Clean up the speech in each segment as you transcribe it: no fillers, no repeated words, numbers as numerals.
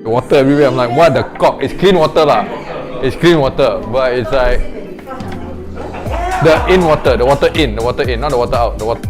Water everywhere. I'm like, what the cock? It's clean water lah. It's clean water, but it's like the in water, the water in, not the water out. The water.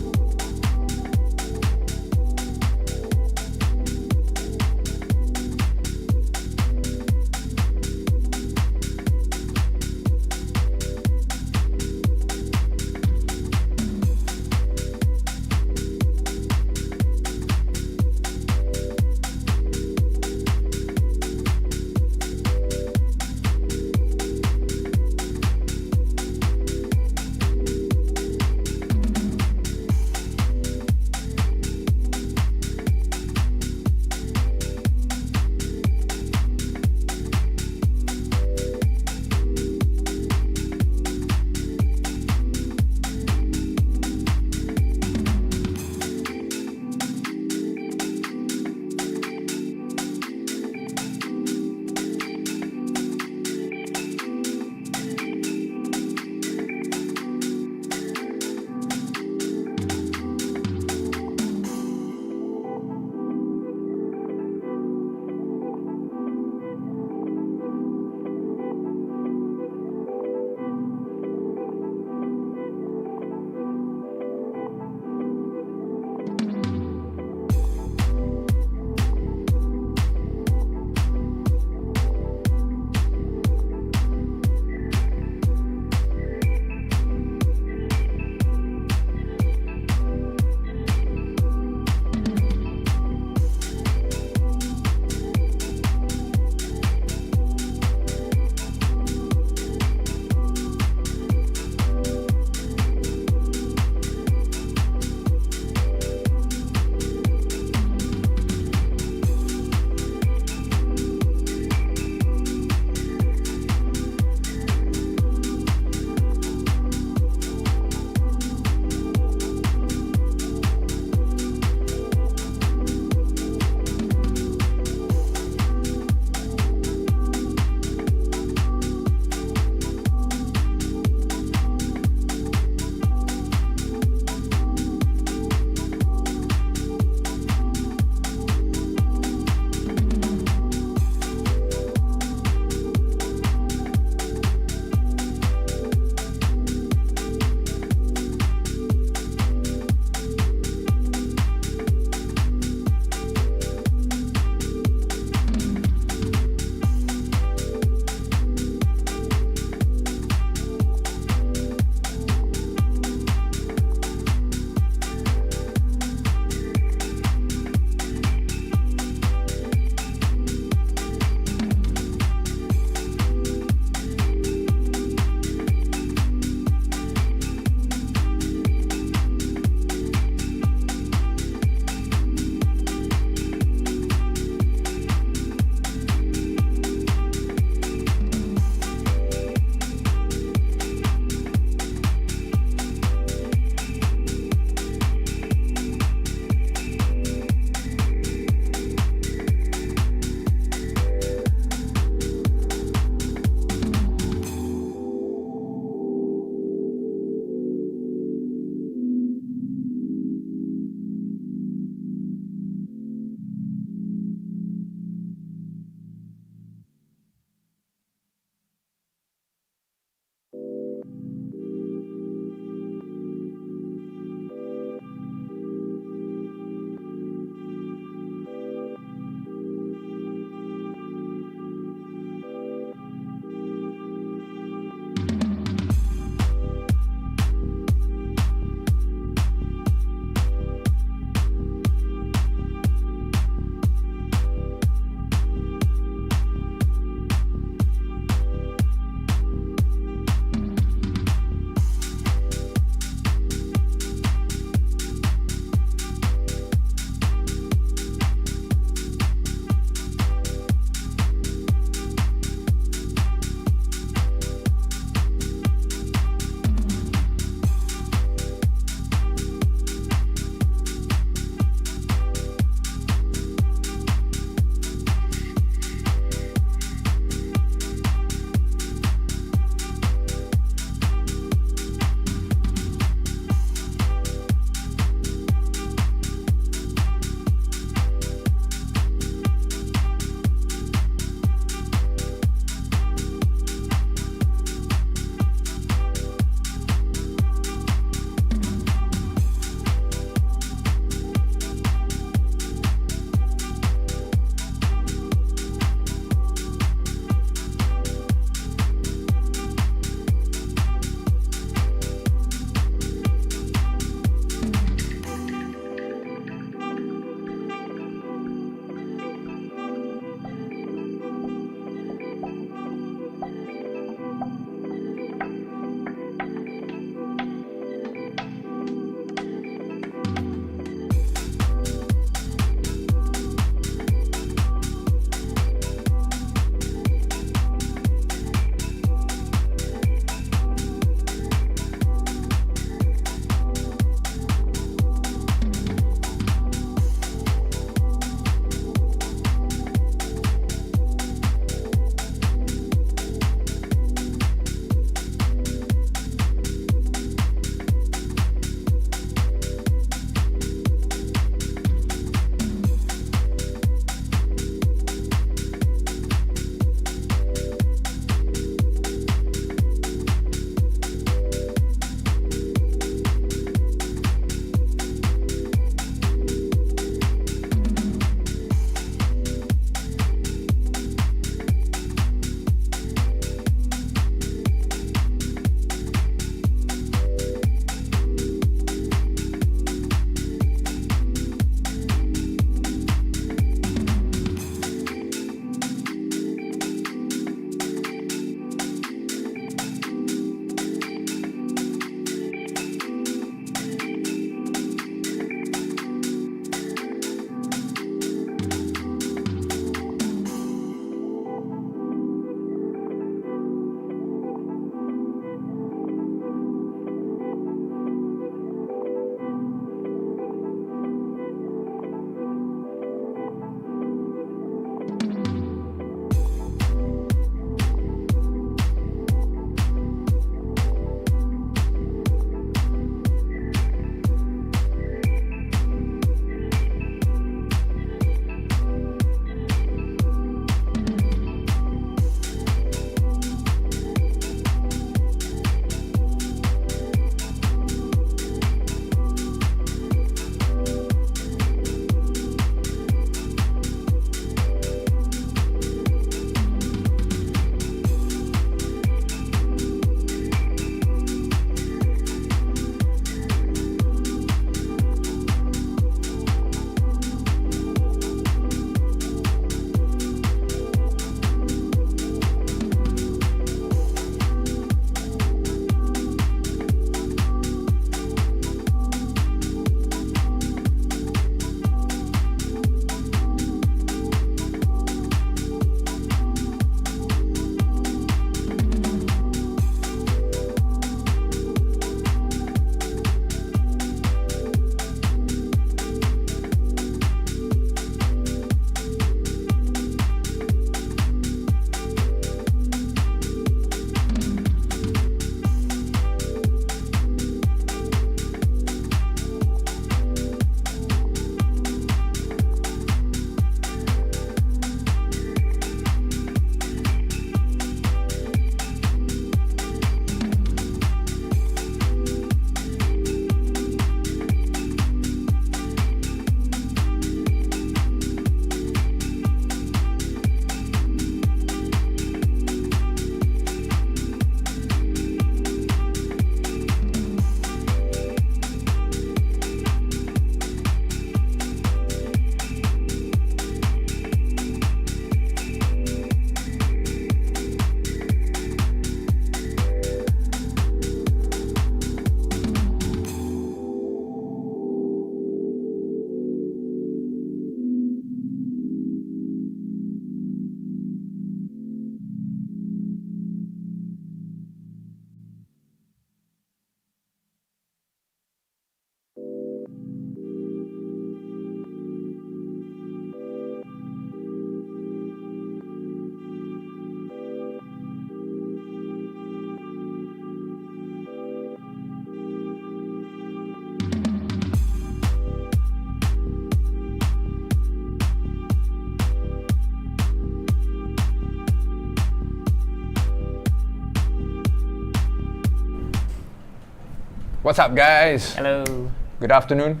What's up, guys? Hello. Good afternoon.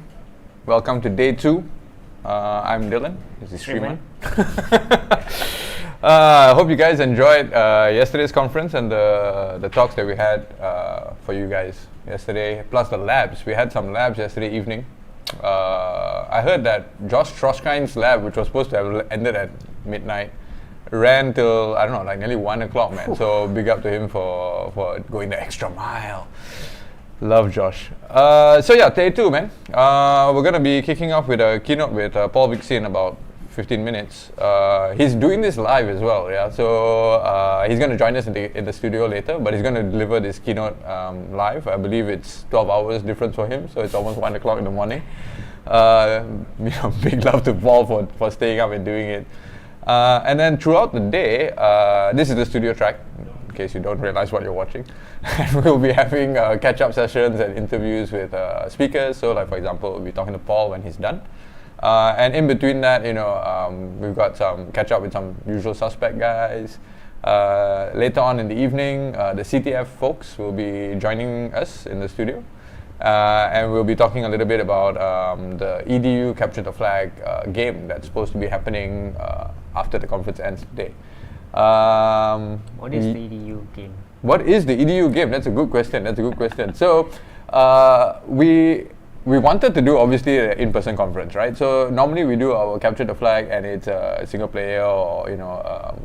Welcome to day 2. I'm Dylan. This is Sriman. I hope you guys enjoyed yesterday's conference and the talks that we had for you guys yesterday, plus the labs. We had some labs yesterday evening. I heard that Josh Troshkine's lab, which was supposed to have ended at midnight, ran till, I don't know, like nearly 1 o'clock, man. So big up to him for going the extra mile. Love Josh. So yeah, day 2, man. We're going to be kicking off with a keynote with Paul Vixie in about 15 minutes. He's doing this live as well, yeah. So he's going to join us in the studio later, but he's going to deliver this keynote live. I believe it's 12 hours difference for him, so it's almost 1 o'clock in the morning. Big love to Paul for staying up and doing it. And then throughout the day, this is the studio track, in case you don't realize what you're watching. And we'll be having catch-up sessions and interviews with speakers. So, like for example, we'll be talking to Paul when he's done. And in between that, we've got some catch-up with some usual suspect guys. Later on in the evening, the CTF folks will be joining us in the studio. And we'll be talking a little bit about the EDU Capture the Flag game that's supposed to be happening after the conference ends today. What is the EDU game? What is the EDU game? That's a good question. So we wanted to do obviously an in-person conference, right? So normally we do our Capture the Flag and it's a single player or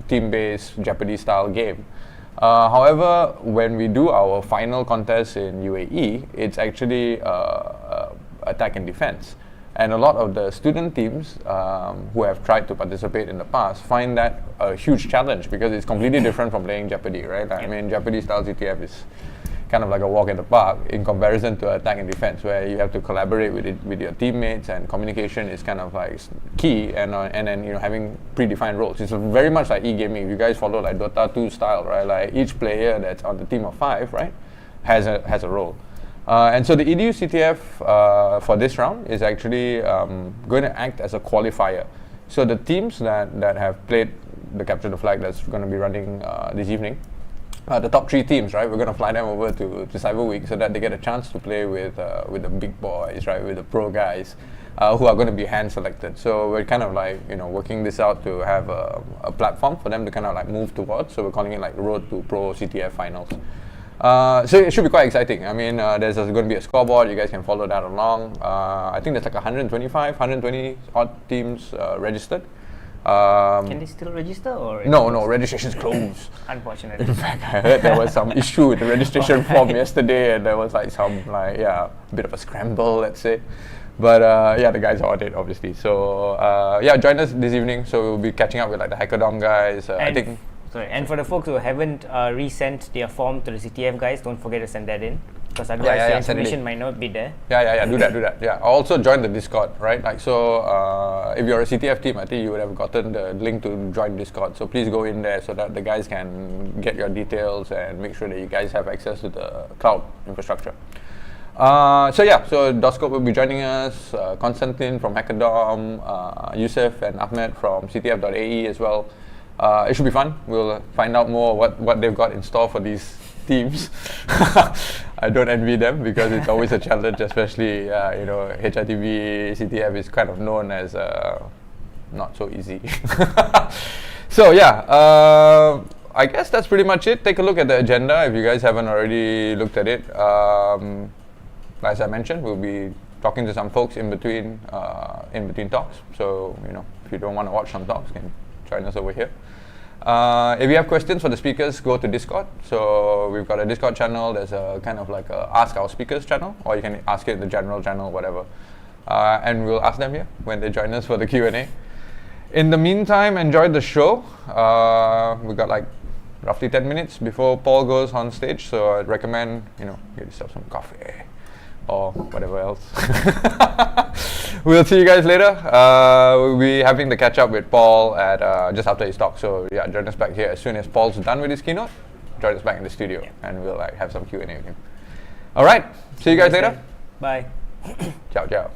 team-based Jeopardy-style game. However, when we do our final contest in UAE, it's actually attack and defense. And a lot of the student teams who have tried to participate in the past find that a huge challenge because it's completely different from playing Jeopardy, right? I mean, Jeopardy-style CTF is kind of like a walk in the park in comparison to attack and defense, where you have to collaborate with your teammates and communication is kind of like key, and then having predefined roles. It's very much like e-gaming. If you guys follow like Dota 2 style, right? Like each player that's on the team of 5, right, has a role. And so the EDU CTF for this round is actually going to act as a qualifier. So the teams that have played the Capture the Flag that's going to be running this evening, the top 3 teams, right? We're going to fly them over to Cyber Week so that they get a chance to play with the big boys, right? With the pro guys who are going to be hand selected. So we're kind of like working this out to have a platform for them to kind of like move towards. So we're calling it like Road to Pro CTF Finals. So it should be quite exciting. I mean, there's going to be a scoreboard. You guys can follow that along. I think there's like 120 odd teams registered. Can they still register or? No, registration's closed. Unfortunately. In fact, I heard there was some issue with the registration form yesterday, and there was like some a bit of a scramble, let's say. But the guys are on it, obviously. So join us this evening. So we'll be catching up with like the Hackerdom guys. And for the folks who haven't resent their form to the CTF guys, don't forget to send that in, because otherwise the information might not be there. Do that. Yeah, also join the Discord, right? Like so, if you're a CTF team, I think you would have gotten the link to join Discord. So please go in there so that the guys can get your details and make sure that you guys have access to the cloud infrastructure. So Doscope will be joining us, Konstantin from Hackerdom, Yusuf and Ahmed from CTF.ae as well. It should be fun. We'll find out more what they've got in store for these teams. I don't envy them because it's always a challenge, especially HITB CTF is kind of known as not so easy. So I guess that's pretty much it. Take a look at the agenda if you guys haven't already looked at it. As I mentioned, we'll be talking to some folks in between talks. So if you don't want to watch some talks, you can join us over here. If you have questions for the speakers, go to Discord. So we've got a Discord channel. There's a kind of like a Ask Our Speakers channel, or you can ask it in the general channel, whatever. And we'll ask them here when they join us for the Q&A. In the meantime, enjoy the show. We've got like roughly 10 minutes before Paul goes on stage. So I'd recommend, get yourself some coffee or whatever else. We'll see you guys later. We'll be having the catch up with Paul at just after his talk. So join us back here as soon as Paul's done with his keynote. Join us back in the studio, and we'll have some Q&A with him. All right. See you guys later. Bye. Ciao.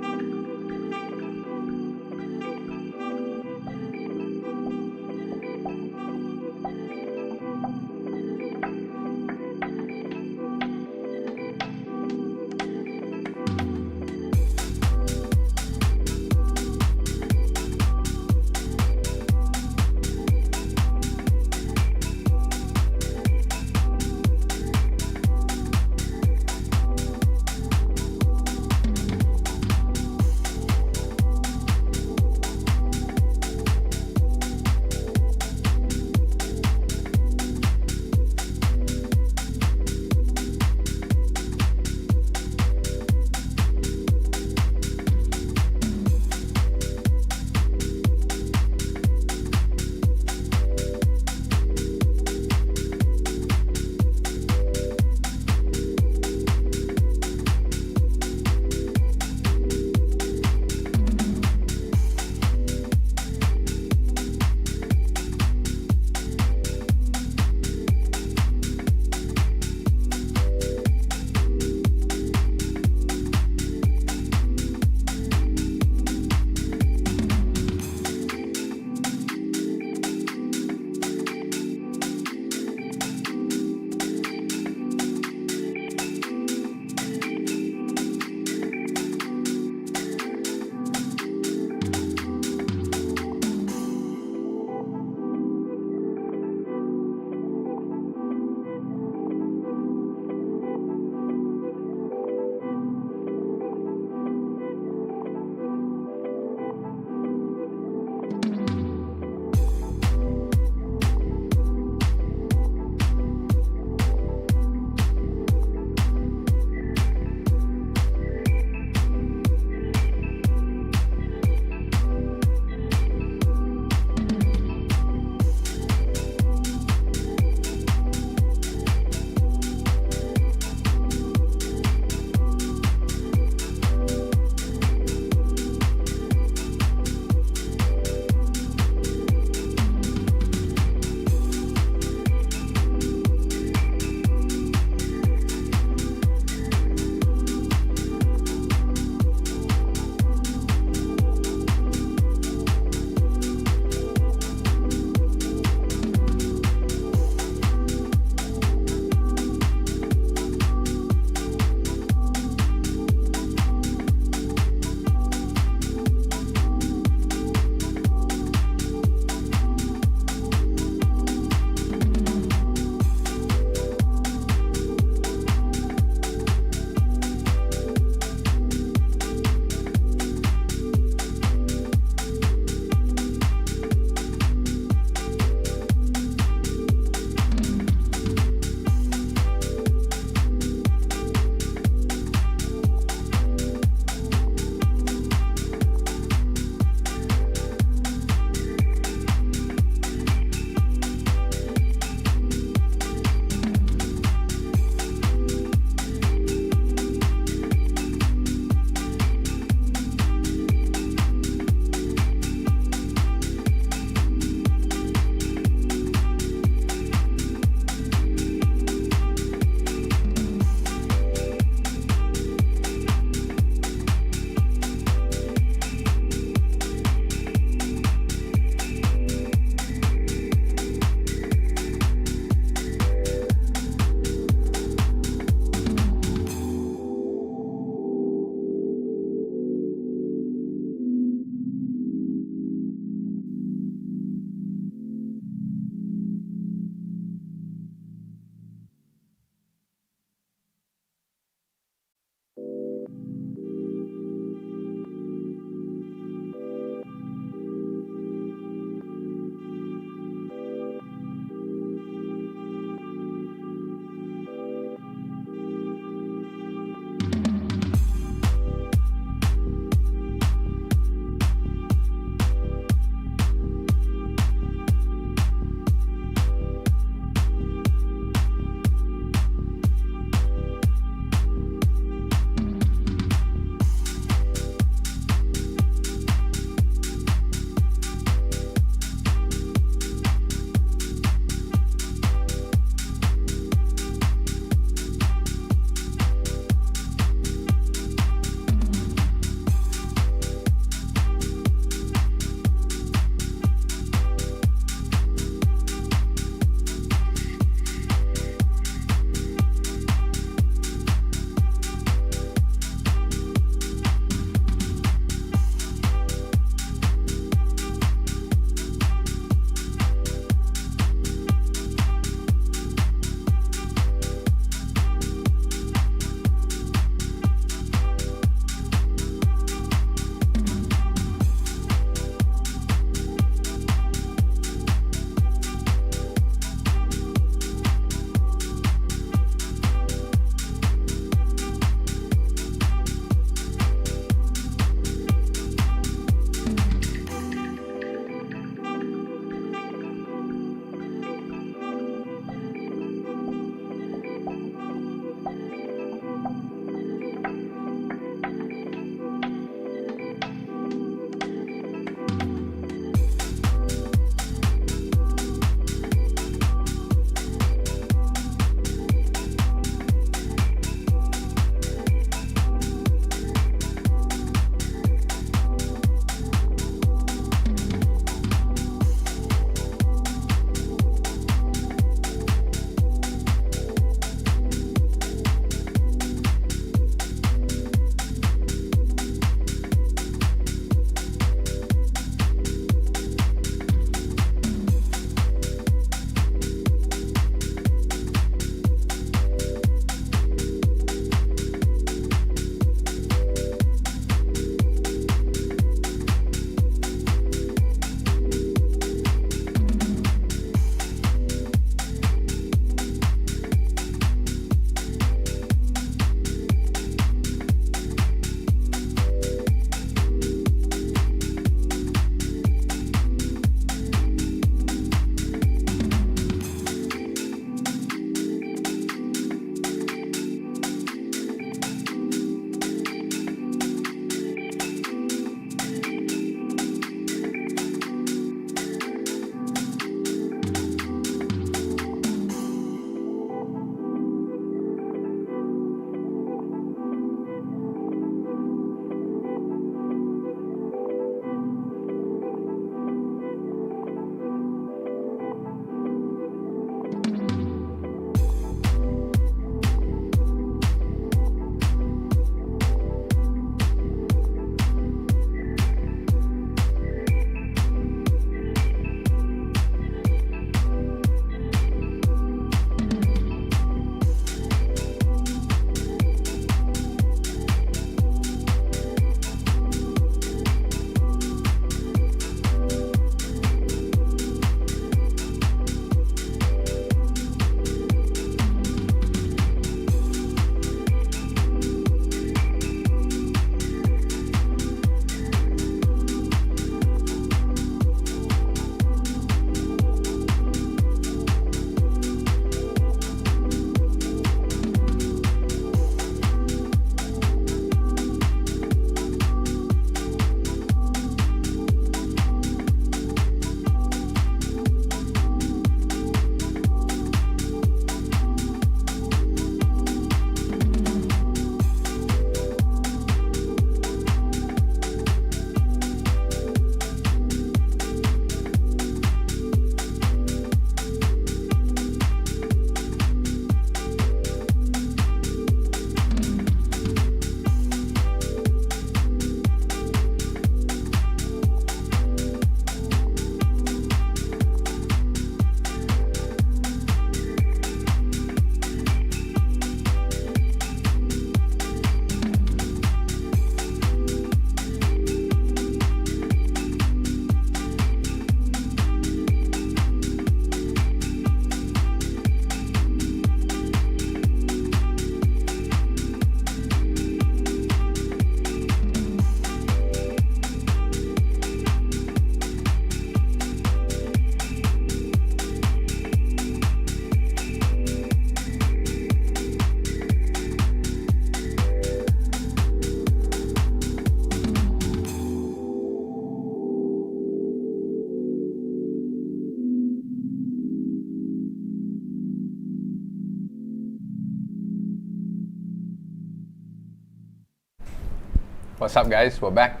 What's up, guys? We're back.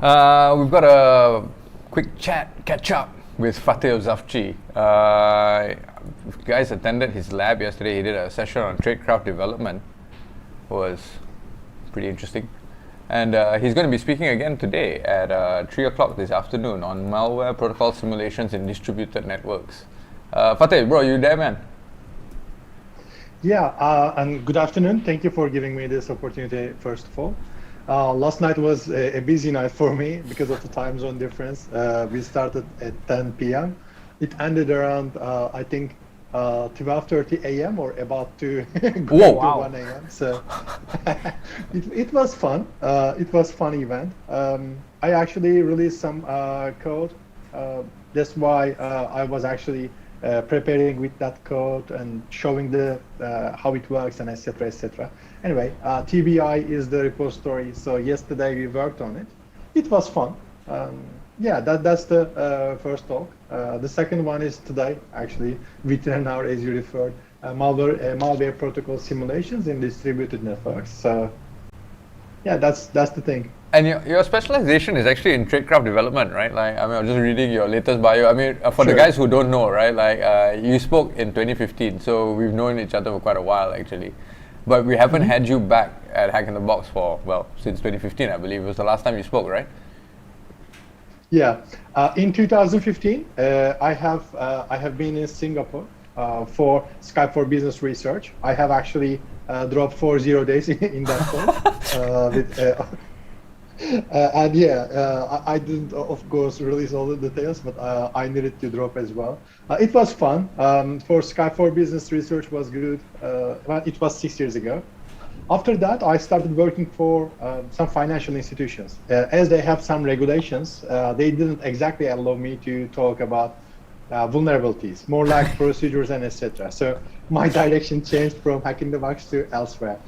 We've got a quick catch up with Fateh Zafchi. If you guys attended his lab yesterday, he did a session on tradecraft development. It was pretty interesting. And he's going to be speaking again today at 3 o'clock this afternoon on malware protocol simulations in distributed networks. Fateh, bro, you there, man? Yeah, and good afternoon. Thank you for giving me this opportunity, first of all. Last night was a busy night for me because of the time zone difference. We started at 10 p.m. It ended around, I think, 12:30 a.m. or about to go to 1 a.m. So it was fun. It was fun event. I actually released some code. That's why I was actually preparing with that code and showing the how it works and etc. etc. Anyway, TBI is the repository. So yesterday we worked on it. It was fun. Yeah, that's the first talk. The second one is today, actually, written now, as you referred, malware protocol simulations in distributed networks. So yeah, that's the thing. And your specialization is actually in tradecraft development, right? Like, I mean, I'm just reading your latest bio. I mean, for the guys who don't know, right? Like, you spoke in 2015, so we've known each other for quite a while, actually. But we haven't had you back at Hack in the Box for, well, since 2015, I believe. It was the last time you spoke, right? Yeah. In 2015, I have been in Singapore for Skype for Business Research. I have actually dropped 40 days in that course. And yeah, I didn't, of course, release all the details, but I needed to drop as well. It was fun. For Skype for Business Research was good. Well, it was 6 years ago. After that, I started working for some financial institutions. As they have some regulations, they didn't exactly allow me to talk about vulnerabilities, more like procedures and etc. So my direction changed from Hack in the Box to elsewhere.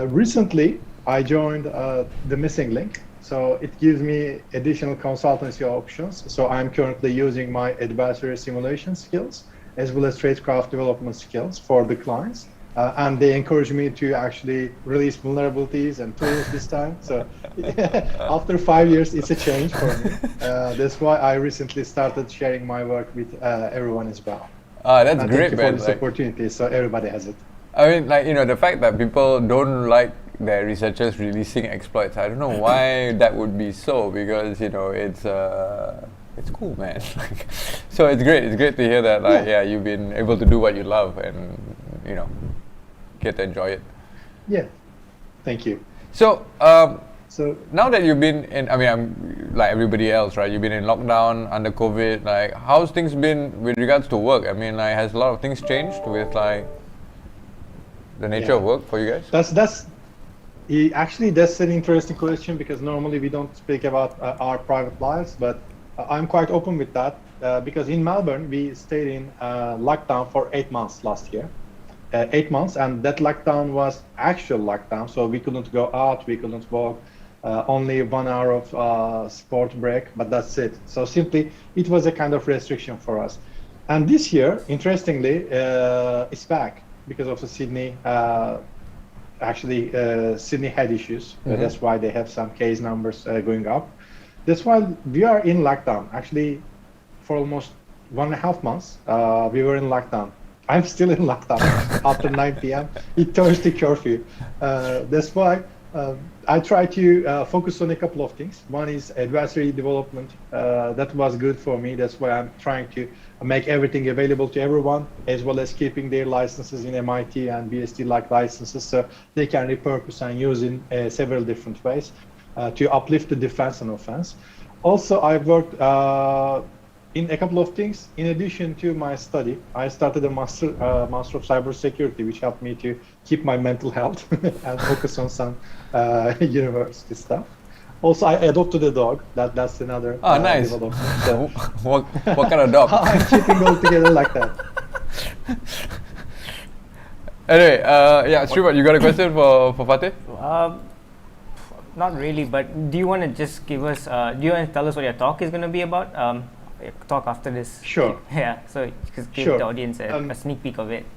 Recently, I joined the Missing Link. So it gives me additional consultancy options. So I'm currently using my adversary simulation skills as well as tradecraft development skills for the clients. And they encourage me to actually release vulnerabilities and tools this time. So after 5 years, it's a change for me. That's why I recently started sharing my work with everyone as well. That's and great, thank you man. for this opportunity, so everybody has it. I mean, like, you know, the fact that people don't like their researchers releasing exploits, I don't know why that would be so, because, you know, it's cool, man. So it's great to hear that, like, yeah, you've been able to do what you love and, you know, get to enjoy it. Yeah, thank you. So, so now that you've been in, I mean, I'm like everybody else, right? You've been in lockdown under COVID. Like, how's things been with regards to work? I mean, like, has a lot of things changed with like the nature of work for you guys? Actually, that's an interesting question because normally we don't speak about our private lives, but I'm quite open with that because in Melbourne we stayed in lockdown for 8 months last year. 8 months, and that lockdown was actual lockdown, so we couldn't go out, we couldn't walk, only 1 hour of sport break, but that's it. So simply it was a kind of restriction for us. And this year, interestingly, it's back because of the Sydney. Sydney had issues. That's why they have some case numbers going up. That's why we are in lockdown. Actually, for almost 1.5 months, we were in lockdown. I'm still in lockdown after 9 p.m. It turns to curfew. That's why I try to focus on a couple of things. One is adversary development. That was good for me. That's why I'm trying to make everything available to everyone, as well as keeping their licenses in MIT and BSD-like licenses, so they can repurpose and use in several different ways to uplift the defense and offense. Also, I worked in a couple of things. In addition to my study, I started a master of cybersecurity, which helped me to keep my mental health and focus on some university stuff. Also, I adopted a dog. That's another nice. development. So what kind of dog? I'm keeping all together like that. Anyway, yeah, Srivat, you got a question for Fateh? Not really, but do you want to just give us, do you want to tell us what your talk is going to be about? Talk after this. Sure. Yeah, so just give the audience a sneak peek of it.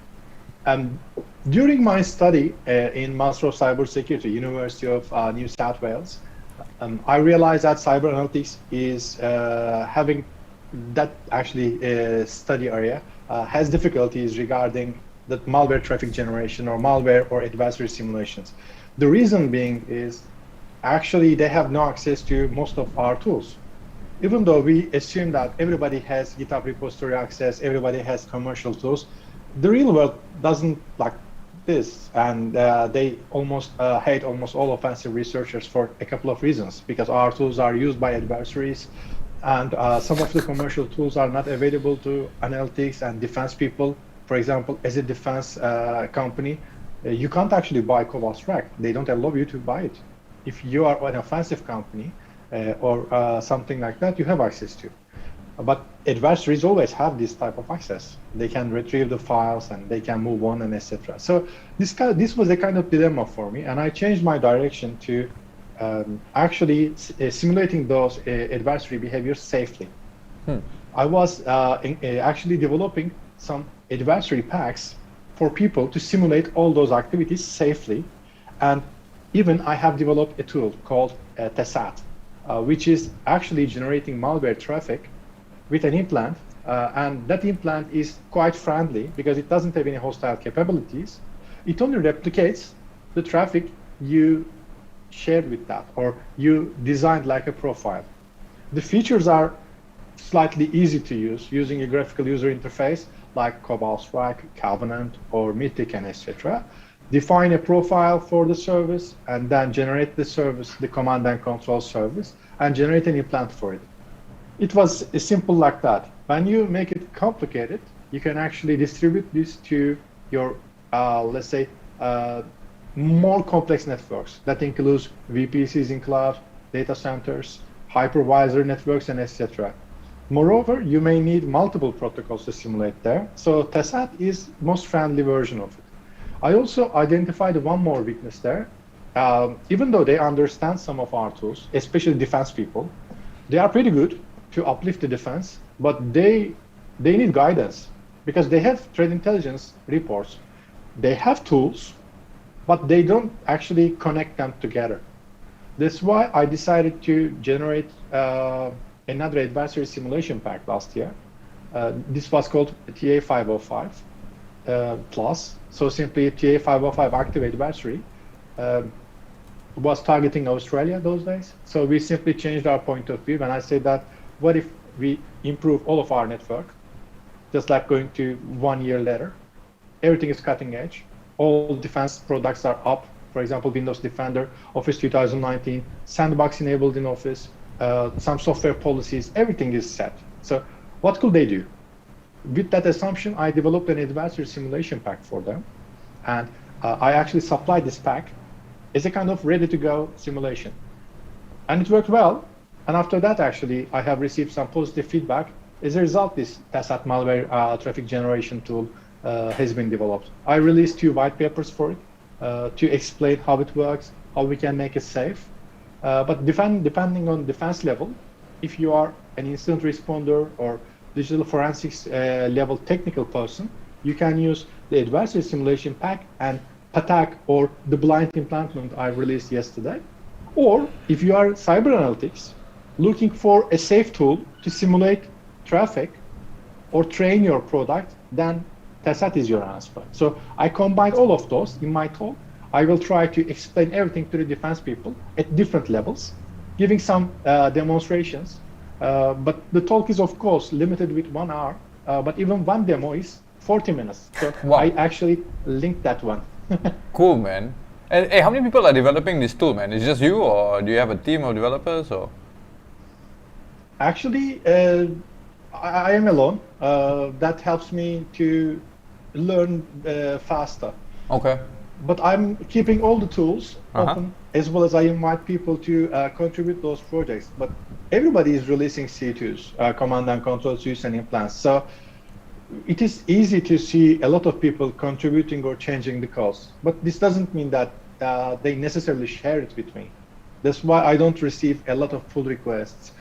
During my study in Master of Cybersecurity, University of New South Wales, I realized that cyber analytics is having that actually study area has difficulties regarding the malware traffic generation or malware or adversary simulations. The reason being is actually they have no access to most of our tools. Even though we assume that everybody has GitHub repository access, everybody has commercial tools, the real world doesn't like this, and they almost hate almost all offensive researchers for a couple of reasons, because our tools are used by adversaries, and some of the commercial tools are not available to analytics and defense people. For example, as a defense company, you can't actually buy Cobalt Strike. They don't allow you to buy it. If you are an offensive company or something like that, you have access to. But adversaries always have this type of access. They can retrieve the files and they can move on and etc. So this was a kind of dilemma for me, and I changed my direction to actually simulating those adversary behaviors safely. I was actually developing some adversary packs for people to simulate all those activities safely, and even I have developed a tool called TESAT, which is actually generating malware traffic with an implant, and that implant is quite friendly because it doesn't have any hostile capabilities. It only replicates the traffic you shared with that, or you designed like a profile. The features are slightly easy to use using a graphical user interface like Cobalt Strike, Covenant, or Mythic, and etc. Define a profile for the service, and then generate the service, the command and control service, and generate an implant for it. It was simple like that. When you make it complicated, you can actually distribute this to your, let's say, more complex networks. That includes VPCs in cloud, data centers, hypervisor networks, and etc. Moreover, you may need multiple protocols to simulate there. So TESAT is most friendly version of it. I also identified one more weakness there. Even though they understand some of our tools, especially defense people, they are pretty good to uplift the defense, but they need guidance because they have threat intelligence reports. They have tools, but they don't actually connect them together. That's why I decided to generate another adversary simulation pack last year. This was called TA505 Plus. So simply TA505 Active Adversary was targeting Australia those days. So we simply changed our point of view when I said that, what if we improve all of our network, just like going to 1 year later? Everything is cutting edge. All defense products are up. For example, Windows Defender, Office 2019, Sandbox enabled in Office, some software policies, everything is set. So what could they do? With that assumption, I developed an adversary simulation pack for them. And I actually supplied this pack as a kind of ready-to-go simulation. And it worked well. And after that, actually, I have received some positive feedback. As a result, this TESAT malware traffic generation tool has been developed. I released 2 white papers for it to explain how it works, how we can make it safe. But depending on defense level, if you are an incident responder or digital forensics level technical person, you can use the adversary simulation pack and PATAC, or the blind implantment I released yesterday. Or if you are cyber analytics, looking for a safe tool to simulate traffic or train your product, then TESAT is your answer. So I combined all of those in my talk. I will try to explain everything to the defense people at different levels, giving some demonstrations. But the talk is, of course, limited with 1 hour, but even one demo is 40 minutes. So wow. I actually linked that one. Cool, man. And hey, how many people are developing this tool, man? Is it just you, or do you have a team of developers, or? Actually, I am alone. That helps me to learn faster. Okay. But I'm keeping all the tools open, as well as I invite people to contribute those projects. But everybody is releasing C2s, command and control suites and implants. So it is easy to see a lot of people contributing or changing the codes. But this doesn't mean that they necessarily share it with me. That's why I don't receive a lot of pull requests.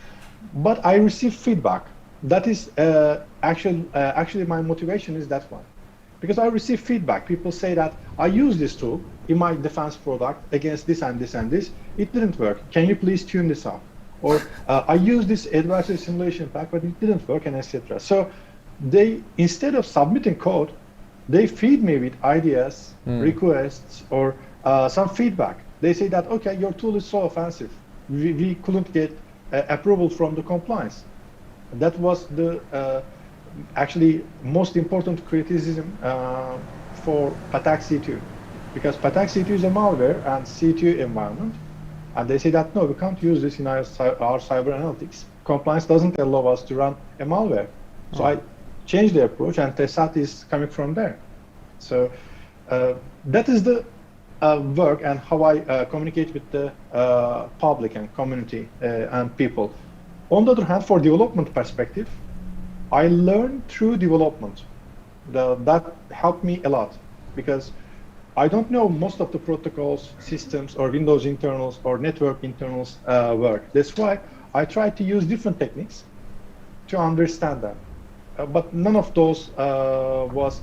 But I receive feedback. That is actually my motivation is that one. because I receive feedback. People say that I use this tool in my defense product against this and this and this. It didn't work. Can you please tune this up? Or I use this adversary simulation pack, but it didn't work, and etc. So they, instead of submitting code, they feed me with ideas, requests, or some feedback. They say that, okay, your tool is so offensive. We couldn't get approval from the compliance. That was the actually most important criticism for Patak C2, because Patak C2 is a malware and C2 environment, and they say that no, we can't use this in our cyber analytics. Compliance doesn't allow us to run a malware. So I changed the approach, and Tesat is coming from there. So that is the work and how I communicate with the public and community and people. On the other hand, for development perspective, I learned through development. That helped me a lot, because I don't know most of the protocols, systems, or Windows internals or network internals work. That's why I tried to use different techniques to understand them. But none of those was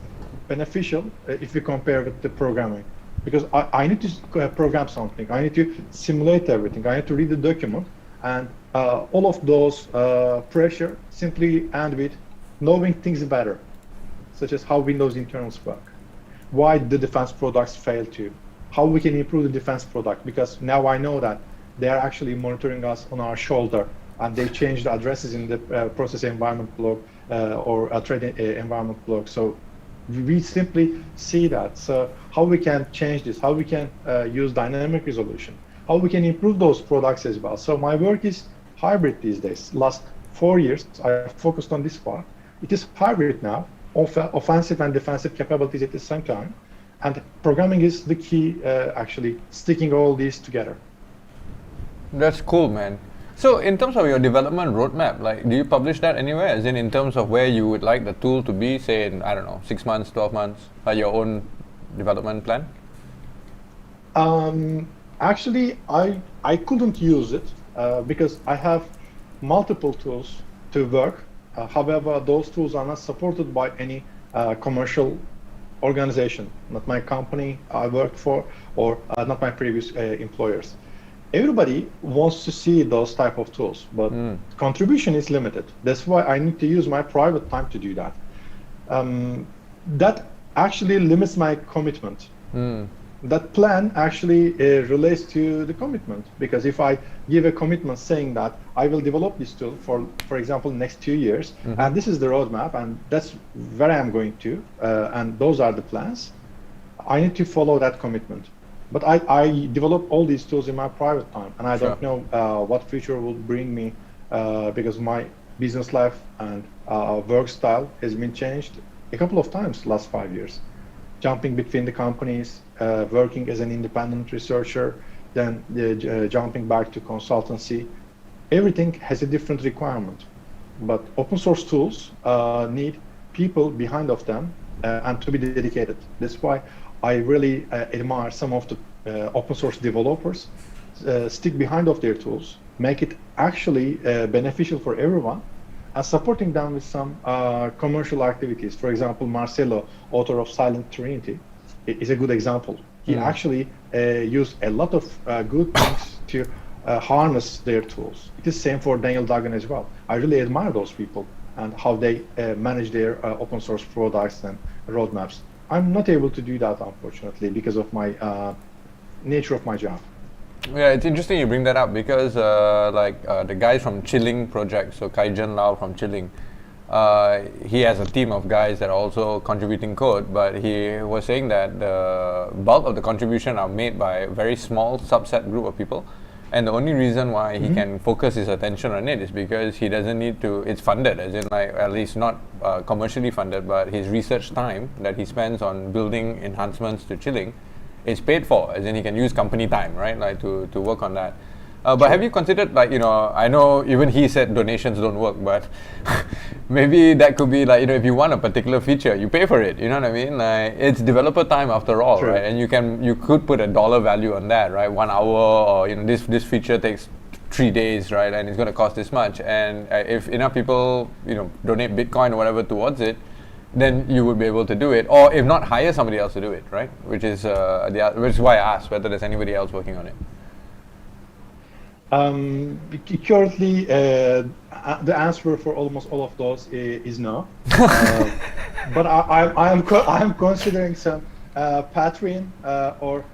beneficial if we compare with the programming. Because I need to program something, I need to simulate everything, I need to read the document, and all of those pressure simply end with knowing things better, such as how Windows internals work, why the defense products fail to, how we can improve the defense product, because now I know that they are actually monitoring us on our shoulder, and they change the addresses in the process environment block or a threat environment block. So we simply see that. So how we can change this, how we can use dynamic resolution, how we can improve those products as well. So my work is hybrid these days. Last 4 years, I focused on this part. It is hybrid now, offensive and defensive capabilities at the same time. And programming is the key, actually, sticking all these together. That's cool, man. So in terms of your development roadmap, like, do you publish that anywhere? As in terms of where you would like the tool to be, say in, I don't know, 6 months, 12 months, like your own development plan? Actually, I couldn't use it because I have multiple tools to work. However, those tools are not supported by any commercial organization, not my company I worked for, or not my previous employers. Everybody wants to see those type of tools, but contribution is limited. That's why I need to use my private time to do that. That actually limits my commitment. That plan actually relates to the commitment, because if I give a commitment saying that I will develop this tool for example, next 2 years, and this is the roadmap, and that's where I am going to, and those are the plans, I need to follow that commitment. But I develop all these tools in my private time, and I don't know what future will bring me, because my business life and work style has been changed a couple of times last 5 years. Jumping between the companies, working as an independent researcher, then jumping back to consultancy. Everything has a different requirement. But open source tools need people behind of them and to be dedicated. That's why I really admire some of the open source developers stick behind of their tools, make it actually beneficial for everyone, and supporting them with some commercial activities. For example, Marcelo, author of Silent Trinity, is a good example. He actually used a lot of good things to harness their tools. It is same for Daniel Duggan as well. I really admire those people and how they manage their open source products and roadmaps. I'm not able to do that, unfortunately, because of my nature of my job. Yeah, it's interesting you bring that up, because the guys from Chilling project, so Kaijan Lau from Chilling, he has a team of guys that are also contributing code, but he was saying that the bulk of the contribution are made by a very small subset group of people, and the only reason why he can focus his attention on it is because he doesn't need to, it's funded, as in like, at least not commercially funded, but his research time that he spends on building enhancements to Chilling is paid for, as in he can use company time, right, like to work on that. But have you considered, like, I know even he said donations don't work, but maybe that could be like, if you want a particular feature, you pay for it, you know what I mean? Like, it's developer time after all, right? And you could put a dollar value on that, right? 1 hour, or this feature takes 3 days, right? And it's going to cost this much. And if enough people, donate Bitcoin or whatever towards it, then you would be able to do it, or if not, hire somebody else to do it, right? Which is which is why I asked whether there's anybody else working on it. Currently, the answer for almost all of those is no. But I am considering some Patreon or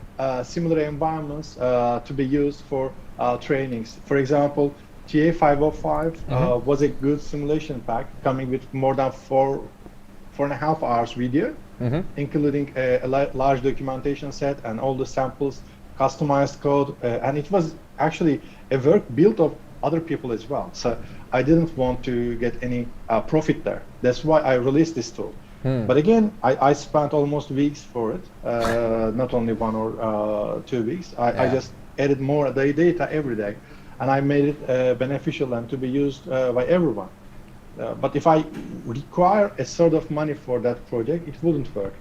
similar environments to be used for trainings. For example, TA505 was a good simulation pack coming with more than 4.5 hours video, including a large documentation set and all the samples, customized code, and it was actually a work built of other people as well. So I didn't want to get any profit there. That's why I released this tool. But again, I spent almost weeks for it, not only 1 or 2 weeks. I just added more data every day, and I made it beneficial and to be used by everyone. But if I require a sort of money for that project, it wouldn't work.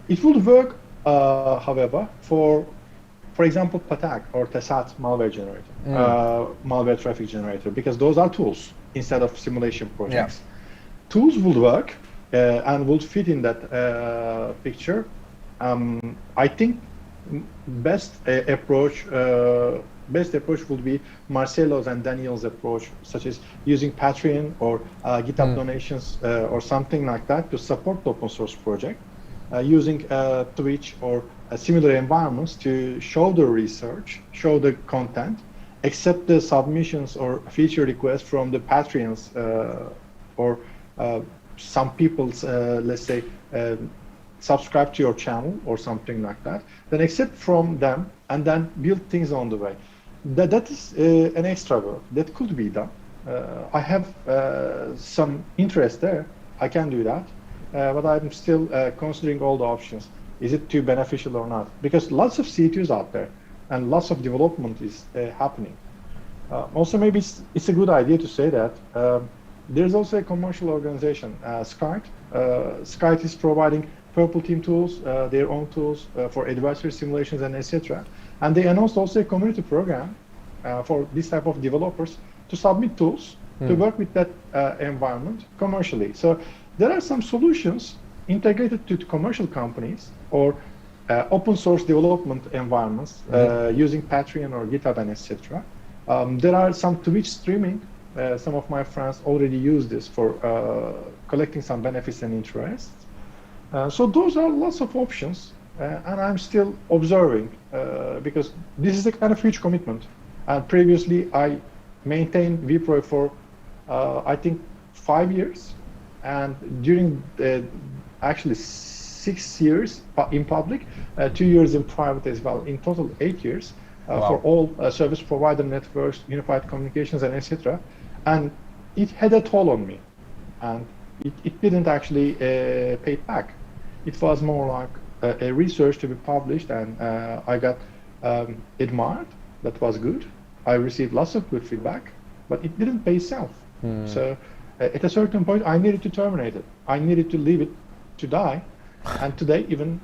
It would work, however, for example, Patak or Tesat malware generator, malware traffic generator, because those are tools instead of simulation projects. Tools will work and will fit in that picture. I think best approach would be Marcelo's and Daniel's approach, such as using Patreon or GitHub donations or something like that to support the open source project, using Twitch or similar environments to show the research, show the content, accept the submissions or feature requests from the Patreons or some people's, let's say, subscribe to your channel or something like that, then accept from them and then build things on the way. That is an extra work that could be done. I have some interest there. I can do that, but I'm still considering all the options. Is it too beneficial or not? Because lots of CTUs out there and lots of development is happening. Also, maybe it's a good idea to say that there's also a commercial organization, SCITE. SCITE is providing Purple Team tools, their own tools for advisory simulations and etc. And they announced also a community program for this type of developers to submit tools to work with that environment commercially. So there are some solutions integrated to commercial companies or open source development environments using Patreon or GitHub and etc. There are some Twitch streaming. Some of my friends already use this for collecting some benefits and interests. So those are lots of options, and I'm still observing because this is a kind of huge commitment. And previously, I maintained vPro for I think 5 years, and during actually 6 years in public, 2 years in private as well. In total, 8 years for all service provider networks, unified communications, and etc. And it had a toll on me, and it didn't actually pay it back. It was more like a research to be published, and I got admired. That was good. I received lots of good feedback, but it didn't pay itself. So at a certain point, I needed to terminate it. I needed to leave it to die. And today, even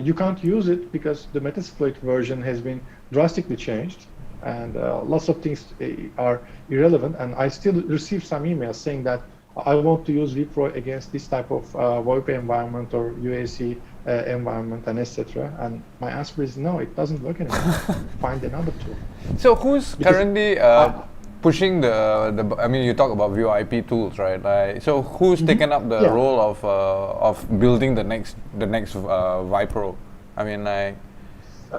you can't use it because the Metasploit version has been drastically changed, and lots of things are irrelevant. And I still receive some emails saying that I want to use vPro against this type of VoIP environment or UAC environment and etc. And my answer is no, it doesn't work anymore. Find another tool. So who's currently pushing the? I mean, you talk about VoIP tools, right? So who's taken up the role of building the next vPro? I mean,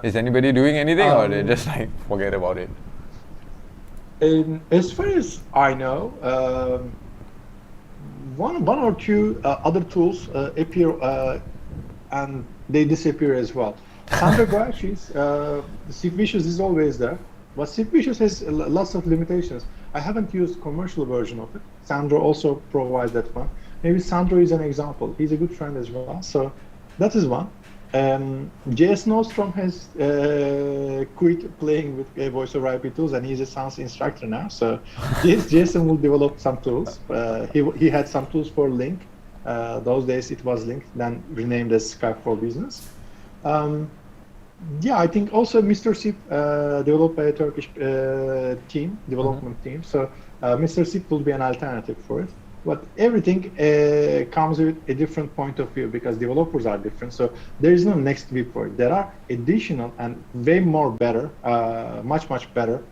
is anybody doing anything, or they just like forget about it? As far as I know, one or two other tools appear and they disappear as well. Sandra Guachi's SIGVicious is always there, but SIGVicious has lots of limitations. I haven't used commercial version of it. Sandro also provides that one. Maybe Sandro is an example. He's a good friend as well. So that is one. JS Nostrom has quit playing with voice over IP tools, and he's a SANS instructor now. So Jason will develop some tools. He had some tools for Link. Those days it was Link, then renamed as Skype for Business. Yeah, I think also Mr. Sip developed by a Turkish development team. So Mr. Sip will be an alternative for it. But everything comes with a different point of view because developers are different. So there is no next vPro. There are additional and way more better, much better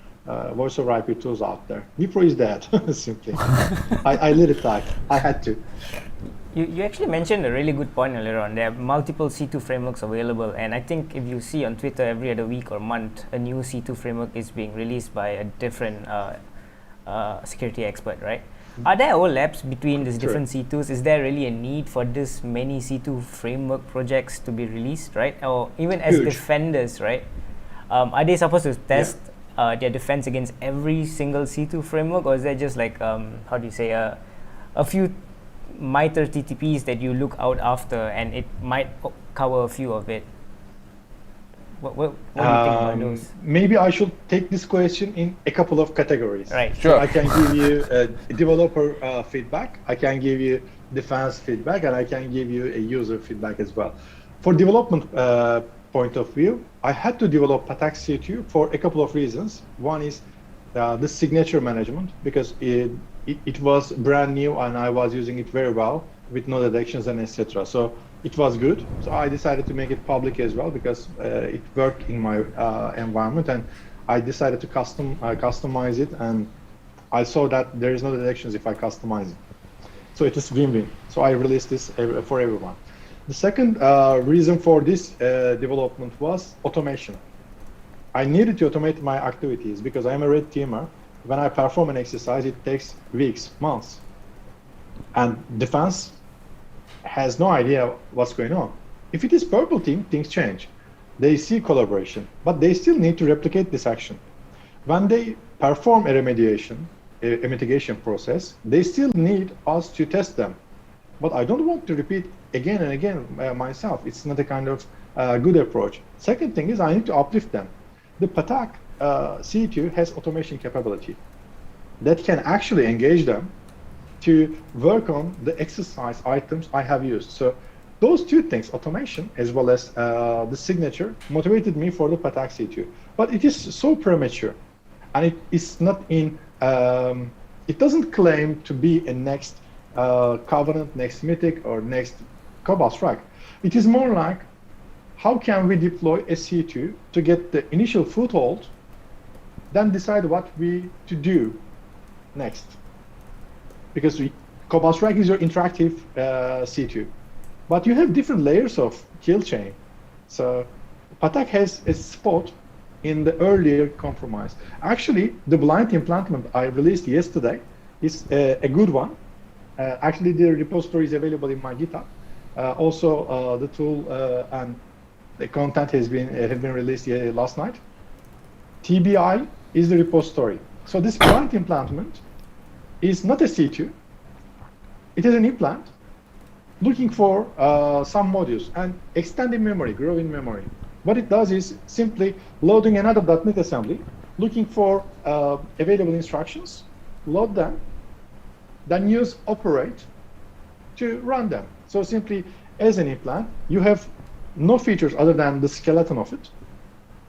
voice over IP tools out there. vPro is dead, simply. I let it die. I had to. You actually mentioned a really good point earlier on. There are multiple C2 frameworks available, and I think if you see on Twitter every other week or month, a new C2 framework is being released by a different security expert, right? Are there overlaps between these different C2s? Is there really a need for this many C2 framework projects to be released, right? Or even as defenders, right? Are they supposed to test their defense against every single C2 framework, or is there just like, how do you say, a few MITRE TTPs that you look out after and it might cover a few of it? What do you think about those? Maybe I should take this question in a couple of categories. Right. Sure. So I can give you developer feedback, I can give you defense feedback, and I can give you a user feedback as well. For development point of view, I had to develop Patak C2 for a couple of reasons. One is the signature management, because it was brand new and I was using it very well with no detections and etc. So it was good. So I decided to make it public as well because it worked in my environment, and I decided to customize it, and I saw that there is no detections if I customize it. So it is win-win. So I released this for everyone. The second reason for this development was automation. I needed to automate my activities because I'm a red teamer. When I perform an exercise, it takes weeks, months. And defense has no idea what's going on. If it is purple team, things change. They see collaboration, but they still need to replicate this action. When they perform a mitigation process, they still need us to test them. But I don't want to repeat again and again myself. It's not a kind of good approach. Second thing is I need to uplift them. The Patak C2 has automation capability that can actually engage them to work on the exercise items I have used. So those two things, automation as well as the signature, motivated me for the Patak C2. But it is so premature, and it is not in, it doesn't claim to be a next Covenant, next Mythic, or next Cobalt Strike. It is more like, how can we deploy a C2 to get the initial foothold, then decide what we to do next? Because Cobalt Strike is your interactive C2, but you have different layers of kill chain. So Patak has a spot in the earlier compromise. Actually, the blind implantment I released yesterday is a good one. Actually, the repository is available in my GitHub. Also, the tool and the content has been released last night. TBI is the repository. So this blind implantment is not a C2. It is an implant looking for some modules and extending memory, growing memory. What it does is simply loading another .NET assembly, looking for available instructions, load them, then use operate to run them. So simply, as an implant, you have no features other than the skeleton of it,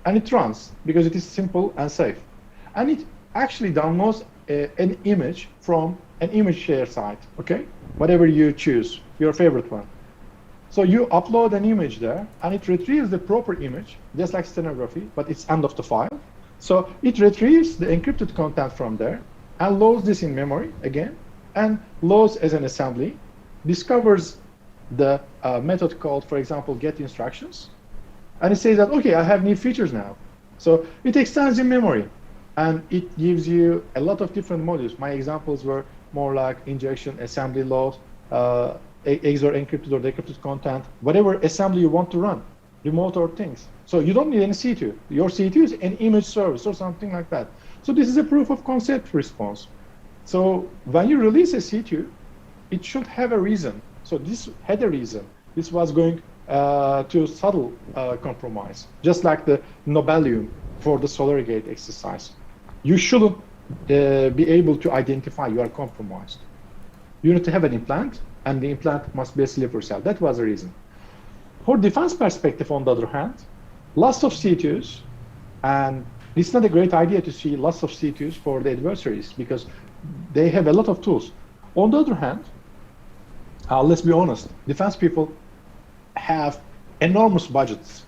and it runs because it is simple and safe. And it actually downloads an image from an image share site, okay? Whatever you choose, your favorite one. So you upload an image there, and it retrieves the proper image, just like stenography, but it's end of the file. So it retrieves the encrypted content from there and loads this in memory again, and loads as an assembly, discovers the method called, for example, get instructions, and it says that, okay, I have new features now. So it extends in memory, and it gives you a lot of different modules. My examples were more like injection, assembly load, XOR encrypted or decrypted content, whatever assembly you want to run, remote or things. So you don't need any C2. Your C2 is an image service or something like that. So this is a proof of concept response. So when you release a C2, it should have a reason. So this had a reason. This was going to subtle compromise, just like the Nobelium for the SolarGate exercise. You shouldn't be able to identify you are compromised. You need to have an implant, and the implant must be a sleeper cell. That was the reason. For defense perspective, on the other hand, lots of C2s, and it's not a great idea to see lots of C2s for the adversaries because they have a lot of tools. On the other hand, let's be honest, defense people have enormous budgets.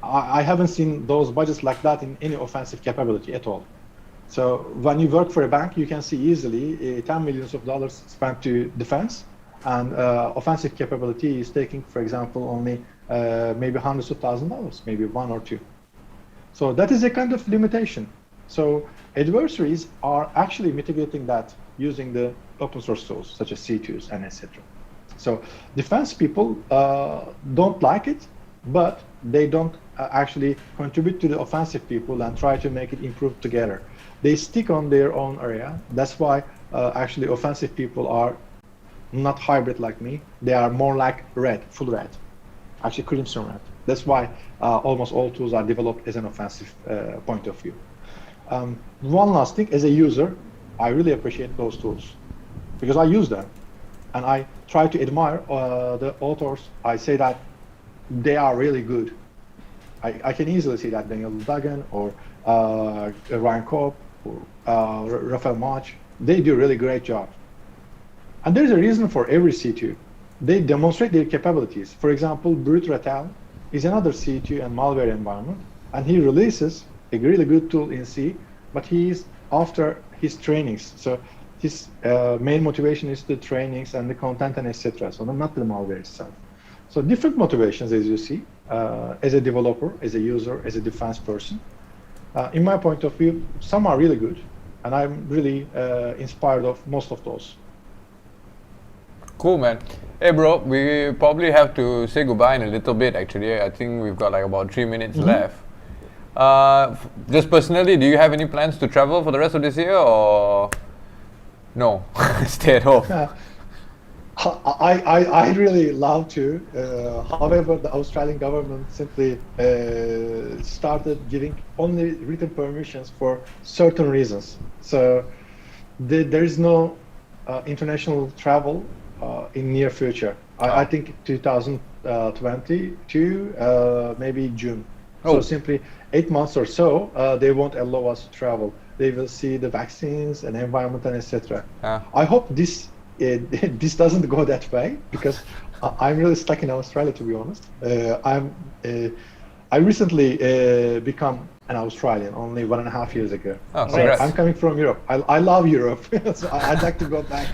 I haven't seen those budgets like that in any offensive capability at all. So when you work for a bank, you can see easily $10 million spent to defense, and offensive capability is taking, for example, only maybe hundreds of $1,000s, maybe one or two. So that is a kind of limitation. So adversaries are actually mitigating that using the open source tools such as C2s and etc. So defense people don't like it, but they don't actually contribute to the offensive people and try to make it improve together. They stick on their own area. That's why actually offensive people are not hybrid like me. They are more like red, full red, actually crimson red. That's why almost all tools are developed as an offensive point of view. One last thing, as a user, I really appreciate those tools because I use them and I try to admire the authors. I say that they are really good. I can easily see that Daniel Duggan or Ryan Cobb or Rafael Mach, they do a really great job. And there's a reason for every C2. They demonstrate their capabilities. For example, Brute Ratal is another C2 and malware environment, and he releases a really good tool in C, but he is after his trainings. So his main motivation is the trainings and the content and etc. So not the malware itself. So different motivations, as you see, as a developer, as a user, as a defense person. In my point of view, some are really good, and I'm really inspired of most of those. Cool, man. Hey, bro, we probably have to say goodbye in a little bit, actually. I think we've got like about 3 minutes left. Just personally, do you have any plans to travel for the rest of this year, or no? Stay at home. I really love to. However, the Australian government simply started giving only written permissions for certain reasons. So there is no international travel in near future. I think 2022, maybe June. So simply 8 months or so, they won't allow us to travel. They will see the vaccines and environment and etc. I hope this doesn't go that way, because I'm really stuck in Australia, to be honest. I recently become an Australian only 1.5 years ago. Oh, so I'm coming from Europe. I love Europe, so I'd like to go back.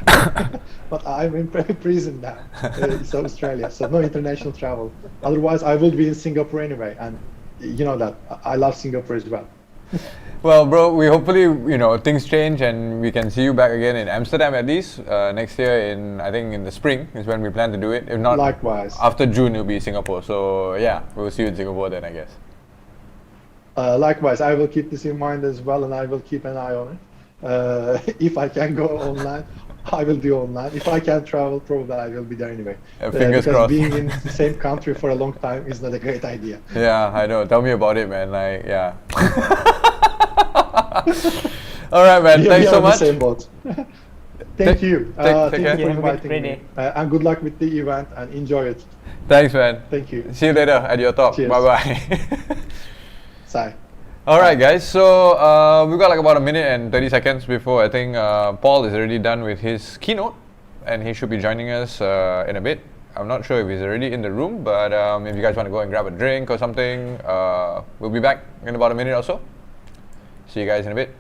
But I'm in prison now. It's Australia, so no international travel. Otherwise, I will be in Singapore anyway, and you know that I love Singapore as well. Well, bro, we hopefully, things change and we can see you back again in Amsterdam at least next year I think in the spring is when we plan to do it. If not, likewise. After June, it'll be Singapore. So yeah, we'll see you in Singapore then, I guess. Likewise, I will keep this in mind as well, and I will keep an eye on it. If I can go online, I will do online. If I can't travel, probably I will be there anyway. Fingers because crossed. Being in the same country for a long time is not a great idea. Yeah, I know. Tell me about it, man. Like, yeah. All right, man. Thanks so much. The same boat. Thank you. Thank you for inviting me. And good luck with the event, and enjoy it. Thanks, man. Thank you. See you later at your talk. Cheers. Bye-bye. Bye. All right, guys. So we've got like about 1 minute and 30 seconds before I think Paul is already done with his keynote, and he should be joining us in a bit. I'm not sure if he's already in the room, but if you guys want to go and grab a drink or something, we'll be back in about 1 minute or so. See you guys in a bit.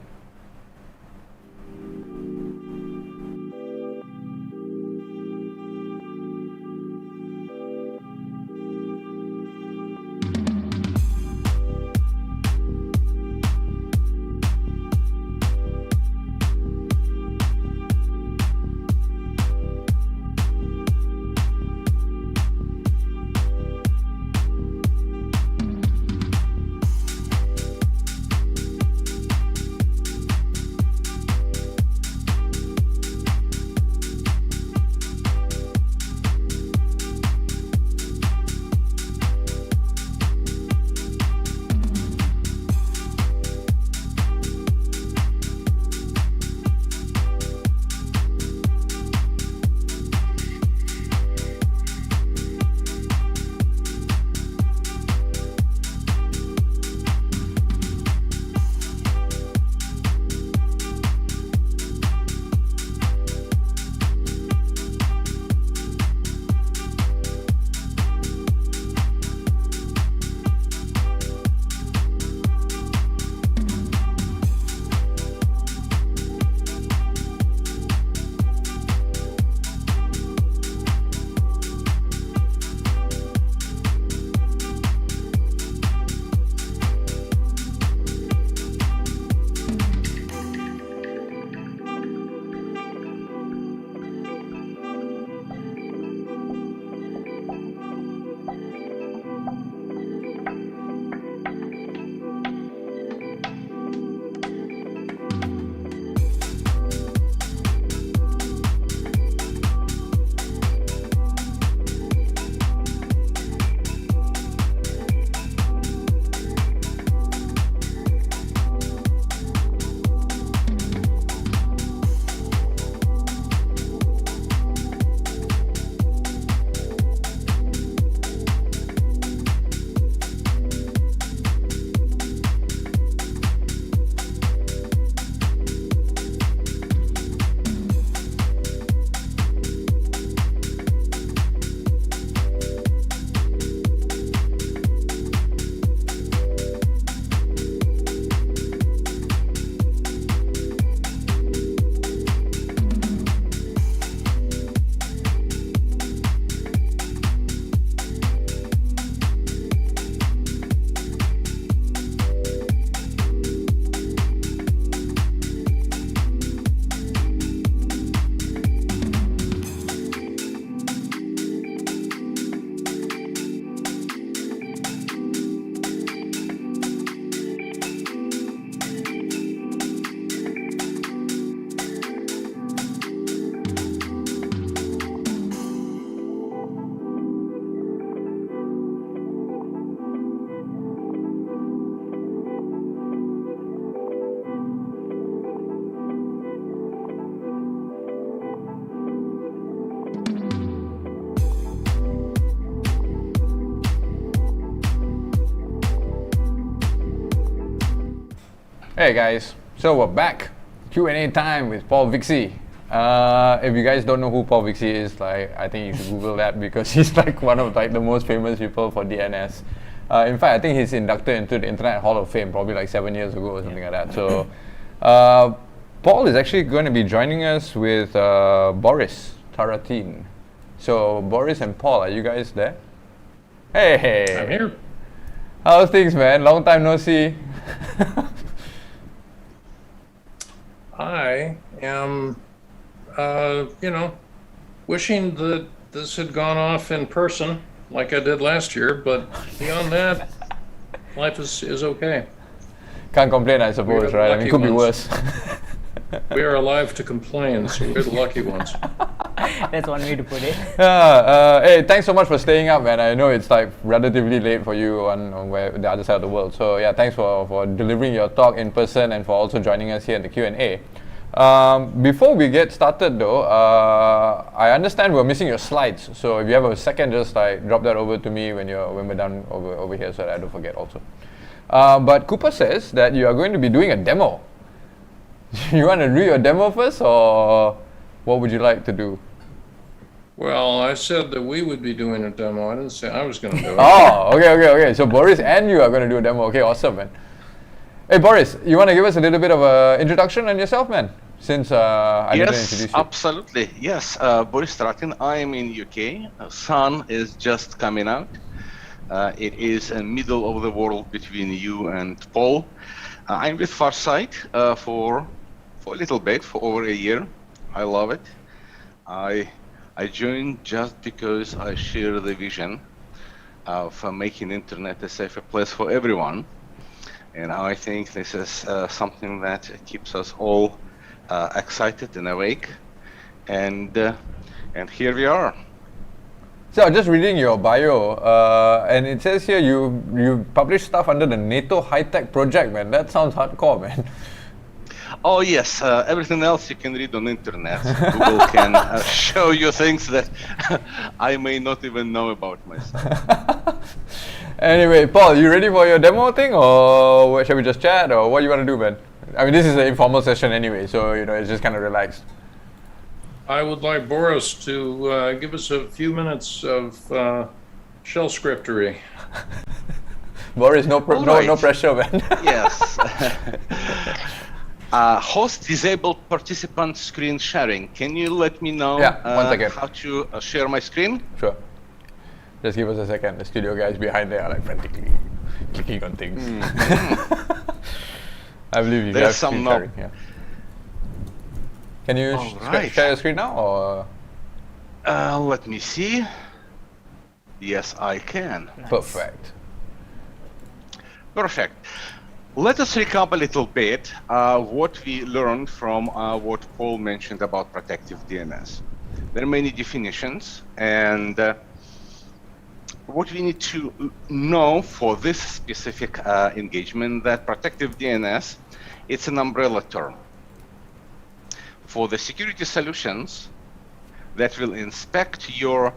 Hey guys, so we're back. Q&A time with Paul Vixie. If you guys don't know who Paul Vixie is, like, I think you should Google that because he's like one of like the most famous people for DNS. In fact, I think he's inducted into the Internet Hall of Fame probably like 7 years ago or something like that. So Paul is actually going to be joining us with Boris Taratin. So Boris and Paul, are you guys there? Hey! I'm here. How's things, man? Long time no see. I am, wishing that this had gone off in person like I did last year, but beyond that, life is okay. Can't complain, I suppose, right? I mean, it could be worse. We are alive to complain, so we're the lucky ones. That's one way to put it. Hey, thanks so much for staying up, man. I know it's like relatively late for you on the other side of the world. So yeah, thanks for delivering your talk in person and for also joining us here in the Q&A. Before we get started though, I understand we're missing your slides. So if you have a second, just like drop that over to me when we're done over here so that I don't forget also. But Cooper says that you are going to be doing a demo. You want to do your demo first, or what would you like to do? Well, I said that we would be doing a demo. I didn't say I was going to do it. Oh, okay. So Boris and you are going to do a demo. Okay, awesome, man. Hey, Boris, you want to give us a little bit of an introduction on yourself, man? Since I didn't introduce you. Yes, absolutely. Yes, Boris Taratin. I am in UK. Sun is just coming out. It is a middle of the world between you and Paul. I'm with Farsight for a little bit, for over a year. I love it. I joined just because I share the vision of making internet a safer place for everyone. And I think this is something that keeps us all excited and awake. And here we are. So just reading your bio, and it says here you publish stuff under the NATO high-tech project, man. That sounds hardcore, man. Oh yes, everything else you can read on the internet. Google can show you things that I may not even know about myself. Anyway, Paul, you ready for your demo thing, or shall we just chat, or what do you want to do, man? I mean, this is an informal session anyway, so it's just kind of relaxed. I would like Boris to give us a few minutes of shell scriptery. Boris, no pressure, man. Yes. Host disabled participant screen sharing. Can you let me know how to share my screen? Sure. Just give us a second. The studio guys behind there are like frantically clicking on things. I believe you guys screen sharing. Yeah. Can you share your screen now, or? Let me see. Yes, I can. Nice. Perfect. Let us recap a little bit what we learned from what Paul mentioned about protective DNS. There are many definitions, and what we need to know for this specific engagement, that protective DNS, it's an umbrella term for the security solutions that will inspect your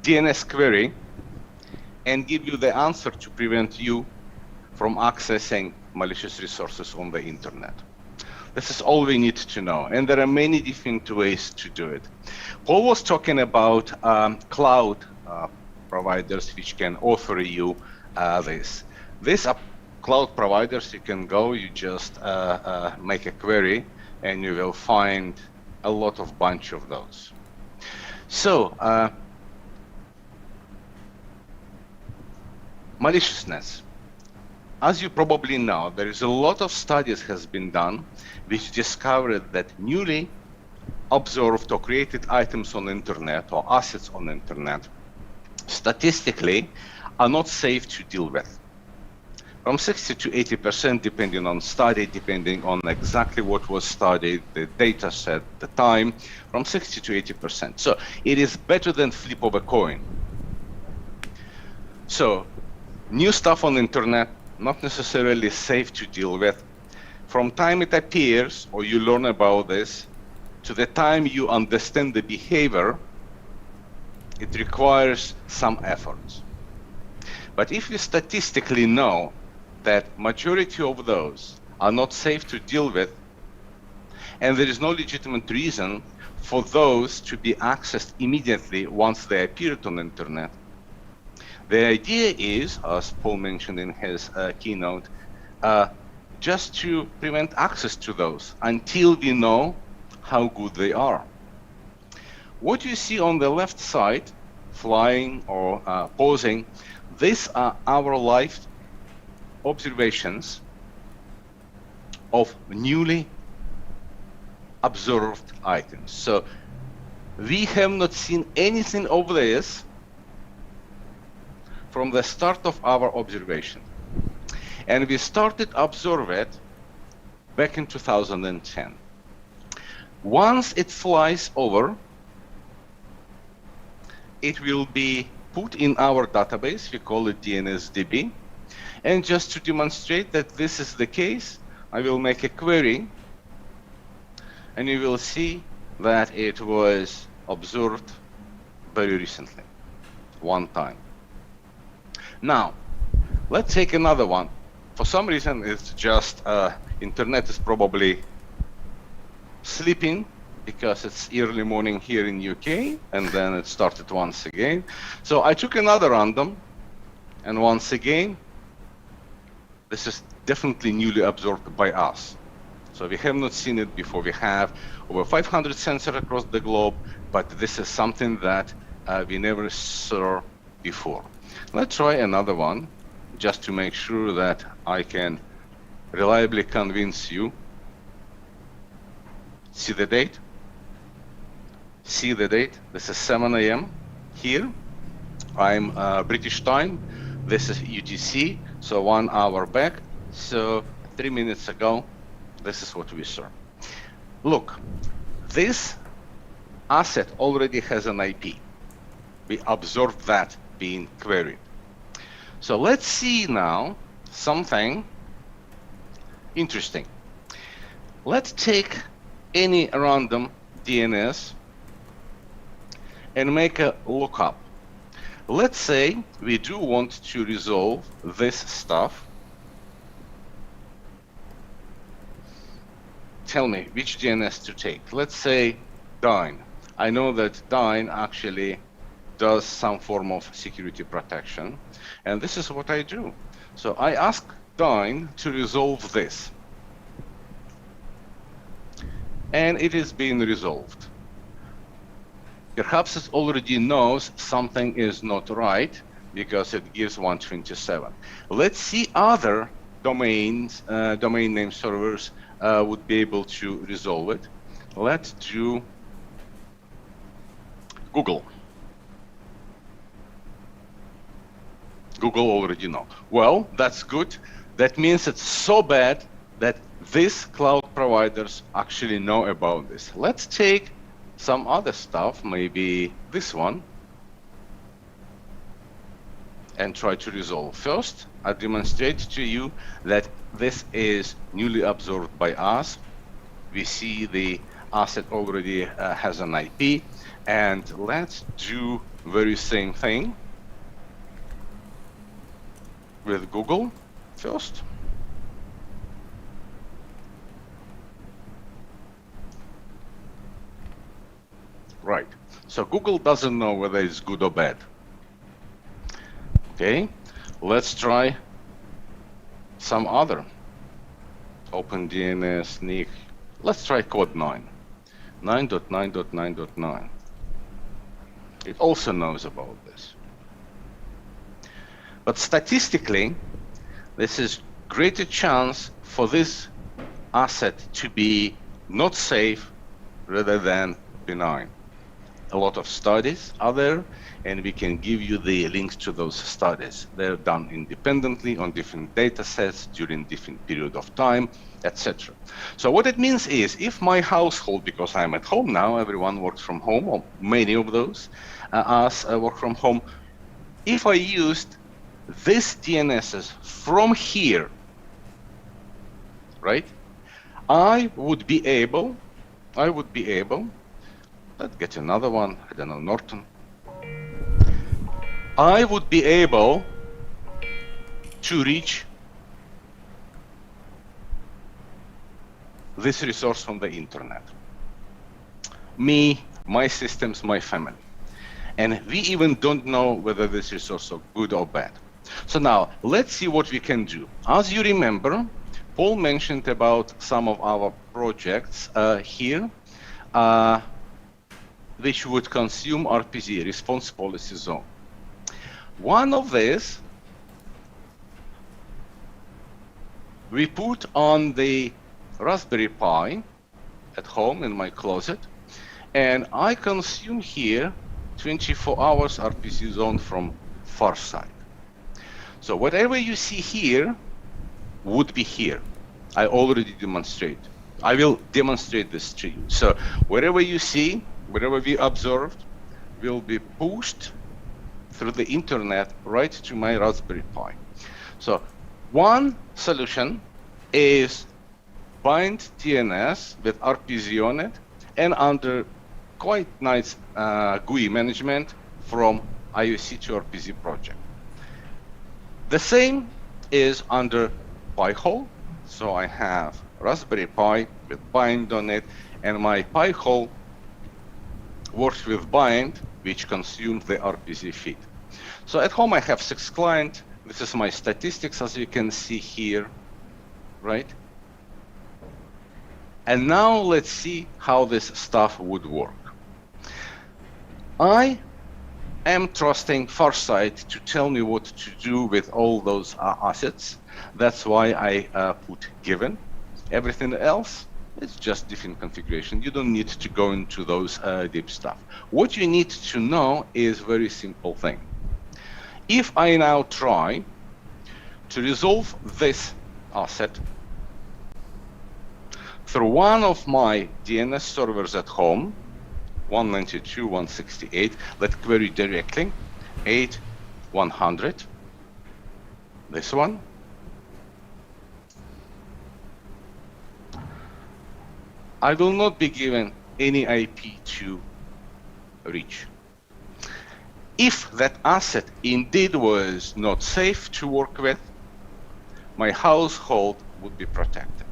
DNS query and give you the answer to prevent you from accessing malicious resources on the internet. This is all we need to know, and there are many different ways to do it. Paul was talking about cloud providers which can offer you this. These are cloud providers. You can go, you just make a query, and you will find a lot of bunch of those. So maliciousness. As you probably know, there is a lot of studies has been done which discovered that newly observed or created items on the internet or assets on the internet statistically are not safe to deal with. From 60 to 80%, depending on study, depending on exactly what was studied, the data set, the time, from 60 to 80%. So it is better than flip of a coin. So new stuff on the internet, not necessarily safe to deal with. From time it appears, or you learn about this, to the time you understand the behavior, it requires some effort. But if we statistically know that majority of those are not safe to deal with, and there is no legitimate reason for those to be accessed immediately once they appeared on the internet, the idea is, as Paul mentioned in his keynote, just to prevent access to those until we know how good they are. What you see on the left side, flying or posing, these are our live observations of newly observed items. So we have not seen anything of this from the start of our observation. And we started observe it back in 2010. Once it flies over, it will be put in our database. We call it DNSDB. And just to demonstrate that this is the case, I will make a query, and you will see that it was observed very recently, one time. Now, let's take another one. For some reason, it's just internet is probably sleeping because it's early morning here in UK, and then it started once again. So I took another random, and once again, this is definitely newly observed by us. So we have not seen it before. We have over 500 sensors across the globe, but this is something that we never saw before. Let's try another one, just to make sure that I can reliably convince you. See the date? See the date? This is 7 a.m. here. I'm British time. This is UTC, so 1 hour back. So 3 minutes ago, this is what we saw. Look, this asset already has an IP. We observed that being queried. So let's see now something interesting. Let's take any random DNS and make a lookup. Let's say we do want to resolve this stuff. Tell me which DNS to take. Let's say Dyn. I know that Dyn actually does some form of security protection, and this is what I do. So I ask Dyn to resolve this, and it is being resolved. Perhaps it already knows something is not right because it gives 127. Let's see other domains, domain name servers would be able to resolve it. Let's do Google. Google already know. Well, that's good. That means it's so bad that these cloud providers actually know about this. Let's take some other stuff, maybe this one, and try to resolve. First, I demonstrate to you that this is newly observed by us. We see the asset already has an IP, and let's do very same thing with Google first. Right, so Google doesn't know whether it's good or bad. Okay, let's try some other OpenDNS, NIC. Let's try code 9. 9.9.9.9. It also knows about this. But statistically, this is greater chance for this asset to be not safe rather than benign. A lot of studies are there, and we can give you the links to those studies. They're done independently on different data sets during different period of time, etc. So what it means is, if my household, because I'm at home now, everyone works from home, or many of those us work from home, if I used these DNSs from here, right, I would be able, let's get another one, I don't know, Norton. I would be able to reach this resource from the internet. Me, my systems, my family. And we even don't know whether this resource is good or bad. So now, let's see what we can do. As you remember, Paul mentioned about some of our projects here, which would consume RPZ, Response Policy Zone. One of these, we put on the Raspberry Pi at home in my closet, and I consume here 24 hours RPZ zone from far side. So whatever you see here would be here. I already demonstrate. I will demonstrate this to you. So wherever you see, whatever we observed, will be pushed through the internet right to my Raspberry Pi. So one solution is bind DNS with RPZ on it and under quite nice GUI management from IOC to RPZ project. The same is under Pi-hole. So I have Raspberry Pi with bind on it, and my Pi-hole works with bind, which consumes the RPZ feed. So at home I have 6 clients. This is my statistics, as you can see here, right? And now let's see how this stuff would work. I am trusting Farsight to tell me what to do with all those assets. That's why I put given. Everything else is just different configuration. You don't need to go into those deep stuff. What you need to know is very simple thing. If I now try to resolve this asset through one of my DNS servers at home, 192.168, let's query directly, 8.100, this one. I will not be given any IP to reach. If that asset indeed was not safe to work with, my household would be protected.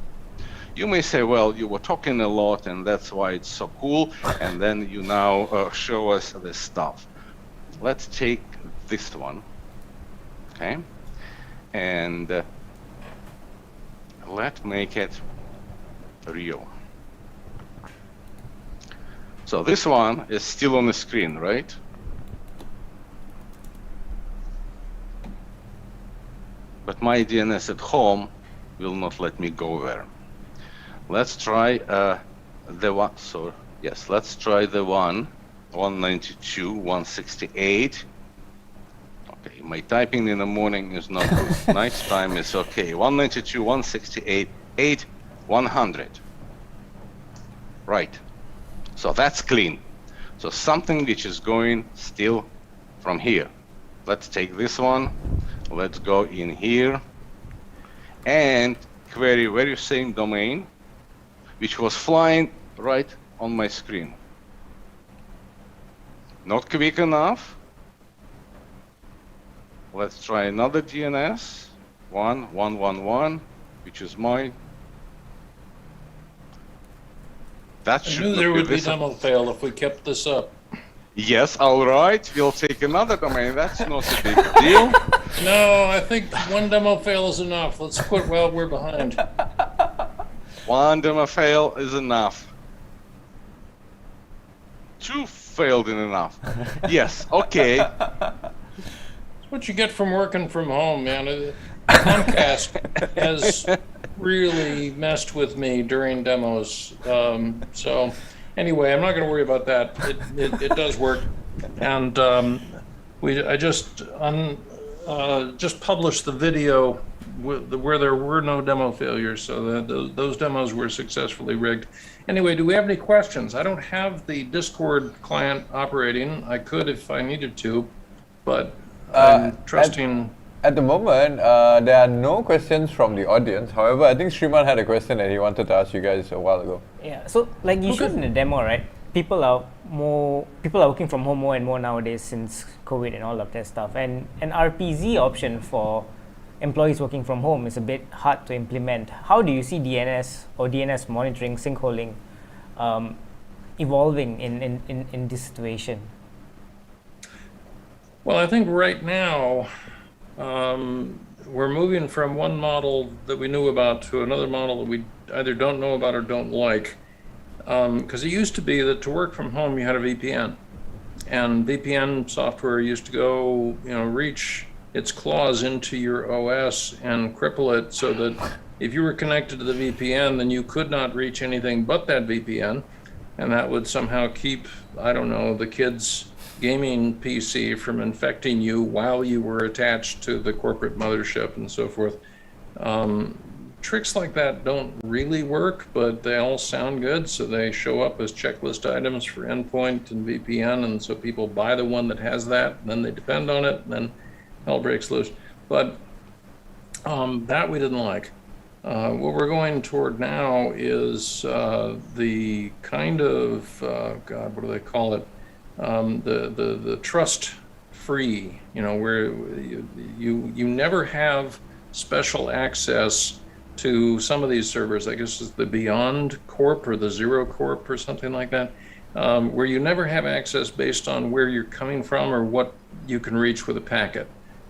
You may say, well, you were talking a lot and that's why it's so cool, and then you now show us this stuff. Let's take this one, okay? And let's make it real. So this one is still on the screen, right? But my DNS at home will not let me go there. Let's try the one. So yes, let's try the one 192.168. Okay, my typing in the morning is not good. Night time is okay. 192.168, 8.100. Right. So that's clean. So something which is going still from here. Let's take this one. Let's go in here and query very same domain, which was flying right on my screen. Not quick enough. Let's try another DNS, 1.1.1.1, which is mine. That I knew there would be demo fail if we kept this up. Yes, all right. We'll take another domain. That's not a big deal. No, I think one demo fail is enough. Let's quit while we're behind. One demo fail is enough. 2 failed in enough. Yes, okay. That's what you get from working from home, man. Comcast has really messed with me during demos. So anyway, I'm not going to worry about that. It does work, and I just published the video where there were no demo failures, so that those demos were successfully rigged. Anyway, do we have any questions? I don't have the Discord client operating. I could if I needed to, but I'm trusting. At the moment, there are no questions from the audience. However, I think Sriman had a question that he wanted to ask you guys a while ago. Yeah, so like you showed in the demo, right? People are working from home more and more nowadays since COVID and all of that stuff. And an RPZ option for employees working from home is a bit hard to implement. How do you see DNS or DNS monitoring, sinkholing evolving in this situation? Well, I think right now we're moving from one model that we knew about to another model that we either don't know about or don't like. Because it used to be that to work from home you had a VPN, and VPN software used to go, reach its claws into your OS and cripple it so that if you were connected to the VPN, then you could not reach anything but that VPN, and that would somehow keep, I don't know, the kids' gaming PC from infecting you while you were attached to the corporate mothership and so forth. Tricks like that don't really work, but they all sound good, so they show up as checklist items for endpoint and VPN, and so people buy the one that has that, and then they depend on it, and then hell breaks loose. But that we didn't like. What we're going toward now is the kind of, God, what do they call it? The trust-free, where you never have special access to some of these servers. I guess it's the Beyond Corp or the Zero Corp or something like that, where you never have access based on where you're coming from or what you can reach with a packet.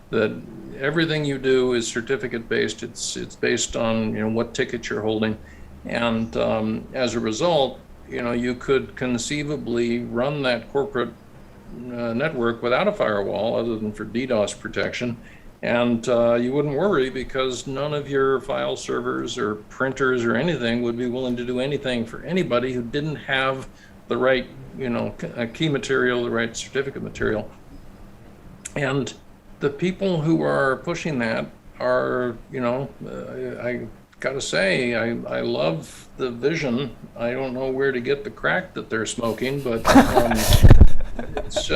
That everything you do is certificate based. It's based on what ticket you're holding, and as a result, you could conceivably run that corporate network without a firewall other than for DDoS protection. And you wouldn't worry because none of your file servers or printers or anything would be willing to do anything for anybody who didn't have the right, key material, the right certificate material. And the people who are pushing that are, I gotta say, I love the vision. I don't know where to get the crack that they're smoking, but it's...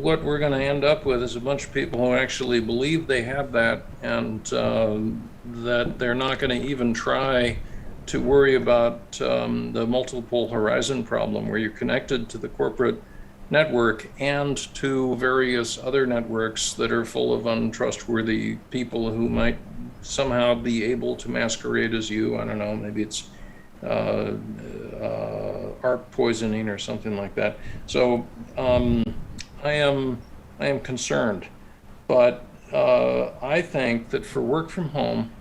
what we're going to end up with is a bunch of people who actually believe they have that, and that they're not going to even try to worry about the multiple horizon problem, where you're connected to the corporate network and to various other networks that are full of untrustworthy people who might somehow be able to masquerade as you. I don't know, maybe it's art poisoning or something like that. So I am concerned, but I think that for work from home,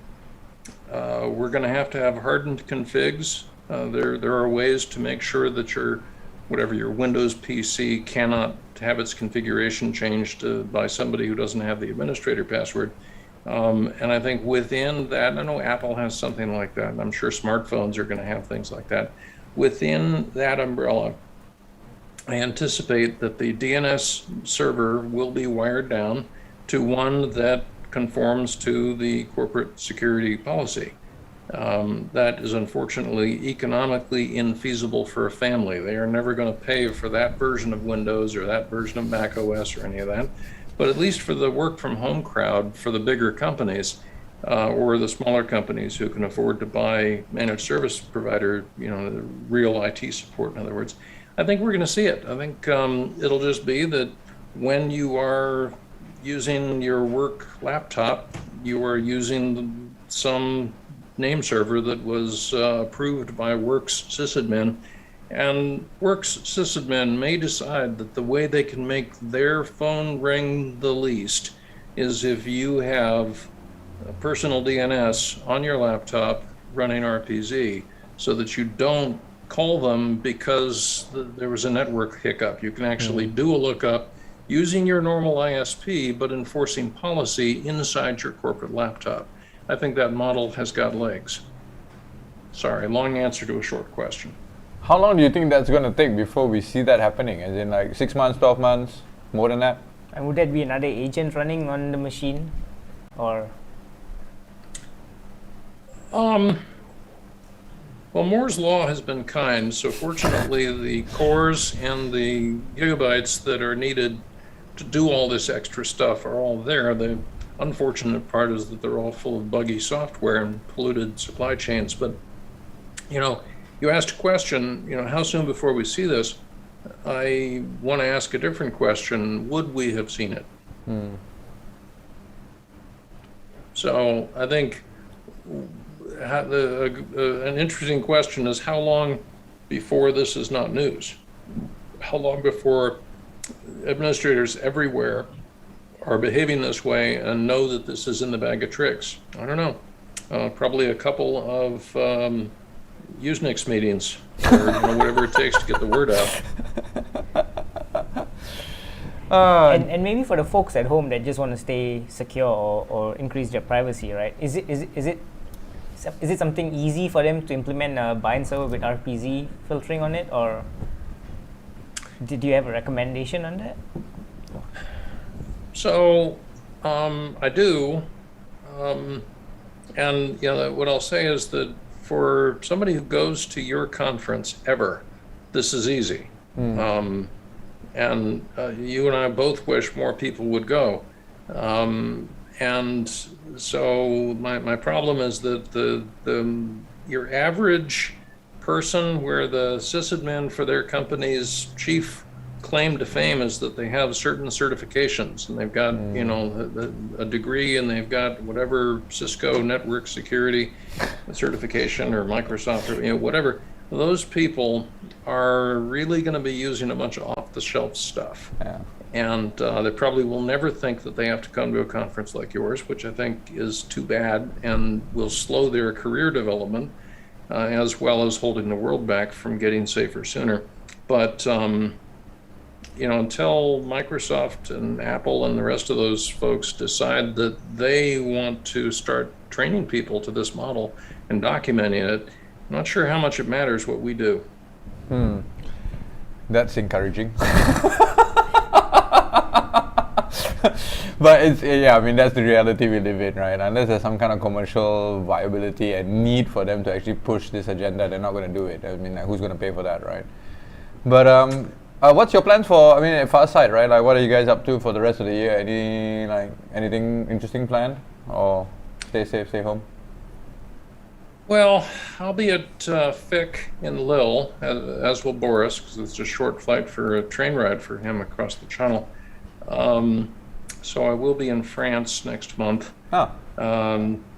we're going to have hardened configs. There are ways to make sure that your Windows PC cannot have its configuration changed by somebody who doesn't have the administrator password. And I think within that, I know Apple has something like that, and I'm sure smartphones are going to have things like that. Within that umbrella, I anticipate that the DNS server will be wired down to one that conforms to the corporate security policy. That is unfortunately economically infeasible for a family. They are never going to pay for that version of Windows or that version of Mac OS or any of that. But at least for the work from home crowd, for the bigger companies or the smaller companies who can afford to buy managed service provider, real IT support, in other words, I think we're going to see it. I think it'll just be that when you are using your work laptop, you are using some name server that was approved by Works sysadmin. And Works sysadmin may decide that the way they can make their phone ring the least is if you have a personal DNS on your laptop running RPZ, so that you don't call them because there was a network hiccup. You can actually do a lookup using your normal ISP, but enforcing policy inside your corporate laptop. I think that model has got legs. Sorry, long answer to a short question. How long do you think that's going to take before we see that happening? As in like 6 months, 12 months, more than that? And would that be another agent running on the machine, or? Well, Moore's law has been kind, so fortunately the cores and the gigabytes that are needed to do all this extra stuff are all there. The unfortunate part is that they're all full of buggy software and polluted supply chains. But, you asked a question, how soon before we see this? I want to ask a different question. Would we have seen it? So I think an interesting question is how long before this is not news? How long before administrators everywhere are behaving this way and know that this is in the bag of tricks? I don't know. Probably a couple of Usenix meetings, or whatever it takes to get the word out. And maybe for the folks at home that just want to stay secure or increase their privacy, right? Is it something easy for them to implement a bind server with RPZ filtering on it, or did you have a recommendation on that? So I do, and what I'll say is that for somebody who goes to your conference ever, this is easy. And you and I both wish more people would go. And so my problem is that your average person, where the sysadmin for their company's chief claim to fame is that they have certain certifications, and they've got a degree, and they've got whatever Cisco network security certification or Microsoft or whatever. Those people are really going to be using a bunch of off-the-shelf stuff. Yeah. And they probably will never think that they have to come to a conference like yours, which I think is too bad and will slow their career development, as well as holding the world back from getting safer sooner. But until Microsoft and Apple and the rest of those folks decide that they want to start training people to this model and documenting it, I'm not sure how much it matters what we do. That's encouraging. But it's, I mean, that's the reality we live in, right? Unless there's some kind of commercial viability and need for them to actually push this agenda, they're not going to do it. I mean, who's going to pay for that, right? But what's your plans for, at Farsight, right? Like, what are you guys up to for the rest of the year? Anything interesting planned? Or stay safe, stay home? Well, I'll be at FIC in Lille, as will Boris, because it's a short flight for a train ride for him across the channel. So I will be in France next month.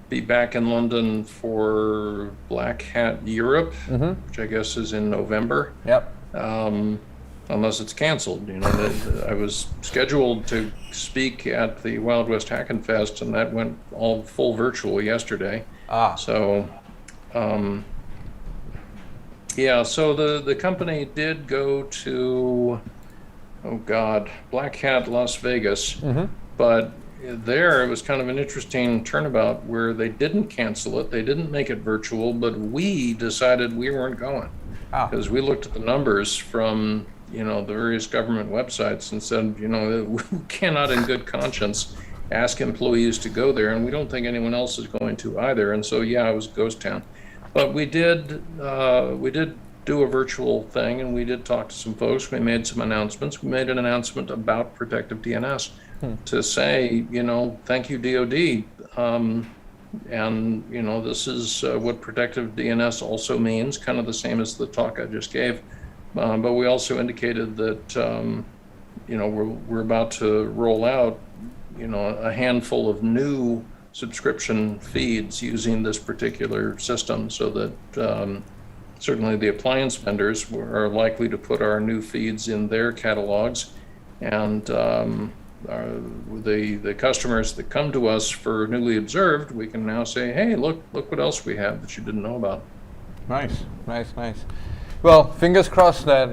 Be back in London for Black Hat Europe, which I guess is in November. Yep. Unless it's canceled. I was scheduled to speak at the Wild West Hackin' Fest, and that went all full virtual yesterday. So, so the company did go to, Black Hat Las Vegas, but there it was kind of an interesting turnabout where they didn't cancel it, they didn't make it virtual, but we decided we weren't going. Because we looked at the numbers from the various government websites and said, we cannot in good conscience ask employees to go there, and we don't think anyone else is going to either. And so, it was ghost town. But we did do a virtual thing, and we did talk to some folks. We made some announcements. We made an announcement about protective DNS to say, thank you, DoD. And this is what protective DNS also means, kind of the same as the talk I just gave. But we also indicated that we're about to roll out a handful of new subscription feeds using this particular system, so that certainly the appliance vendors are likely to put our new feeds in their catalogs, and the customers that come to us for newly observed, we can now say, hey, look what else we have that you didn't know about. Nice. Well, fingers crossed that,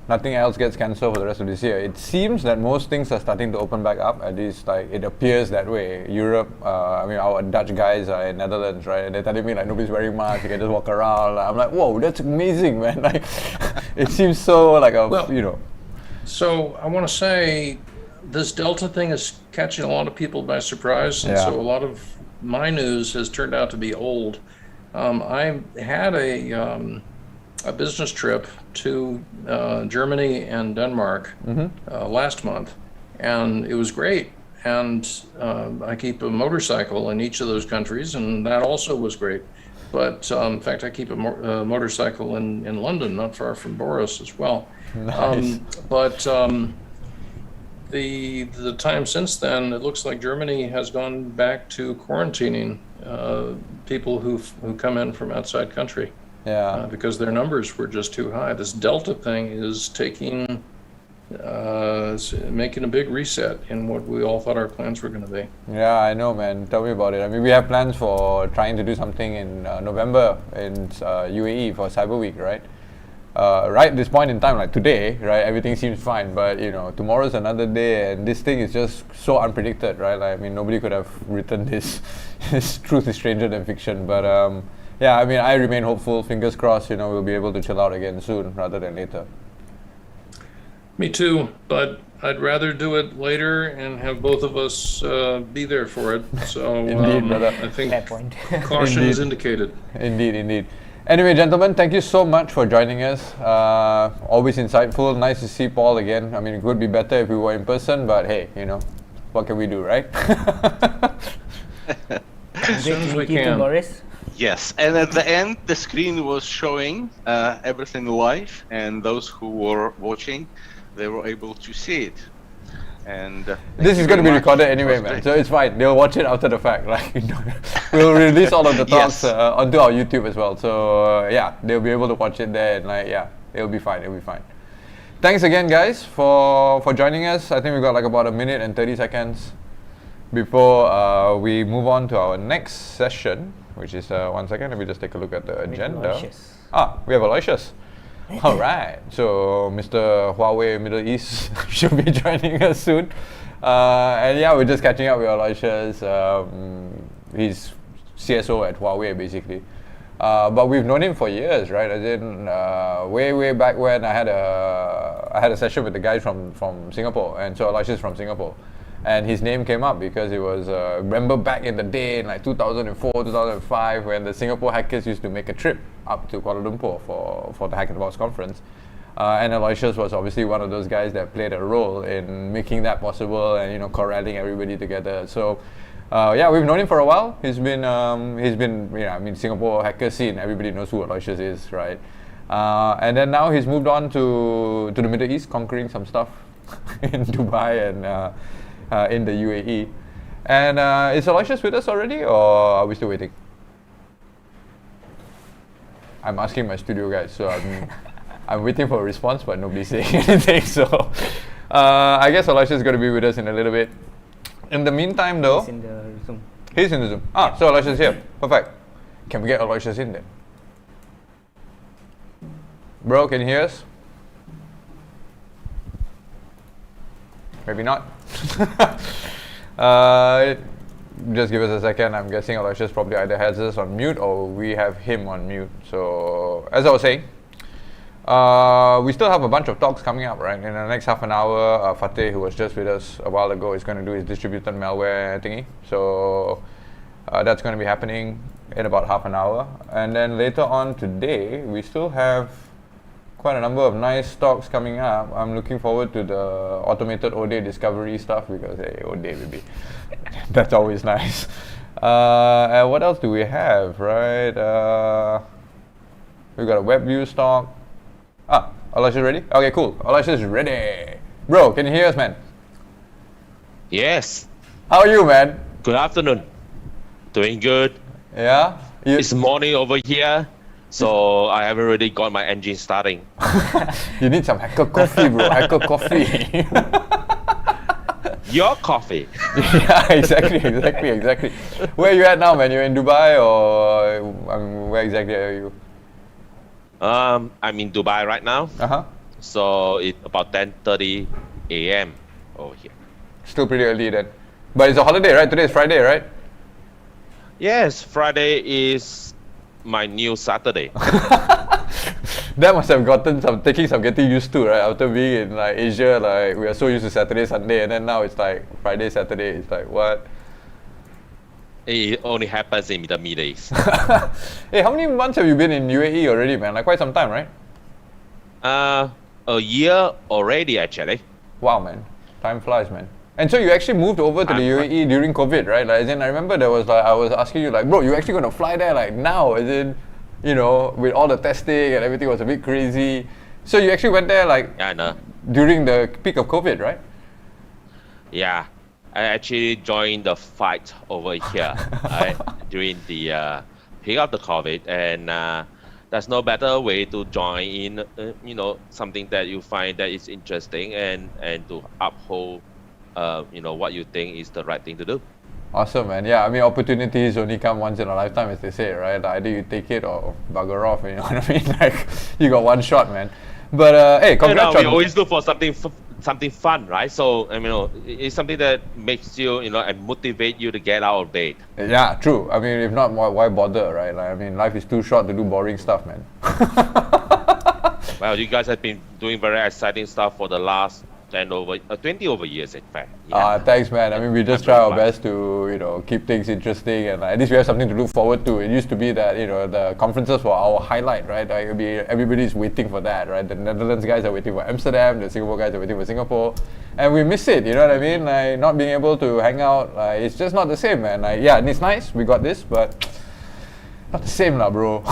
nothing else gets cancelled for the rest of this year. It seems that most things are starting to open back up, at least it appears that way. Europe, our Dutch guys are in Netherlands, right? And they're telling me nobody's wearing masks, you can just walk around. I'm like, whoa, that's amazing, man. It seems so So I want to say this Delta thing is catching a lot of people by surprise. And so a lot of my news has turned out to be old. I had a business trip to Germany and Denmark last month, and it was great. And I keep a motorcycle in each of those countries, and that also was great. But in fact, I keep a motorcycle in London, not far from Boris as well. Nice. the time since then, it looks like Germany has gone back to quarantining people who come in from outside country. Yeah. Because their numbers were just too high. This Delta thing is making a big reset in what we all thought our plans were going to be. Yeah, I know, man. Tell me about it. I mean, we have plans for trying to do something in November in UAE for Cyber Week, right? Right at this point in time, like today, right, everything seems fine, but tomorrow's another day, and this thing is just so unpredicted, right? Like, I mean, nobody could have written this. This truth is stranger than fiction, but yeah, I mean, I remain hopeful. Fingers crossed, we'll be able to chill out again soon rather than later. Me too, but I'd rather do it later and have both of us be there for it. So Indeed, brother. I think Fair point. caution Indeed. is indicated. Indeed. Anyway, gentlemen, thank you so much for joining us. Always insightful. Nice to see Paul again. I mean, it would be better if we were in person, but hey, what can we do, right? As soon as we Thank you, can. Boris. Yes, and at the end, the screen was showing everything live, and those who were watching, they were able to see it. And This is going to be recorded anyway, man. So it's fine. They'll watch it after the fact. Like, we'll release all of the talks Yes. onto our YouTube as well. So yeah, they'll be able to watch it there, and it'll be fine. It'll be fine. Thanks again, guys, for joining us. I think we've got like about 1 minute and 30 seconds before we move on to our next session, which is 1 second. Let me just take a look at the agenda. Aloysius. We have Aloysius. All right, so Mr. Huawei Middle East should be joining us soon. And yeah, we're just catching up with Aloysius. He's CSO at Huawei, basically. But we've known him for years, right? As in, way back when I had a session with the guys from Singapore, and so Aloysius from Singapore. And his name came up because it was, remember back in the day in like 2004, 2005, when the Singapore hackers used to make a trip up to Kuala Lumpur for the Hack in the Box conference. And Aloysius was obviously one of those guys that played a role in making that possible and, corralling everybody together. So, yeah, we've known him for a while. He's been, Singapore hacker scene, everybody knows who Aloysius is, right? And then now he's moved on to the Middle East, conquering some stuff in Dubai and in the UAE. And is Aloysius with us already, or are we still waiting? I'm asking my studio guys, so I'm waiting for a response, but nobody's saying anything. So I guess Aloysius is going to be with us in a little bit. In the meantime, though, He's in the Zoom. he's in the Zoom. So Aloysius is here. Perfect. Can we get Aloysius in then? Bro, can you hear us? Maybe not. Just give us a second. I'm guessing Aloysius probably either has us on mute or we have him on mute. So, as I was saying, we still have a bunch of talks coming up, right? In the next half an hour, Fateh, who was just with us a while ago, is going to do his distributed malware thingy. So, that's going to be happening in about half an hour. And then later on today, we still have quite a number of nice talks coming up. I'm looking forward to the automated ODay discovery stuff because, hey, ODay, baby. That's always nice. And what else do we have, right? We've got a web view talk. Aloysius ready? Okay, cool. Aloysius is ready. Bro, can you hear us, man? Yes. How are you, man? Good afternoon. Doing good. Yeah? It's morning over here, so I haven't really got my engine starting. You need some hacker coffee, bro. Hacker coffee. Your coffee. Yeah, exactly. Where are you at now, man? You're in Dubai or where exactly are you? I'm in Dubai right now, Uh-huh. so it's about 10:30 a.m. over here. Still pretty early then. But it's a holiday, right? Today is Friday, right? Yes, Friday is my new Saturday. That must have taking some getting used to, right? After being in like Asia, like we are so used to Saturday, Sunday, and then now it's like Friday, Saturday. It's like what? It only happens in the Middle East. Hey, how many months have you been in UAE already, man? Like quite some time, right? A year already, actually. Wow, man. Time flies, man. And so you actually moved over to the UAE during COVID, right? Like, as in, I remember there was like, I was asking you like, bro, you actually gonna fly there like now? As in, with all the testing and everything was a bit crazy. So you actually went there like Yeah, I know. during the peak of COVID, right? Yeah, I actually joined the fight over here right, during the peak of the COVID, and there's no better way to join in, something that you find that is interesting and to uphold, what you think is the right thing to do. Awesome, man. Yeah, I mean, opportunities only come once in a lifetime, as they say, right? Like, either you take it or bugger off, you know what I mean? Like, you got one shot, man. But hey, congrats We on... always look for something fun, right? So it's something that makes you, and motivate you to get out of bed. Yeah, true. I mean, if not, why bother, right? Like, I mean, life is too short to do boring stuff, man. Well, you guys have been doing very exciting stuff for the last 20 over years, in fact. Thanks, man. I mean, we just try our best to, keep things interesting, and at least we have something to look forward to. It used to be that, the conferences were our highlight, right? Like, everybody's waiting for that, right? The Netherlands guys are waiting for Amsterdam, the Singapore guys are waiting for Singapore, and we miss it, you know what I mean? Like, not being able to hang out, it's just not the same, man. Like, yeah, and it's nice, we got this, but not the same lah, bro.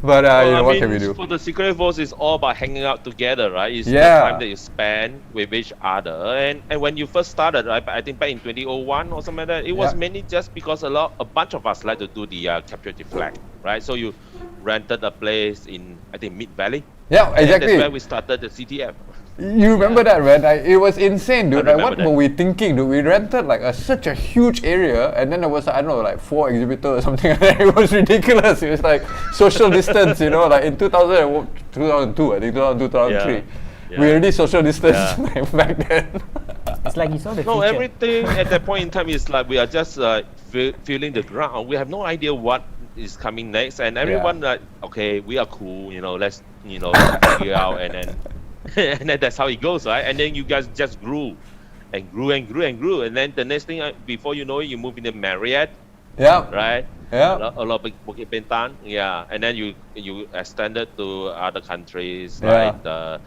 But what can we do? For the Secret Force, it's all about hanging out together, right? It's the time that you spend with each other. And when you first started, right, I think back in 2001 or something like that, it was mainly just because a bunch of us like to do the capture the flag, right? So you rented a place in, I think, Mid Valley. Yeah, exactly. And that's where we started the CTF. You remember that, man? Like, it was insane, dude. Like, what that. were we thinking, dude? We rented like such a huge area, and then there was, I don't know, like 4 exhibitors or something like that. It was ridiculous. It was like social distance, like in 2002, I think 2003. We already social distanced back then. It's like you saw the future. No, everything at that point in time is like we are just feeling the ground. We have no idea what is coming next, and everyone like, okay, we are cool, let's figure out, and then and then that's how it goes, right? And then you guys just grew and grew and grew and grew, and then the next thing, before you know it, you move into Marriott. Yeah. Right. Yeah. A lot of Bukit Bintang. Yeah. And then you extended to other countries, like the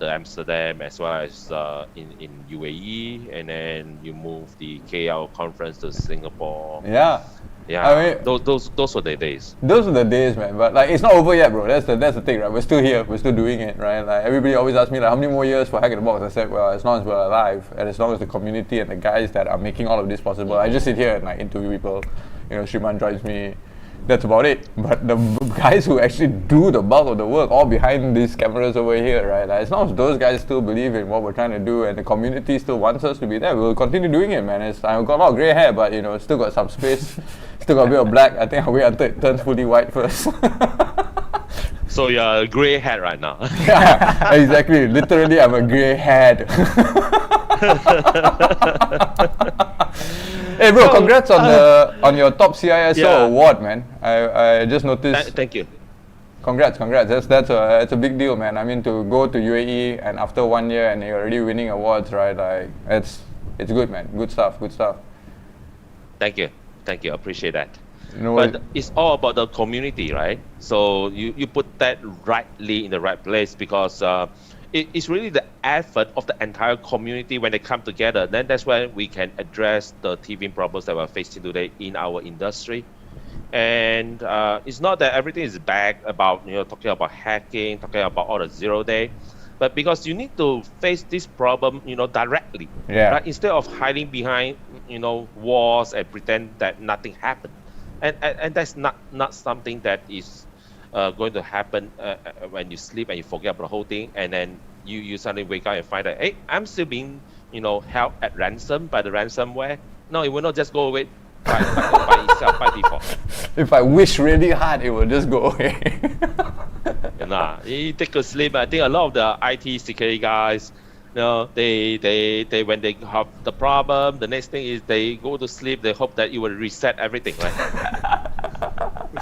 Amsterdam, as well as in UAE, and then you move the KL conference to Singapore. Yeah. Yeah, I mean, those were the days. Those were the days, man. But like, it's not over yet, bro. That's the thing, right? We're still here. We're still doing it, right? Like, everybody always asks me, like, how many more years for Hack in the Box? I said, well, as long as we're alive, and as long as the community and the guys that are making all of this possible. I just sit here and like interview people. Shriman joins me. That's about it. But the guys who actually do the bulk of the work, all behind these cameras over here, right? Like, as long as those guys still believe in what we're trying to do, and the community still wants us to be there, we'll continue doing it, man. I've got a lot of grey hair, but still got some space. Still got a bit of black. I think I'll wait until it turns fully white first. So you're a grey hat right now. Yeah, exactly. Literally, I'm a grey hat. Hey, bro, congrats on your top CISO award, man. I just noticed. Thank you. Congrats. That's a big deal, man. I mean, to go to UAE and after 1 year and you're already winning awards, right? Like, it's good, man. Good stuff. Thank you. I appreciate that. No but worries. it's all about the community, right? So you put that rightly in the right place, because it's really the effort of the entire community when they come together. Then that's when we can address the teething problems that we're facing today in our industry. And it's not that everything is bad about talking about hacking, talking about all the 0 day, but because you need to face this problem directly. Yeah. Right? Instead of hiding behind walls and pretend that nothing happened. And that's not something that is going to happen when you sleep and you forget about the whole thing, and then you suddenly wake up and find that, hey, I'm still being held at ransom by the ransomware. No, it will not just go away by itself, by default. If I wish really hard, it will just go away. You take a sleep. I think a lot of the IT security guys, they when they have the problem, the next thing is they go to sleep. They hope that it will reset everything, right?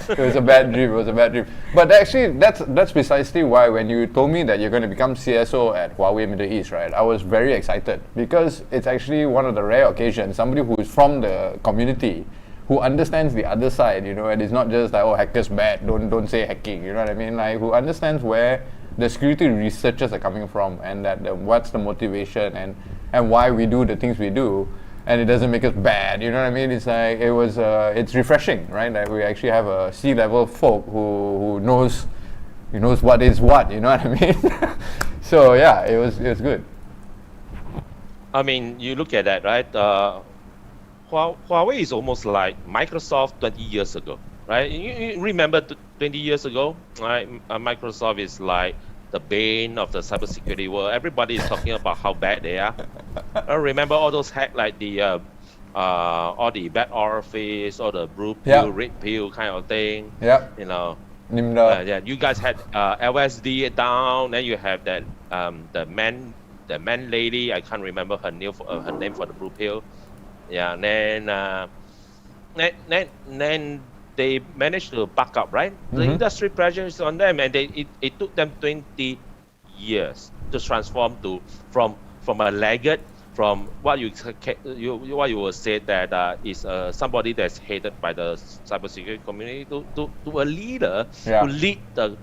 It was a bad dream. But actually, that's precisely why when you told me that you're going to become CSO at Huawei Middle East, right? I was very excited, because it's actually one of the rare occasions, somebody who is from the community, who understands the other side, and it's not just like, oh, hackers bad, don't say hacking, you know what I mean? Like, who understands where the security researchers are coming from, and that what's the motivation and why we do the things we do. And it doesn't make us bad, you know what I mean? It's like, it's refreshing, right? Like, we actually have a C-level folk who knows what is what, you know what I mean? So yeah, it was good. I mean, you look at that, right? Huawei is almost like Microsoft 20 years ago, right? You remember 20 years ago, right? Microsoft is like the bane of the cybersecurity world. Everybody is talking about how bad they are. I remember all those hack like the all the bad orifice, or the blue pill, Yeah. red pill kind of thing. Yeah. You know, Nimda. yeah. You guys had LSD down. Then you have that the man lady. I can't remember her name for the blue pill. Yeah, and then they managed to back up, right? The industry pressure is on them, and it took them 20 years to transform from a laggard, from what you will say that is somebody that's hated by the cybersecurity community to a leader Yeah. to lead the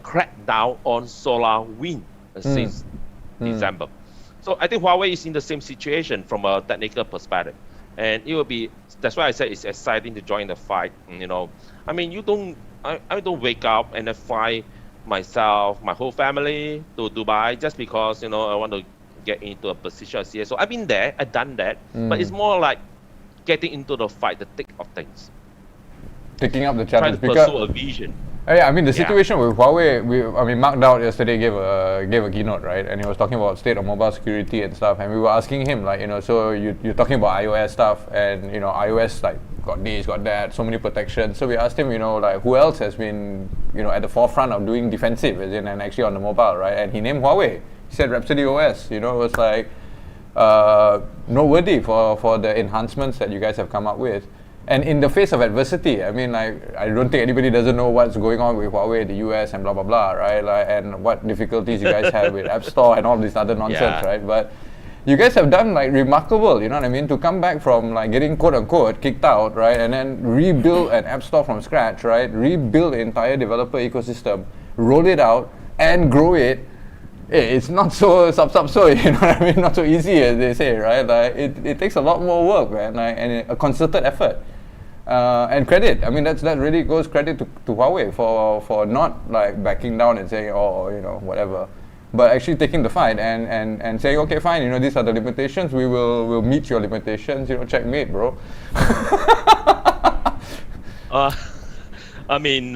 crackdown on SolarWinds since December. So I think Huawei is in the same situation from a technical perspective, and it will be. That's why I said it's exciting to join the fight. You know, I mean, I don't wake up and then fly myself, my whole family to Dubai just because I want to get into a position as CSO. I've been there, I've done that, but it's more like getting into the fight, the thick of things, Taking up the trying challenge to pursue a vision. Yeah, I mean the Yeah. situation with Huawei. Mark Dowd yesterday gave a keynote, right? And he was talking about state of mobile security and stuff. And we were asking him, like, so you're talking about iOS stuff, and iOS like got this, got that, so many protections. So we asked him, like, who else has been, at the forefront of doing defensive, as in, and actually on the mobile, right? And he named Huawei. He said Rhapsody OS. It was like noteworthy for the enhancements that you guys have come up with. And in the face of adversity, I mean, I don't think anybody doesn't know what's going on with Huawei in the US and blah, blah, blah, right? And what difficulties you guys have with App Store and all this other nonsense, Yeah. right? But you guys have done like remarkable, you know what I mean? To come back from like getting quote unquote kicked out, right? And then rebuild an App Store from scratch, right? Rebuild the entire developer ecosystem, roll it out and grow it. It's not so so, you know what I mean? Not so easy as they say, right? Like it takes a lot more work, man, and a concerted effort. And credit, I mean that really goes credit to Huawei for not like backing down and saying, whatever, but actually taking the fight and saying, okay, fine, these are the limitations, we'll meet your limitations, checkmate, bro. I mean,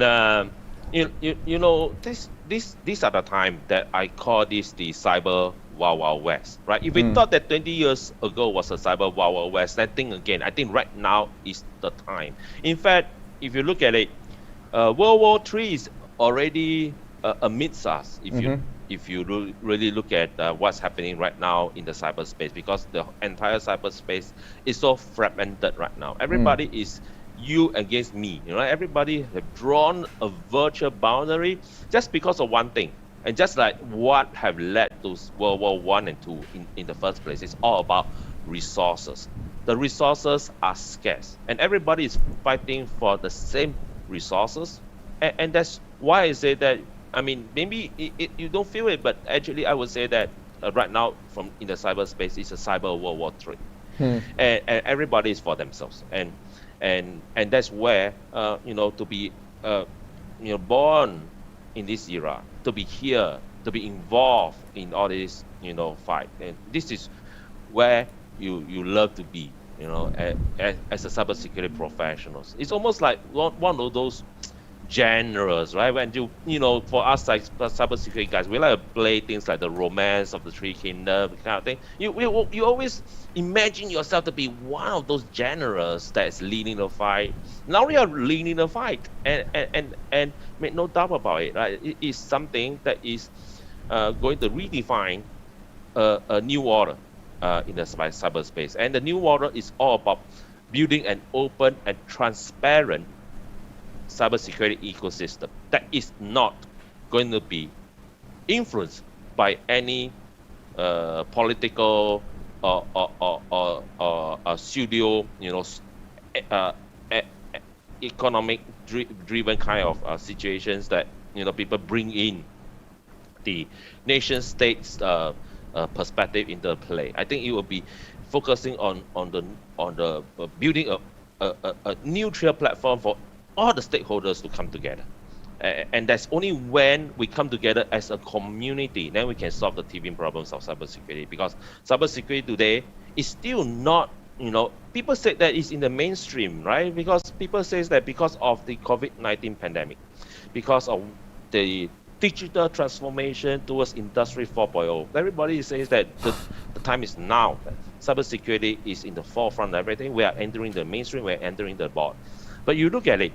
these are the time that I call this the cyber Wild Wild West, right? If we thought that 20 years ago was a cyber Wild Wild West, then think again. I think right now is the time. In fact, if you look at it, World War III is already amidst us. If you really look at what's happening right now in the cyberspace, because the entire cyberspace is so fragmented right now. Everybody is you against me. Everybody have drawn a virtual boundary just because of one thing. And just like what have led to World War I and II in the first place, it's all about resources. The resources are scarce, and everybody is fighting for the same resources. And that's why I say that, I mean, maybe you don't feel it, but actually I would say that right now in the cyberspace, it's a cyber World War III. And everybody is for themselves. And that's where, to be, born in this era, to be here, to be involved in all this, fight. And this is where you love to be, as a cybersecurity professionals. It's almost like one of those genres, right? When for us like cybersecurity guys, we like to play things like the Romance of the Three Kingdoms, kind of thing. You always imagine yourself to be one of those generals that's leading the fight. Now we are leading the fight, and make no doubt about it, right? It is something that is going to redefine a new order in the cyberspace, and the new order is all about building an open and transparent cybersecurity ecosystem that is not going to be influenced by any political or pseudo, economic driven kind of situations that people bring in the nation states perspective into play. I think it will be focusing on the building a neutral platform for all the stakeholders to come together, And that's only when we come together as a community, then we can solve the teething problems of cybersecurity. Because cybersecurity today is still not, people say that it's in the mainstream, right? Because people say that because of the COVID-19 pandemic, because of the digital transformation towards Industry 4.0, everybody says that the time is now. Cybersecurity is in the forefront of everything. We are entering the mainstream, we're entering the board. But you look at it,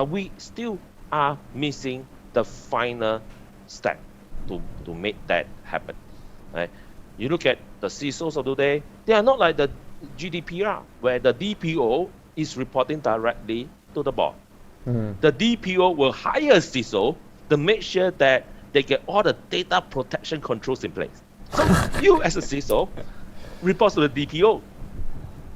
we still are missing the final step to make that happen. Right? You look at the CISOs of today, they are not like the GDPR, where the DPO is reporting directly to the board. The DPO will hire a CISO to make sure that they get all the data protection controls in place. So you as a CISO reports to the DPO.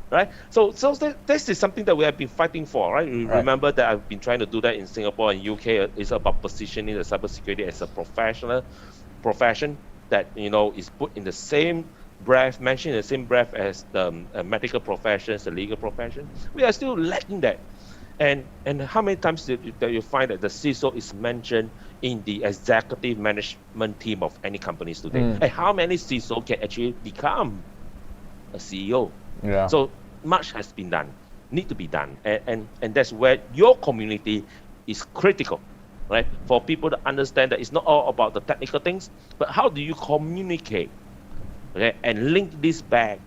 Right, so this is something that we have been fighting for, right? Remember that I've been trying to do that in Singapore and UK. It's about positioning the cybersecurity as a profession that is put in the same breath, mentioned in the same breath as the medical professions, the legal profession. We are still lacking that. And how many times that you find that the CISO is mentioned in the executive management team of any companies today? And how many CISO can actually become a CEO? Yeah. So much has been done, need to be done, and that's where your community is critical, right? For people to understand that it's not all about the technical things, but how do you communicate, okay, and link this back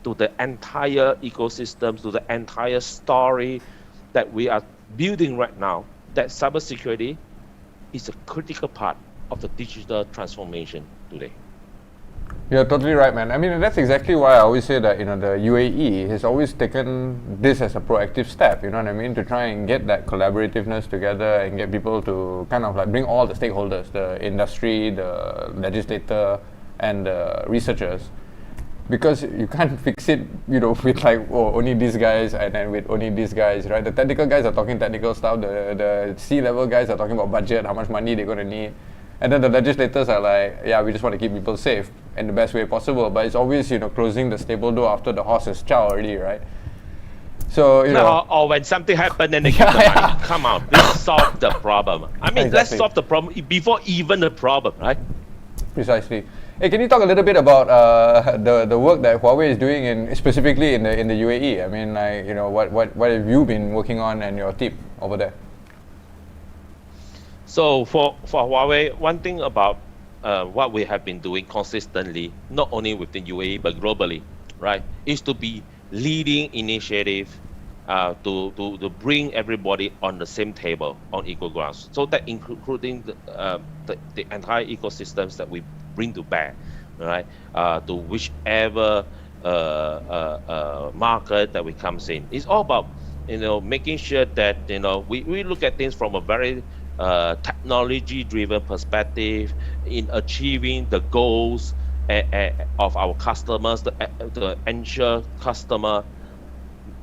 to the entire ecosystem, to the entire story that we are building right now. That cybersecurity is a critical part of the digital transformation today. You're totally right, man. I mean, that's exactly why I always say that, the UAE has always taken this as a proactive step, you know what I mean, to try and get that collaborativeness together and get people to kind of like bring all the stakeholders, the industry, the legislator, and the researchers. Because you can't fix it, with like, only these guys and then with only these guys, right? The technical guys are talking technical stuff, the C-level guys are talking about budget, how much money they're going to need. And then the legislators are like, yeah, we just want to keep people safe in the best way possible. But it's always, closing the stable door after the horse has chow already, right? So, or when something happened and they give the money, come on, let's solve the problem. I mean, let's solve the problem before even the problem, right? Precisely. Hey, can you talk a little bit about the work that Huawei is doing, specifically in the UAE? I mean, what have you been working on and your team over there? So for Huawei, one thing about what we have been doing consistently, not only within UAE but globally, right, is to be leading initiative to bring everybody on the same table, on equal grounds. So that including the entire ecosystems that we bring to bear, right, to whichever market that we comes in. It's all about making sure that we look at things from a very technology-driven perspective in achieving the goals of our customers, to ensure customer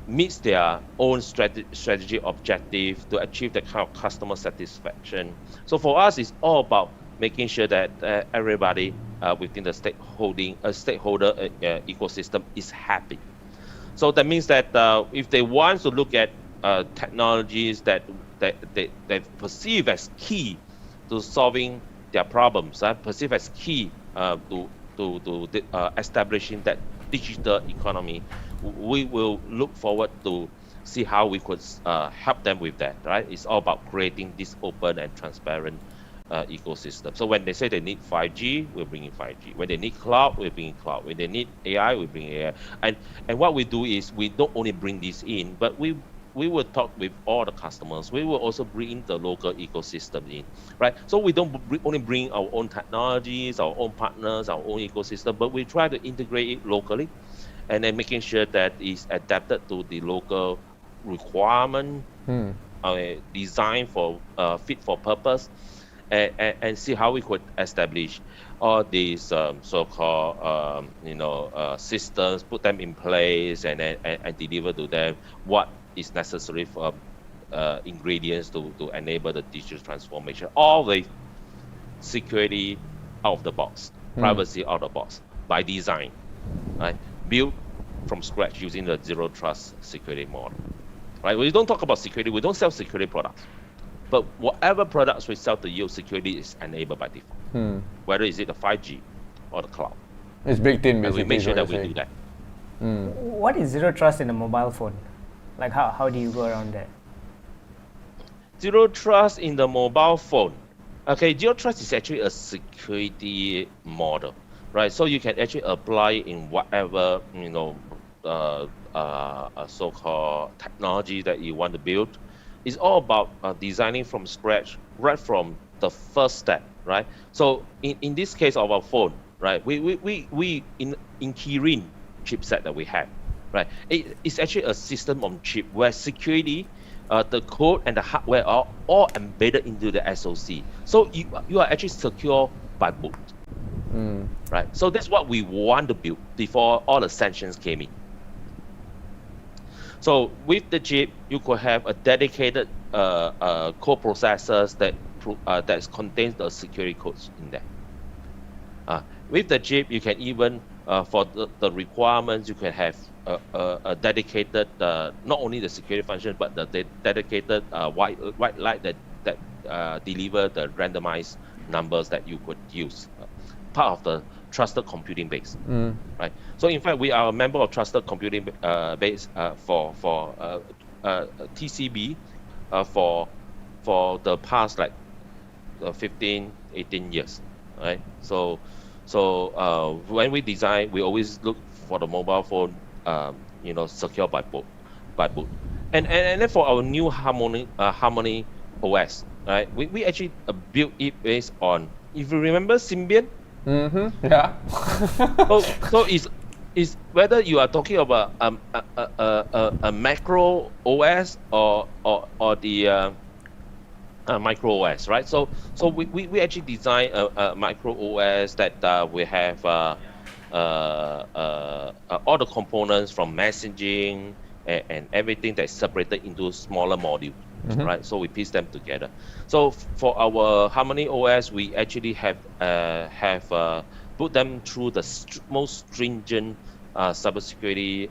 meets their own strategy objective to achieve the kind of customer satisfaction. So for us, it's all about making sure that everybody within the stakeholder ecosystem is happy. So that means that if they want to look at technologies that they perceive as key to solving their problems, perceive as key to establishing that digital economy, we will look forward to see how we could help them with that, right? It's all about creating this open and transparent ecosystem. So when they say they need 5G, we're bringing 5G. When they need cloud, we're bringing cloud. When they need AI, we bring AI. And what we do is we don't only bring this in, but we will talk with all the customers. We will also bring the local ecosystem in, right? So we don't only bring our own technologies, our own partners, our own ecosystem, but we try to integrate it locally, and then making sure that it's adapted to the local requirement, design for fit for purpose, and see how we could establish all these so-called systems, put them in place, and deliver to them what is necessary for ingredients to enable the digital transformation. All the security out of the box, privacy out of the box, by design, right? Built from scratch using the zero trust security model, right? We don't talk about security. We don't sell security products. But whatever products we sell to you, security is enabled by default. Whether is it the 5G or the cloud. It's baked in, And basically. we make sure is that what we you're do saying. that. What is zero trust in a mobile phone? Like how do you go around that? Zero trust in the mobile phone. Okay, zero trust is actually a security model, right? So you can actually apply it in whatever, so-called technology that you want to build. It's all about designing from scratch, right from the first step, right? So in this case of our phone, right, we in Kirin chipset that we have, right, it's actually a system on chip where security, the code and the hardware are all embedded into the SoC. So you are actually secure by boot, right? So that's what we want to build before all the sanctions came in. So with the chip, you could have a dedicated coprocessors that contains the security codes in there. With the chip, you can even for the requirements, you can have a dedicated not only the security function but the dedicated white light that deliver the randomized numbers that you could use, part of the trusted computing base, right? So in fact, we are a member of trusted computing base for TCB for the past like 15, 18 years, right? So when we design, we always look for the mobile phone, secure by boot. And then for our new Harmony OS, right? We actually built it based on, if you remember Symbian. Yeah. So is whether you are talking about a macro OS or the micro OS, right? So we actually design a micro OS that we have all the components from messaging and everything that's separated into smaller modules, right? So we piece them together. So for our Harmony OS, we actually have put them through the most stringent cybersecurity.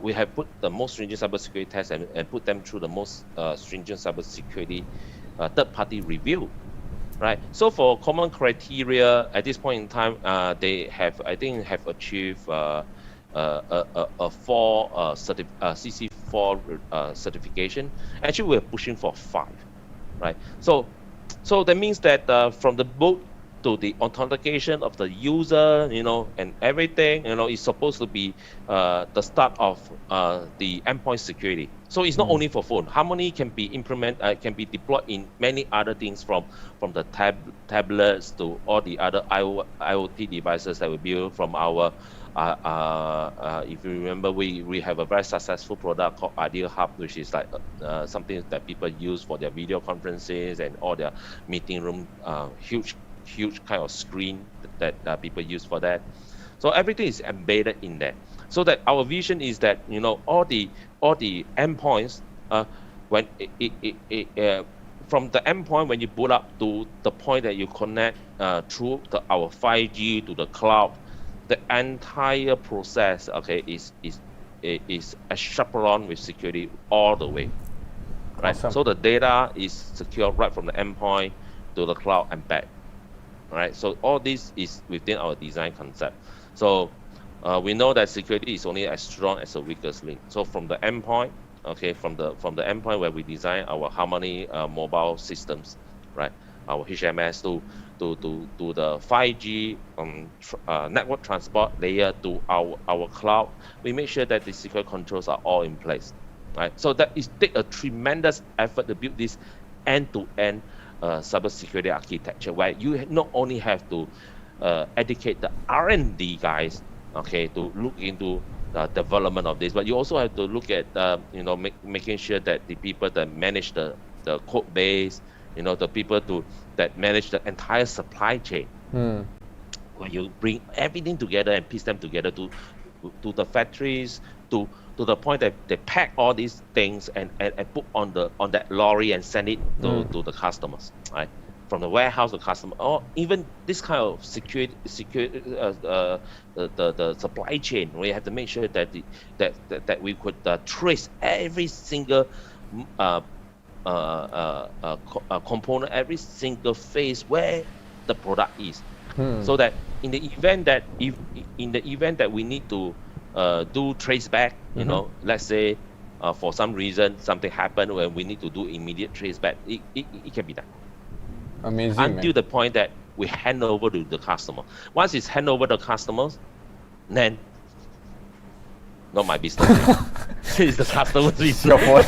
We have put the most stringent cybersecurity tests and put them through the most stringent cybersecurity third-party review, right? So for common criteria at this point in time, they have, I think, have achieved a CC4 certification. Actually, we're pushing for 5, right? So that means that from the boot to the authentication of the user, and everything, is supposed to be the start of the endpoint security. So it's not only for phone. Harmony can be can be deployed in many other things, from the tablets to all the other IoT devices that we build from our. If you remember, we have a very successful product called Ideal Hub, which is like something that people use for their video conferences and all their meeting room, huge kind of screen that people use for that. So everything is embedded in there. So that our vision is that all the endpoints, when from the endpoint when you boot up to the point that you connect through our 5G to the cloud, the entire process, okay, is a chaperone with security all the way, right? Awesome. So the data is secure right from the endpoint to the cloud and back, right? So all this is within our design concept. So we know that security is only as strong as the weakest link. So from the endpoint, okay, from the endpoint where we design our Harmony mobile systems, right? Our HMS to the 5G network transport layer to our cloud, we make sure that the secure controls are all in place, right? So that is take a tremendous effort to build this end-to-end cybersecurity architecture, where you not only have to educate the R&D guys, okay, to look into the development of this, but you also have to look at making sure that the people that manage the code base, the people that manage the entire supply chain, when you bring everything together and piece them together to the factories, to the point that they pack all these things and put on that lorry and send it to the customers, right? From the warehouse to customer, or even this kind of security, the supply chain, we have to make sure that we could trace every single component, every single phase where the product is, so that in the event that we need to do trace back, you know, let's say for some reason something happened when we need to do immediate trace back, it can be done. Amazing. Until the point that we hand over to the customer. Once it's hand over to customers, then not my business. It's the customer's business. Your fault.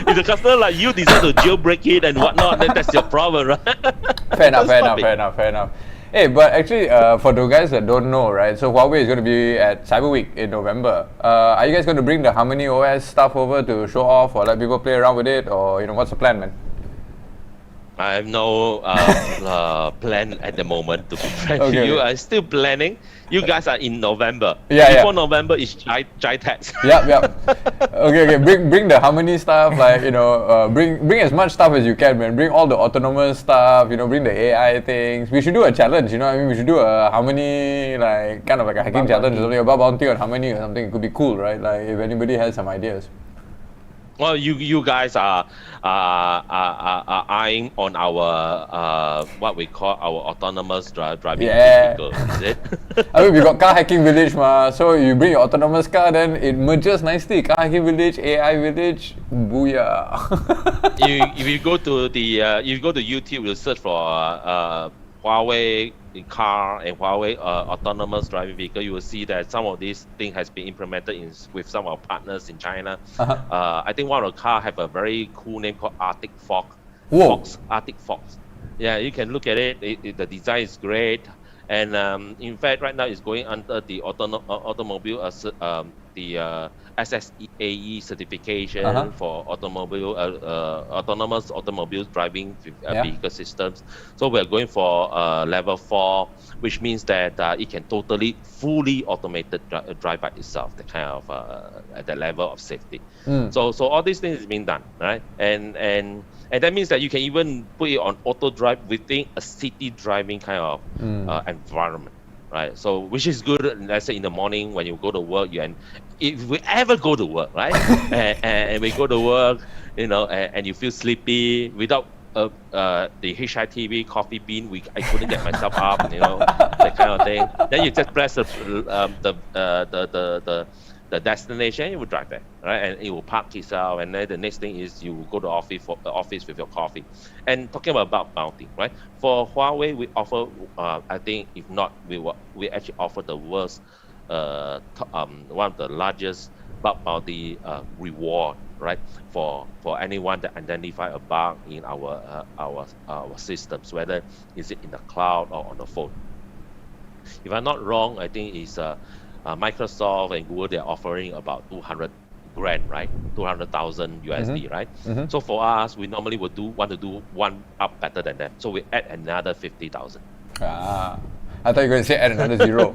If the customer like you decide to jailbreak it and whatnot, then that's your problem, right? Fair enough. Hey, but actually, for the guys that don't know, right? So Huawei is going to be at Cyber Week in November. Are you guys going to bring the Harmony OS stuff over to show off, or let people play around with it, or what's the plan, man? I have no plan at the moment, to be frank to you. I'm still planning. You guys are in November. Before November is JITEX. Yep. Okay. Bring the Harmony stuff, like bring as much stuff as you can, man. Bring all the autonomous stuff. Bring the AI things. We should do a challenge. We should do a Harmony, like kind of like a hacking challenge or something, a bounty on Harmony or something. It could be cool, right? Like if anybody has some ideas. Well, you guys are eyeing on our what we call our autonomous driving vehicle, is it? I mean, we got car hacking village, ma. So you bring your autonomous car, then it merges nicely. Car hacking village, AI village, booyah! If you go to YouTube, you search for Huawei car and Huawei autonomous driving vehicle, you will see that some of these things has been implemented with some of our partners in China. I think one of the car have a very cool name called Arctic Fox. Arctic Fox. Yeah, you can look at it. The design is great, and in fact, right now it's going under the automobile the SSAE certification for autonomous automobile driving vehicle systems. So we're going for level 4, which means that it can fully automated drive by itself, the kind of at the level of safety. So all these things is being done, right? And that means that you can even put it on auto drive within a city driving kind of environment. Right, so which is good. Let's say in the morning when you go to work, if we ever go to work, right, and we go to work, and you feel sleepy without the HITB coffee bean, I couldn't get myself up, that kind of thing. Then you just press the destination, it will drive there, right, and it will park itself. And then the next thing is you go to office with your coffee. And talking about bounty, right? For Huawei, we offer, I think if not, we actually offer the worst, one of the largest bug bounty reward, right? For anyone that identify a bug in our systems, whether is it in the cloud or on the phone. If I'm not wrong, I think it's Microsoft and Google, they're offering about 200 grand, right? 200,000 USD, right? So for us, we normally want to do one up better than that. So we add another 50,000. I thought you were going to say add another zero.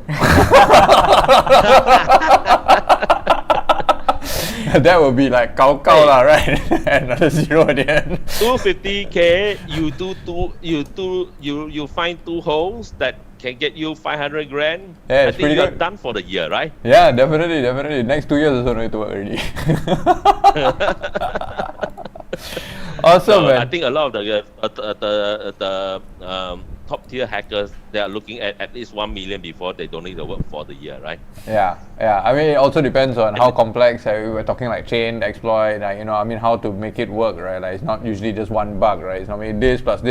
That would be like cow lah, right? Another zero at the end. 250K, you find 2 holes that can get you 500 grand. Yeah, I think you're done for the year, right? Yeah, definitely. Next 2 years also need to work already. Awesome, man. I think a lot of the top tier hackers, they are looking at least 1 million before they don't need to work for the year, right? Yeah. I mean, it also depends on how complex. We're talking like chain exploit, how to make it work, right? Like it's not usually just one bug, right? It's normally this plus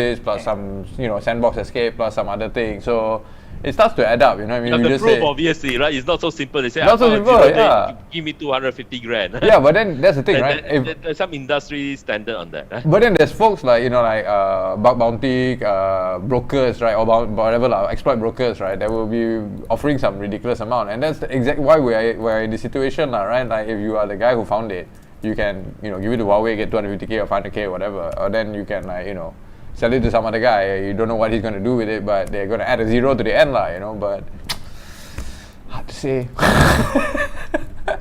some, sandbox escape plus some other thing. So it starts to add up, The proof, obviously, right? It's not so simple. They say, not so simple, yeah. Give me 250 grand. Yeah, but then that's the thing, right? There's some industry standard on that. Right? But then there's folks like, bug bounty brokers, right? Or whatever, exploit brokers, right? That will be offering some ridiculous amount. And that's exactly why we're in this situation, right? Like if you are the guy who found it, you can, give it to Huawei, get 250K or 500K or whatever. Or then you can, sell it to some other guy. You don't know what he's going to do with it, but they're going to add a zero to the end, but hard to say.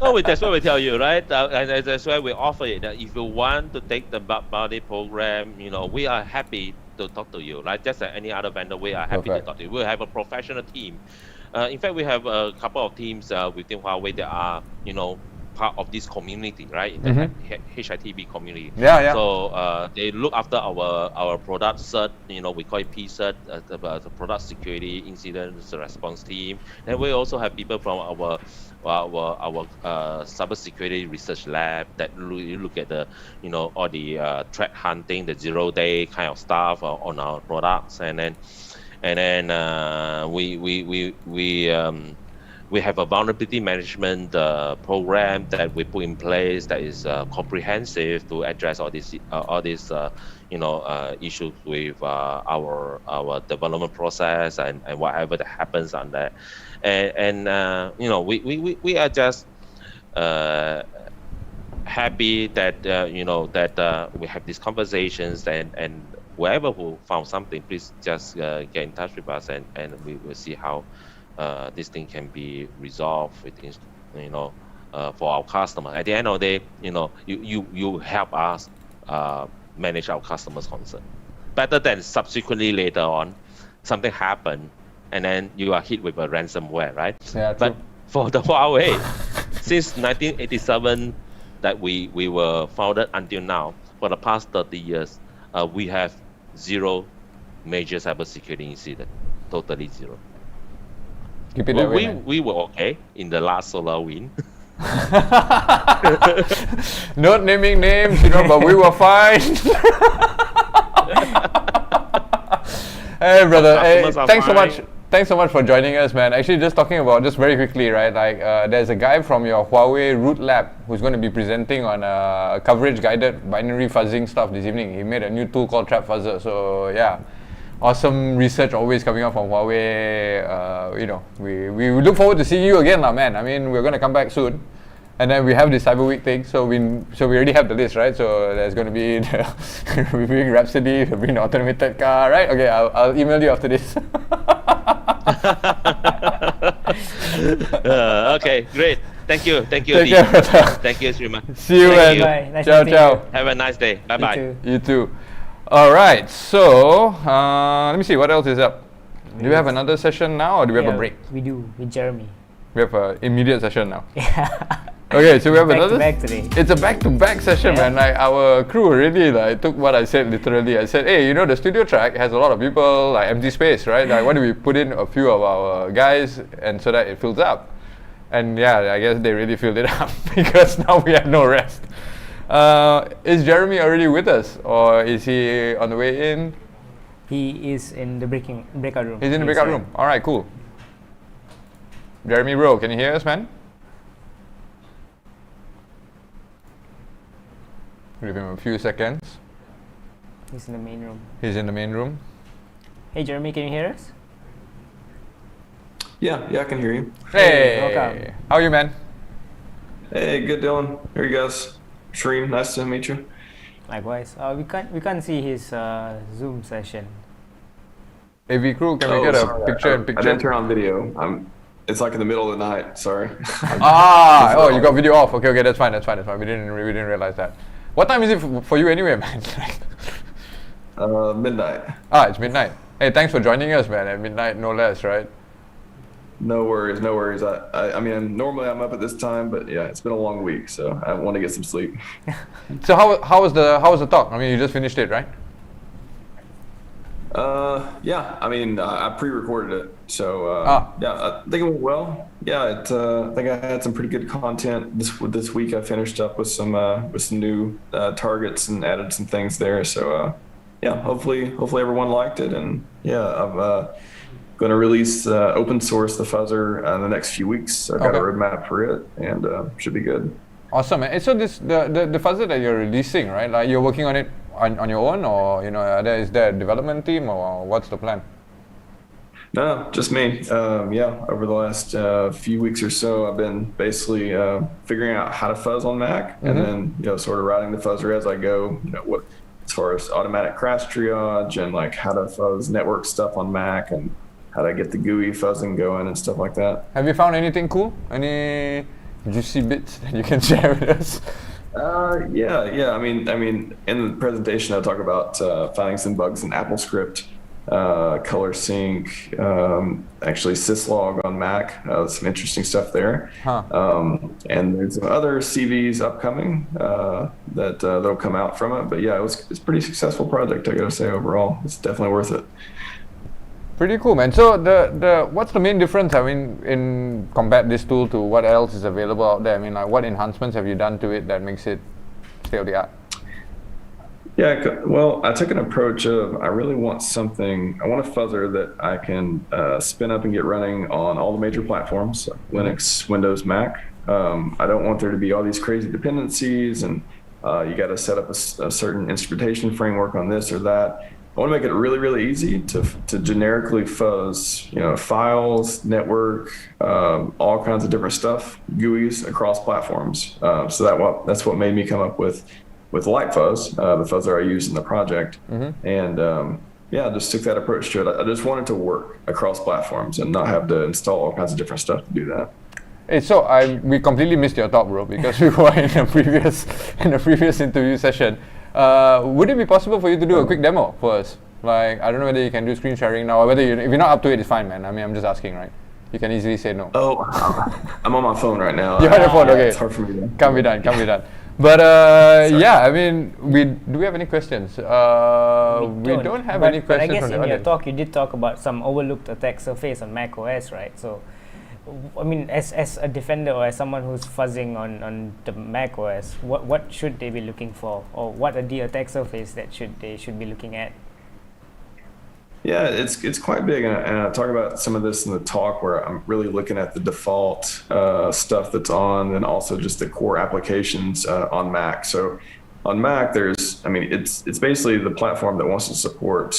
No, that's what we tell you, right? And that's why we offer it. That if you want to take the bug bounty program, we are happy to talk to you, right? Just like any other vendor, we are happy to talk to you. We have a professional team. In fact, we have a couple of teams within Huawei that are, part of this community, right? In the HITB community. Yeah. So they look after our product cert. We call it P-cert, the product security incident response team. And we also have people from our cybersecurity research lab that look at the all the threat hunting, the 0-day kind of stuff on our products, and then we have a vulnerability management program that we put in place that is comprehensive to address all these issues with our development process and whatever that happens on that. And we are just happy that we have these conversations, and whoever who found something, please just get in touch with us, and we will see how this thing can be resolved within, for our customer. At the end of the day, you help us manage our customers' concern better than subsequently later on something happened and then you are hit with a ransomware, right? Yeah, but for the Huawei, since 1987 that we were founded until now, for the past 30 years, we have zero major cybersecurity incident, totally zero. Keep it that way, man. We were okay in the last SolarWinds. Not naming names, but we were fine. Hey, brother. Hey, thanks so much for joining us, man. Actually, just talking about, just very quickly, right? Like, there's a guy from your Huawei Root Lab who's going to be presenting on coverage-guided binary fuzzing stuff this evening. He made a new tool called Trap Fuzzer. So, yeah. Awesome research always coming up from Huawei. We look forward to seeing you again, man. I mean, we're going to come back soon. And then we have this Cyber Week thing, so we already have the list, right? So there's going to be the reviewing Rhapsody, reviewing the automated car, right? Okay, I'll email you after this. Okay, great. Thank you. Take care, brother. Thank you, Sriman. See you, man. Bye. Nice ciao, meeting ciao. you. Have a nice day. Bye-bye. You too. All right, so let me see, what else is up? Do we have another session now, or do we have a break? We do, with Jeremy. We have an immediate session now. Yeah. Okay, so we have another. Back today. It's a back-to-back session, man. Like, our crew really took what I said literally. I said, hey, the studio track has a lot of people, like empty space, right? Like, why do we put in a few of our guys and so that it fills up? And yeah, I guess they really filled it up because now we have no rest. Is Jeremy already with us, or is he on the way in? He is in the breakout room. He's in the breakout room. All right, cool. Jeremy Rowe, can you hear us, man? Give him a few seconds. He's in the main room. He's in the main room. Hey, Jeremy, can you hear us? Yeah, I can hear you. Hey, welcome. How are you, man? Hey, good, Dylan. Here you guys. Shreem, nice to meet you. Likewise. We can't see his Zoom session. AV crew, can we get a picture in picture? I didn't turn on video. It's like in the middle of the night. Sorry. You got video off. Okay, that's fine. We didn't realize that. What time is it for you anyway, man? Midnight. It's midnight. Hey, thanks for joining us, man. At midnight, no less, right? No worries. I mean, normally I'm up at this time, but yeah, it's been a long week, so I want to get some sleep. So how was the talk? I mean, you just finished it, right? Yeah. I mean, I pre-recorded it, so yeah, I think it went well. Yeah, I think I had some pretty good content this week. I finished up with some new targets and added some things there. So yeah, hopefully everyone liked it, and yeah, I'm going to release open source the fuzzer in the next few weeks. I've got a roadmap for it, and should be good. Awesome, man. So the fuzzer that you're releasing, right? Like, you're working on it on your own, or is there a development team, or what's the plan? No, just me. Yeah, over the last few weeks or so, I've been basically figuring out how to fuzz on Mac, and then sort of writing the fuzzer as I go. What as far as automatic crash triage and like how to fuzz network stuff on Mac and how to get the GUI fuzzing going and stuff like that. Have you found anything cool? Any juicy bits that you can share with us? Yeah. I mean, in the presentation, I talk about finding some bugs in AppleScript color sync, actually syslog on Mac, some interesting stuff there. And there's some other CVs upcoming that that'll come out from it. But yeah, it's a pretty successful project, I gotta say. Overall, it's definitely worth it. Pretty cool, man. So the what's the main difference, I mean, in compare this tool to what else is available out there? I mean, like, what enhancements have you done to it that makes it state of the art? Yeah, well, I took an approach of I really want I want a fuzzer that I can spin up and get running on all the major platforms, Linux, Windows, Mac. I don't want there to be all these crazy dependencies and you got to set up a certain instrumentation framework on this or that. I want to make it really, really easy to generically fuzz, files, network, all kinds of different stuff, GUIs across platforms. So that's what made me come up with LightFuzz, the fuzzer I used in the project. And I just took that approach to it. I just wanted to work across platforms and not have to install all kinds of different stuff to do that. Hey, so we completely missed your talk, bro, because we were in a previous interview session. Would it be possible for you to do a quick demo for us? Like, I don't know whether you can do screen sharing now, or whether if you're not up to it, it's fine, man. I mean, I'm just asking, right? You can easily say no. Oh, I'm on my phone right now. You're on your phone, okay. It's hard for me to... Can't be done. But yeah, I mean, do we have any questions? We don't have any questions. But I guess from in the your audience. talk, you did talk about some overlooked attack surface on Mac OS, right? So, I mean, as a defender or as someone who's fuzzing on the Mac OS, what should they be looking for, or what are the attack surface that they should be looking at? Yeah, it's quite big, and I talk about some of this in the talk where I'm really looking at the default stuff that's on, and also just the core applications on Mac. So on Mac, it's basically the platform that wants to support,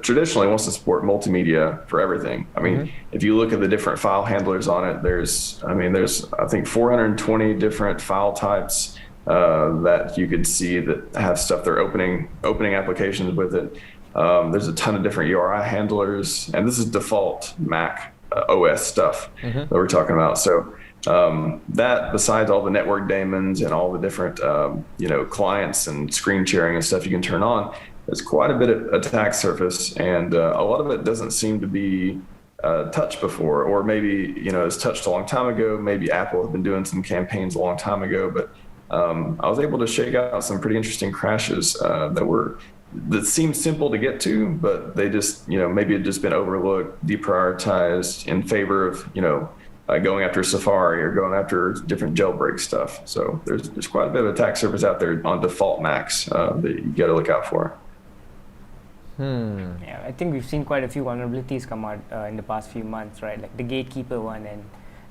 traditionally wants to support multimedia for everything. I mean, if you look at the different file handlers on it, there's I think 420 different file types that you could see that have stuff they're opening applications with it. There's a ton of different URI handlers, and this is default Mac OS stuff that we're talking about. So that, besides all the network daemons and all the different clients and screen sharing and stuff you can turn on, there's quite a bit of attack surface, and a lot of it doesn't seem to be touched before, or maybe it's touched a long time ago. Maybe Apple has been doing some campaigns a long time ago, but I was able to shake out some pretty interesting crashes that seemed simple to get to, but they just, maybe it just been overlooked, deprioritized in favor of, going after Safari or going after different jailbreak stuff. So there's quite a bit of attack surface out there on default Macs that you got to look out for. Yeah, I think we've seen quite a few vulnerabilities come out in the past few months, right? Like the Gatekeeper one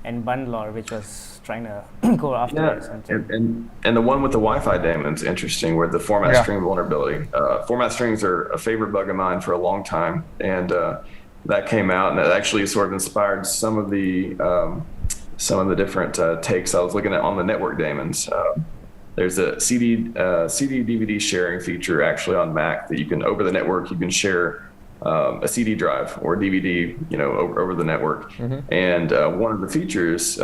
and Bundler, which was trying to go after it. And the one with the Wi-Fi daemon's interesting, where the format string vulnerability. Format strings are a favorite bug of mine for a long time, and that came out, and it actually sort of inspired some of the different takes I was looking at on the network daemons. There's a CD DVD sharing feature actually on Mac that you can, over the network, you can share a CD drive or DVD, over the network. And one of the features,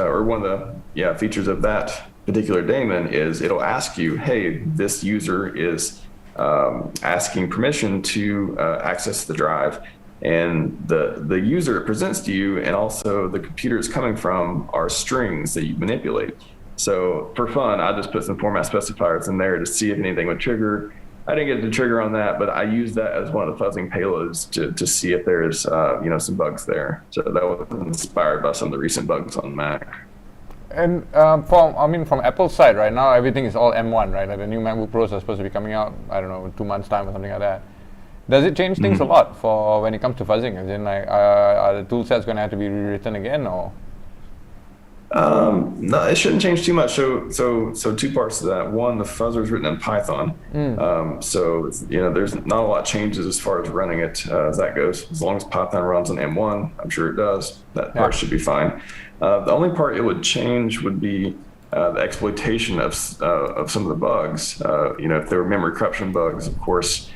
features of that particular daemon is it'll ask you, hey, this user is asking permission to access the drive. And the user it presents to you, and also the computer it's coming from, are strings that you manipulate. So for fun, I just put some format specifiers in there to see if anything would trigger. I didn't get the trigger on that, but I used that as one of the fuzzing payloads to see if there's some bugs there. So that was inspired by some of the recent bugs on Mac. And from Apple's side right now, everything is all M1, right? Like the new MacBook Pros are supposed to be coming out, I don't know, 2 months time or something like that. Does it change things a lot for when it comes to fuzzing? As in, like, are the tool sets going to have to be rewritten again, or? No, it shouldn't change too much. So 2 parts to that. One, the fuzzer is written in Python. So there's not a lot of changes as far as running it as that goes. As long as Python runs on M1, I'm sure it does. That part should be fine. The only part it would change would be the exploitation of some of the bugs. If there were memory corruption bugs, of course,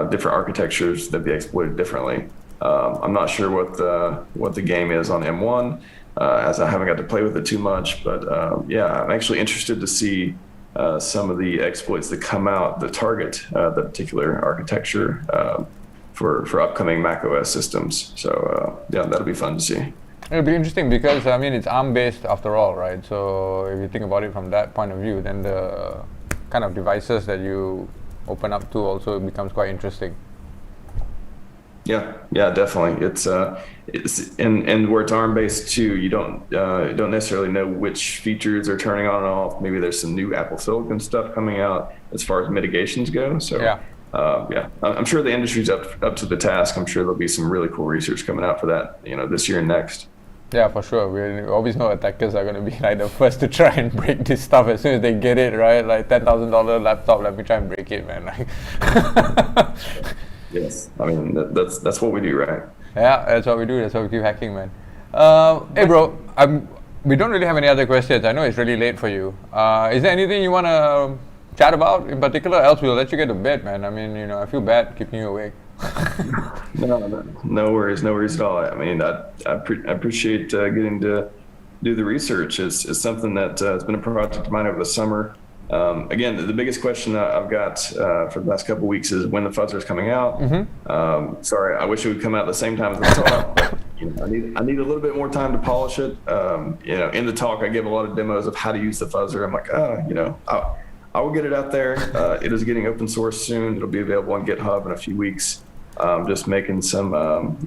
different architectures that'd be exploited differently. I'm not sure what the game is on M1. As I haven't got to play with it too much, but I'm actually interested to see some of the exploits that come out that target the particular architecture. for upcoming macOS systems. So yeah, that'll be fun to see. It'll be interesting because I mean it's ARM-based after all, right? So if you think about it from that point of view, then the kind of devices that you open up to also becomes quite interesting. Yeah, definitely. It's and where it's ARM-based too, you don't necessarily know which features are turning on and off. Maybe there's some new Apple Silicon stuff coming out as far as mitigations go. So yeah, I'm sure the industry's up to the task. I'm sure there'll be some really cool research coming out for that, this year and next. Yeah, for sure. We always know attackers are going to be like the first to try and break this stuff as soon as they get it, right? Like $10,000 laptop, let me try and break it, man. Like yes, I mean that's what we do, right? Yeah, that's what we do. That's why we keep hacking, man. Hey, bro, we don't really have any other questions. I know it's really late for you. Is there anything you want to chat about in particular? Else we'll let you get to bed, man. I mean, I feel bad keeping you awake. No worries at all. I mean, I appreciate getting to do the research. It's something that has been a project of mine over the summer. Again, the biggest question I've got for the last couple of weeks is when the fuzzer is coming out. Mm-hmm. Sorry, I wish it would come out at the same time as the talk. But, I need a little bit more time to polish it. In the talk, I give a lot of demos of how to use the fuzzer. I'm like, I will get it out there. It is getting open source soon. It'll be available on GitHub in a few weeks. Just making some,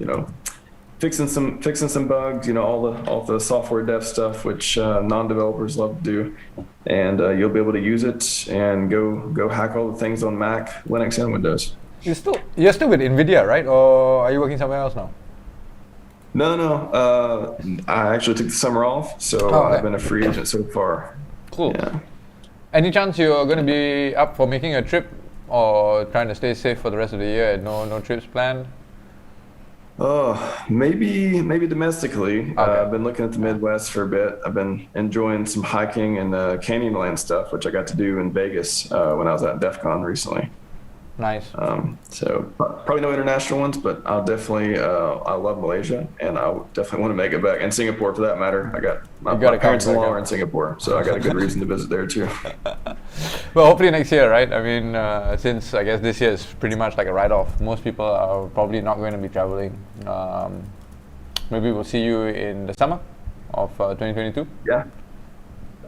fixing some bugs, all the software dev stuff, which non-developers love to do, and you'll be able to use it and go hack all the things on Mac, Linux, and Windows. You're still with NVIDIA, right? Or are you working somewhere else now? No. I actually took the summer off, so I've been a free agent so far. Cool. Yeah. Any chance you're going to be up for making a trip, or trying to stay safe for the rest of the year? No trips planned? Maybe domestically. Okay. I've been looking at the Midwest for a bit. I've been enjoying some hiking and Canyonland stuff, which I got to do in Vegas when I was at DEF CON recently. Nice. So probably no international ones, but I'll definitely, I love Malaysia, and I definitely want to make it back. And Singapore, for that matter. I got my parents-in-law are in Singapore, so I got a good reason to visit there too. Well, hopefully next year, right? I mean, since I guess this year is pretty much like a write-off, most people are probably not going to be traveling. Maybe we'll see you in the summer of 2022. Yeah,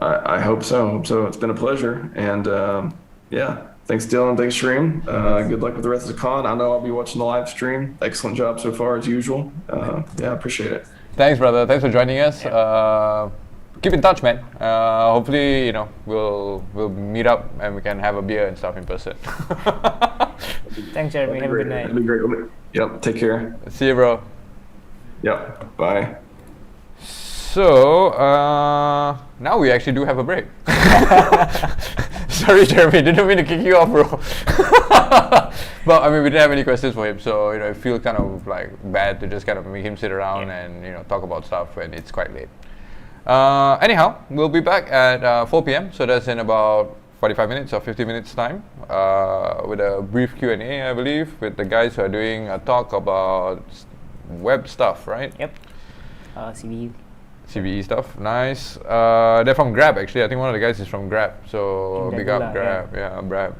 I hope so. It's been a pleasure, and yeah. Thanks, Dylan. Thanks, Shreem. Good luck with the rest of the con. I know I'll be watching the live stream. Excellent job so far, as usual. Yeah, appreciate it. Thanks, brother. Thanks for joining us. Keep in touch, man. Hopefully, we'll meet up and we can have a beer and stuff in person. Thanks, Jeremy. Have a good night. That'd be great. Yep. Take care. See you, bro. Yep. Bye. So now we actually do have a break. Sorry, Jeremy, didn't mean to kick you off, bro. But I mean, we didn't have any questions for him, so I feel kind of like bad to just kind of make him sit around and talk about stuff when it's quite late. Anyhow, we'll be back at 4 p.m. So that's in about 45 minutes or 50 minutes time, with a brief Q&A, I believe, with the guys who are doing a talk about web stuff, right? Yep. CVE stuff, nice. They're from Grab, actually. I think one of the guys is from Grab, so big up Grab. Yeah, Grab.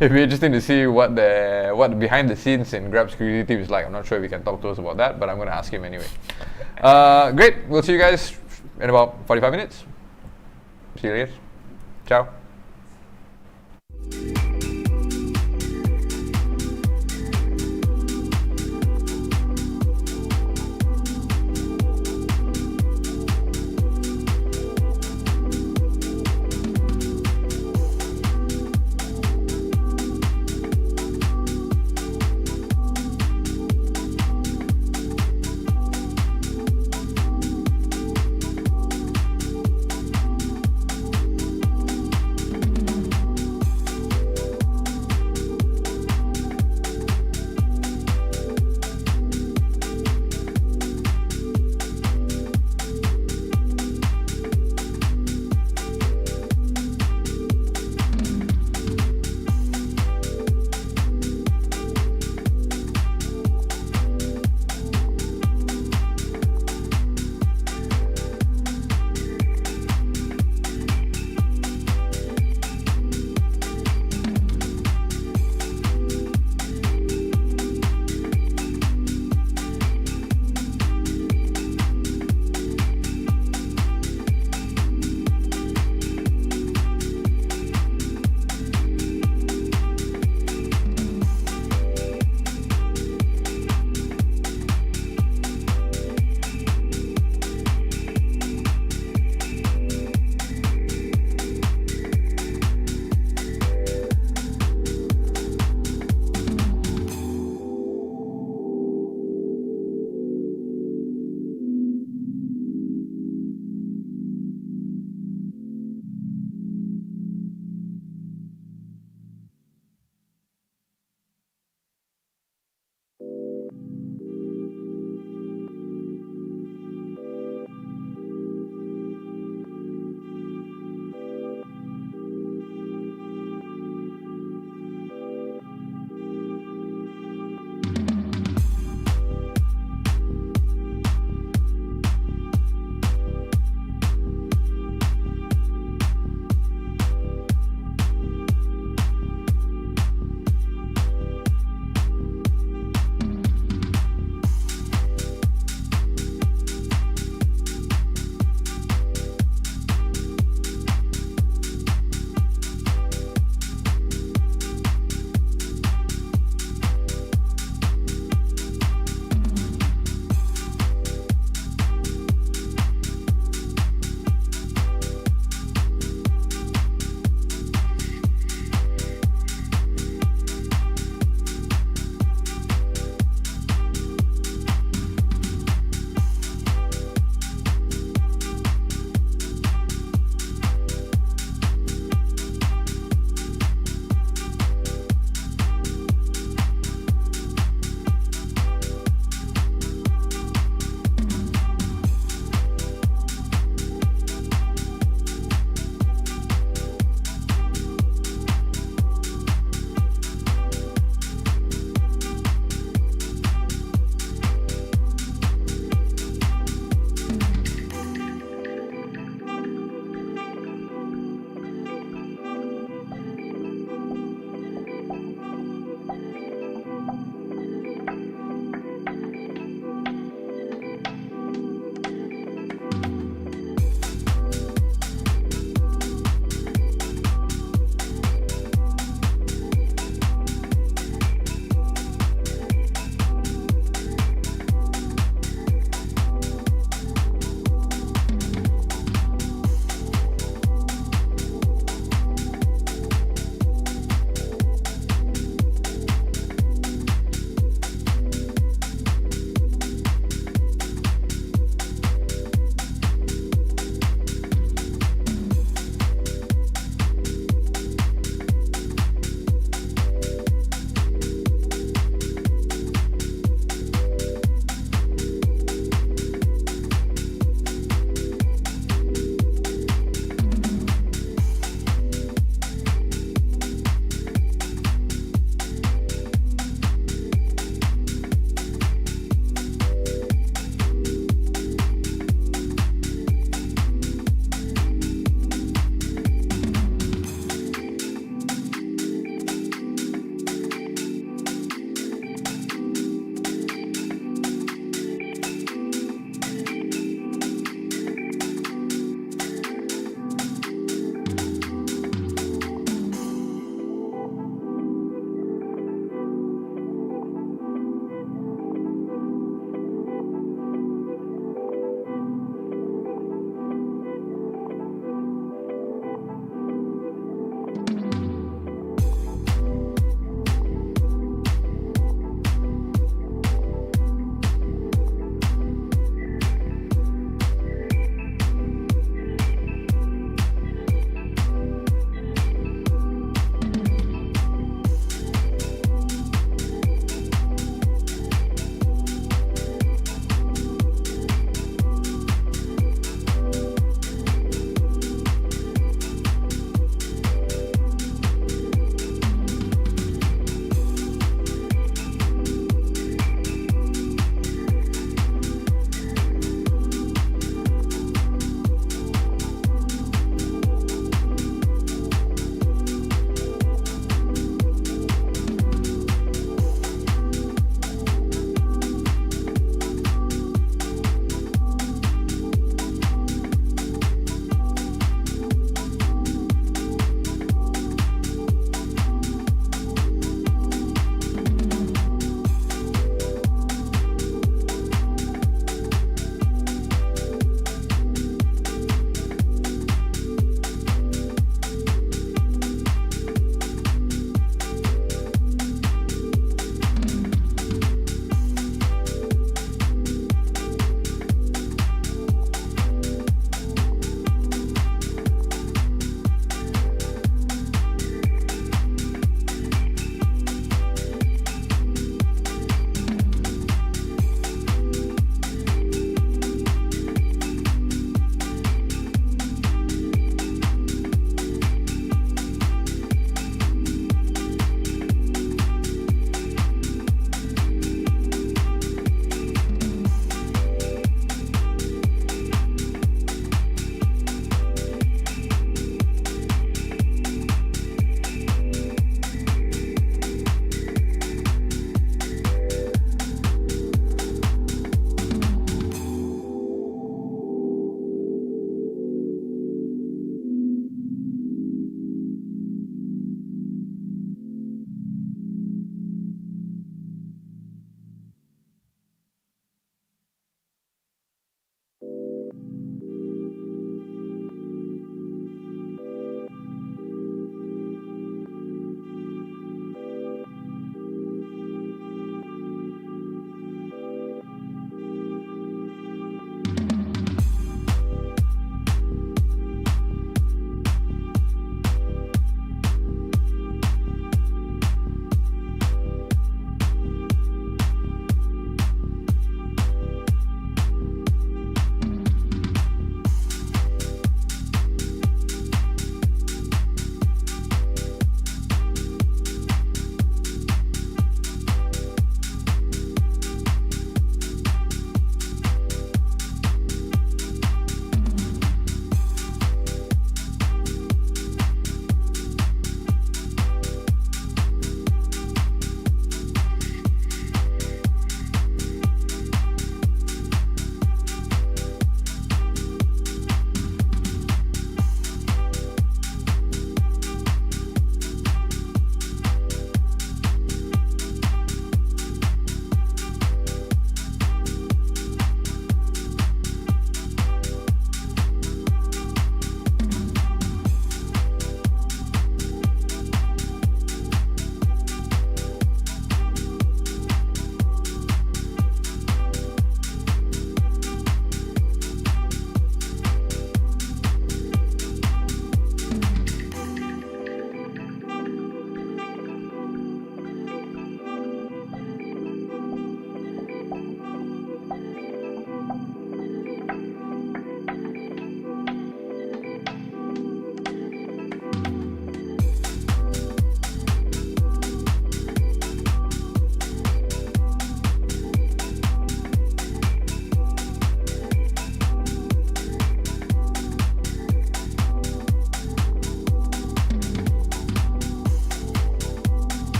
It'd be interesting to see what behind the scenes in Grab security team is like. I'm not sure if he can talk to us about that, but I'm going to ask him anyway. Great. We'll see you guys in about 45 minutes. See you later. Ciao.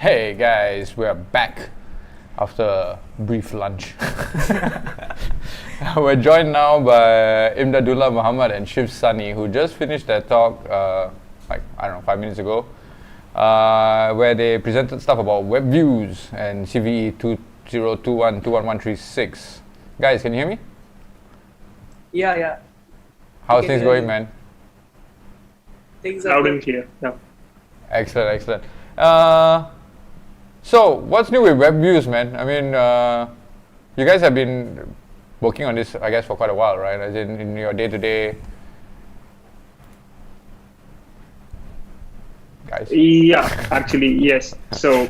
Hey guys, we're back after a brief lunch. We're joined now by Imdadullah Muhammad and Shiv Sunny, who just finished their talk, 5 minutes ago, where they presented stuff about web views and CVE 2021-21136. Guys, can you hear me? Yeah. How's things going, man? Things are Loud and clear. Yeah. Excellent. So, what's new with web views, man? I mean, you guys have been working on this, I guess, for quite a while, right? As in your day-to-day. Guys. Yeah, actually, yes. So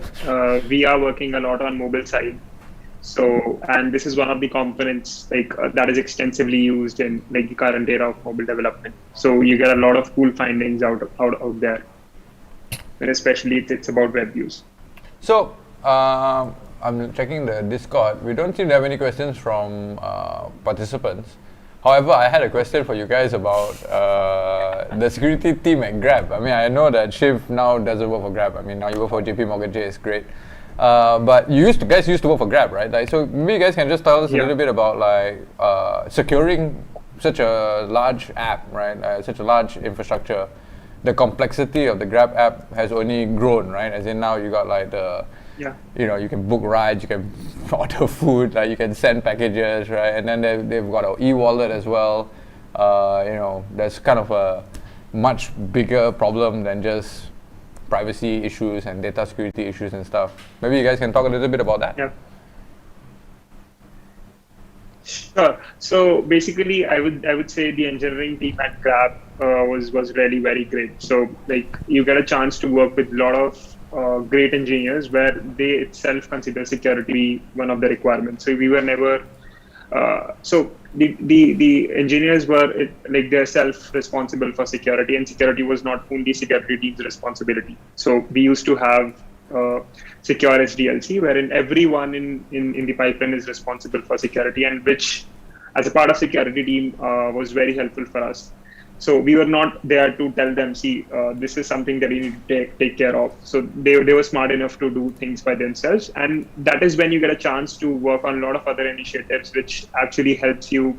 we are working a lot on mobile side. So, and this is one of the components that is extensively used in the current era of mobile development. So you get a lot of cool findings out there, and especially it's about web views. So, I'm checking the Discord. We don't seem to have any questions from participants. However, I had a question for you guys about the security team at Grab. I mean, I know that Shiv now doesn't work for Grab. I mean, now you work for JP Morgan Chase, great. But you guys used to work for Grab, right? Like, so maybe you guys can just tell us a little bit about securing such a large app, right? Such a large infrastructure. The complexity of the Grab app has only grown, right? As in now you got you can book rides, you can order food, you can send packages, right? And then they've got an e-wallet as well. There's kind of a much bigger problem than just privacy issues and data security issues and stuff. Maybe you guys can talk a little bit about that. Yeah. Sure. So basically, I would say the engineering team at Grab was really very great. So you get a chance to work with a lot of great engineers where they itself consider security one of the requirements. So we were never the engineers were they're self-responsible for security, and security was not only security team's responsibility. So we used to have secure SDLC, wherein everyone in the pipeline is responsible for security, and which as a part of security team was very helpful for us. So we were not there to tell them, see, this is something that you need to take care of. So they were smart enough to do things by themselves. And that is when you get a chance to work on a lot of other initiatives, which actually helps you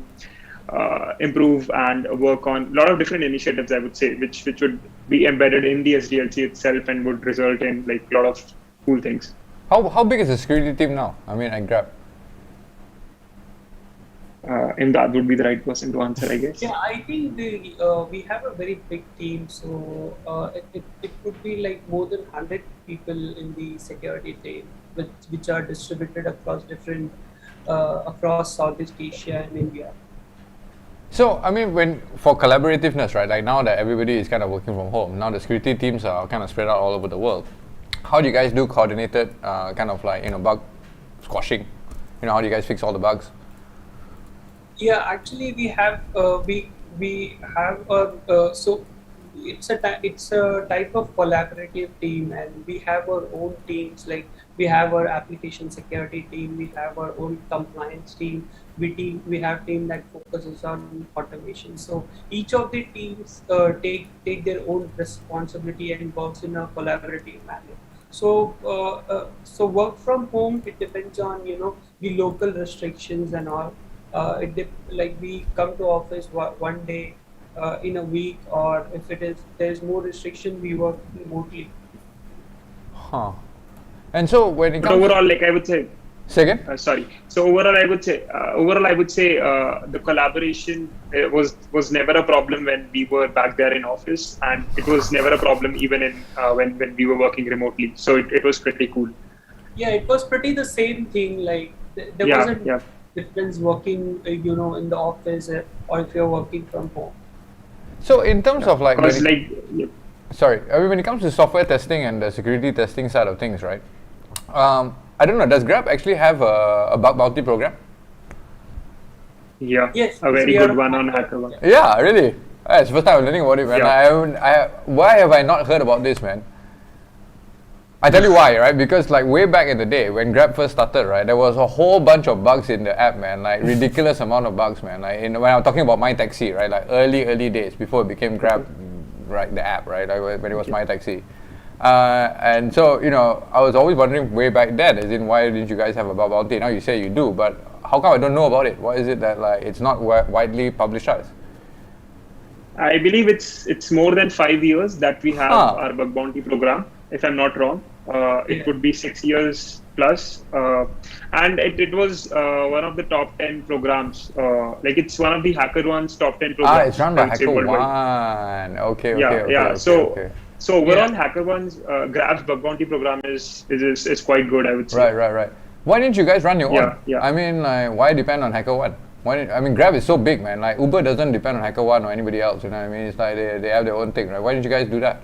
improve and work on a lot of different initiatives, I would say, which would be embedded in the SDLC itself and would result in a lot of cool things. How big is the security team now? I mean, at Grab? Imdad would be the right person to answer, I guess. Yeah, I think we have a very big team, so it could be more than 100 people in the security team, which are distributed across across Southeast Asia and India. So, I mean, for collaborativeness, right, like now that everybody is kind of working from home, now the security teams are kind of spread out all over the world. How do you guys do coordinated bug squashing? How do you guys fix all the bugs? Yeah, actually, we have so it's a type of collaborative team, and we have our own teams. We have our application security team, we have our own compliance team, we have team that focuses on automation. So each of the teams take their own responsibility and works in a collaborative manner. So work from home, it depends on the local restrictions and all. We come to office one day in a week, or if there's more restriction, we work remotely. Huh. And so when it comes overall, I would say. Say again? Sorry. So overall, I would say the collaboration was never a problem when we were back there in office, and it was never a problem even in when we were working remotely. So it was pretty cool. Yeah, it was pretty the same thing. There wasn't difference working, in the office or if you're working from home. So in terms of when it comes to software testing and the security testing side of things, right? I don't know, does Grab actually have a bug bounty program? Yeah, yes, a very good one on HackerOne. Yeah, really? It's the first time I'm learning about it, man. Yeah. Why have I not heard about this, man? I tell you why, right? Because way back in the day when Grab first started, right, there was a whole bunch of bugs in the app, man. Ridiculous amount of bugs, man. When I'm talking about My Taxi, right, early days before it became Grab, right, the app, right, when it was My Taxi. And so, I was always wondering way back then, as in why didn't you guys have a bug bounty? Now you say you do, but how come I don't know about it? Why is it that it's not widely publicized? I believe it's more than 5 years that we have our bug bounty program, if I'm not wrong. It would be 6 years plus, and it was one of the top 10 programs. It's one of the HackerOne's top 10 programs. It's run by HackerOne. Okay. So overall, HackerOne's Grab's bug bounty program is quite good, I would say. Right. Why didn't you guys run your own? Yeah. I mean, why depend on HackerOne? Grab is so big, man. Like Uber doesn't depend on HackerOne or anybody else. You know what I mean? It's like they have their own thing, right? Why didn't you guys do that?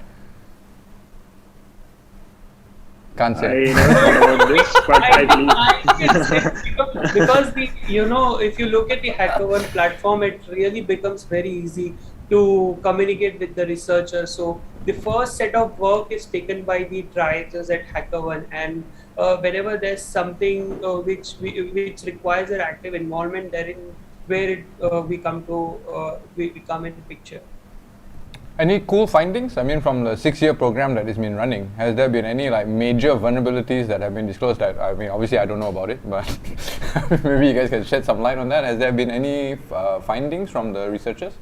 Can't say. I never know about this, but I believe because if you look at the HackerOne platform, it really becomes very easy to communicate with the researchers. So the first set of work is taken by the triathletes at HackerOne, and whenever there's something which requires an active involvement, therein where we come in picture. Any cool findings? I mean, from the 6-year program that has been running, has there been any major vulnerabilities that have been disclosed? That obviously I don't know about it, but maybe you guys can shed some light on that. Has there been any findings from the researchers?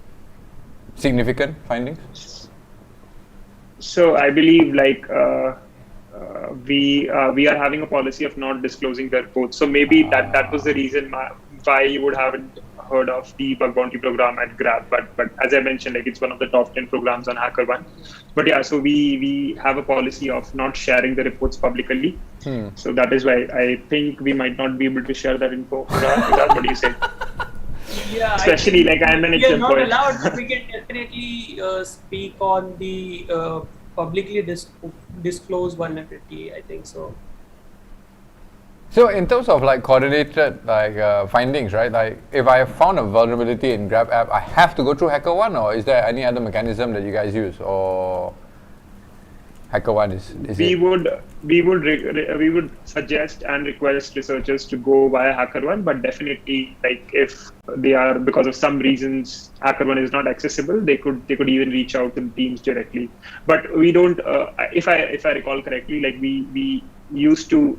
Significant findings? So I believe we are having a policy of not disclosing the reports. So maybe that was the reason why you would haven't heard of the bug bounty program at Grab. But as I mentioned, it's one of the top 10 programs on HackerOne. But yeah, so we have a policy of not sharing the reports publicly. So that is why I think we might not be able to share that info. Is that what you say? Yeah, especially I'm an example. We are not allowed, but we can definitely speak on the publicly disclosed vulnerability, I think so. So in terms of coordinated findings, right? If I have found a vulnerability in Grab app, I have to go through HackerOne, or is there any other mechanism that you guys use, or HackerOne is we would suggest and request researchers to go via HackerOne, but definitely if they are, because of some reasons, HackerOne is not accessible, they could even reach out to the teams directly. But we don't. If I recall correctly, we used to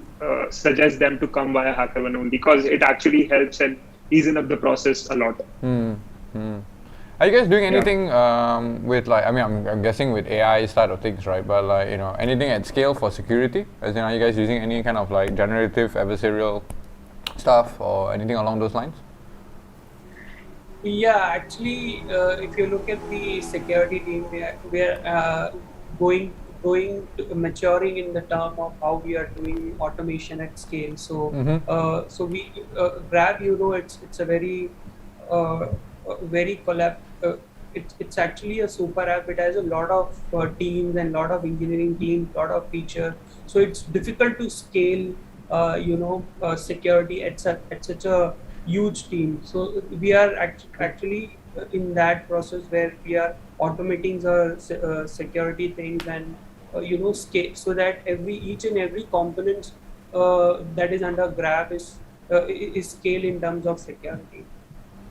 suggest them to come via HackerOne only, because it actually helps and eases up the process a lot. Are you guys doing anything with I'm guessing with AI side of things, right? But anything at scale for security? As in, are you guys using any kind of generative adversarial stuff or anything along those lines? Yeah, actually, if you look at the security team, we are going to maturing in the term of how we are doing automation at scale. So, so we Grab, it's a very it's actually a super app. It has a lot of teams and lot of engineering teams, lot of features. So it's difficult to scale, security at such a huge team. So we are actually in that process where we are automating the security things and scale, so that each and every component that is under Grab is scaled in terms of security.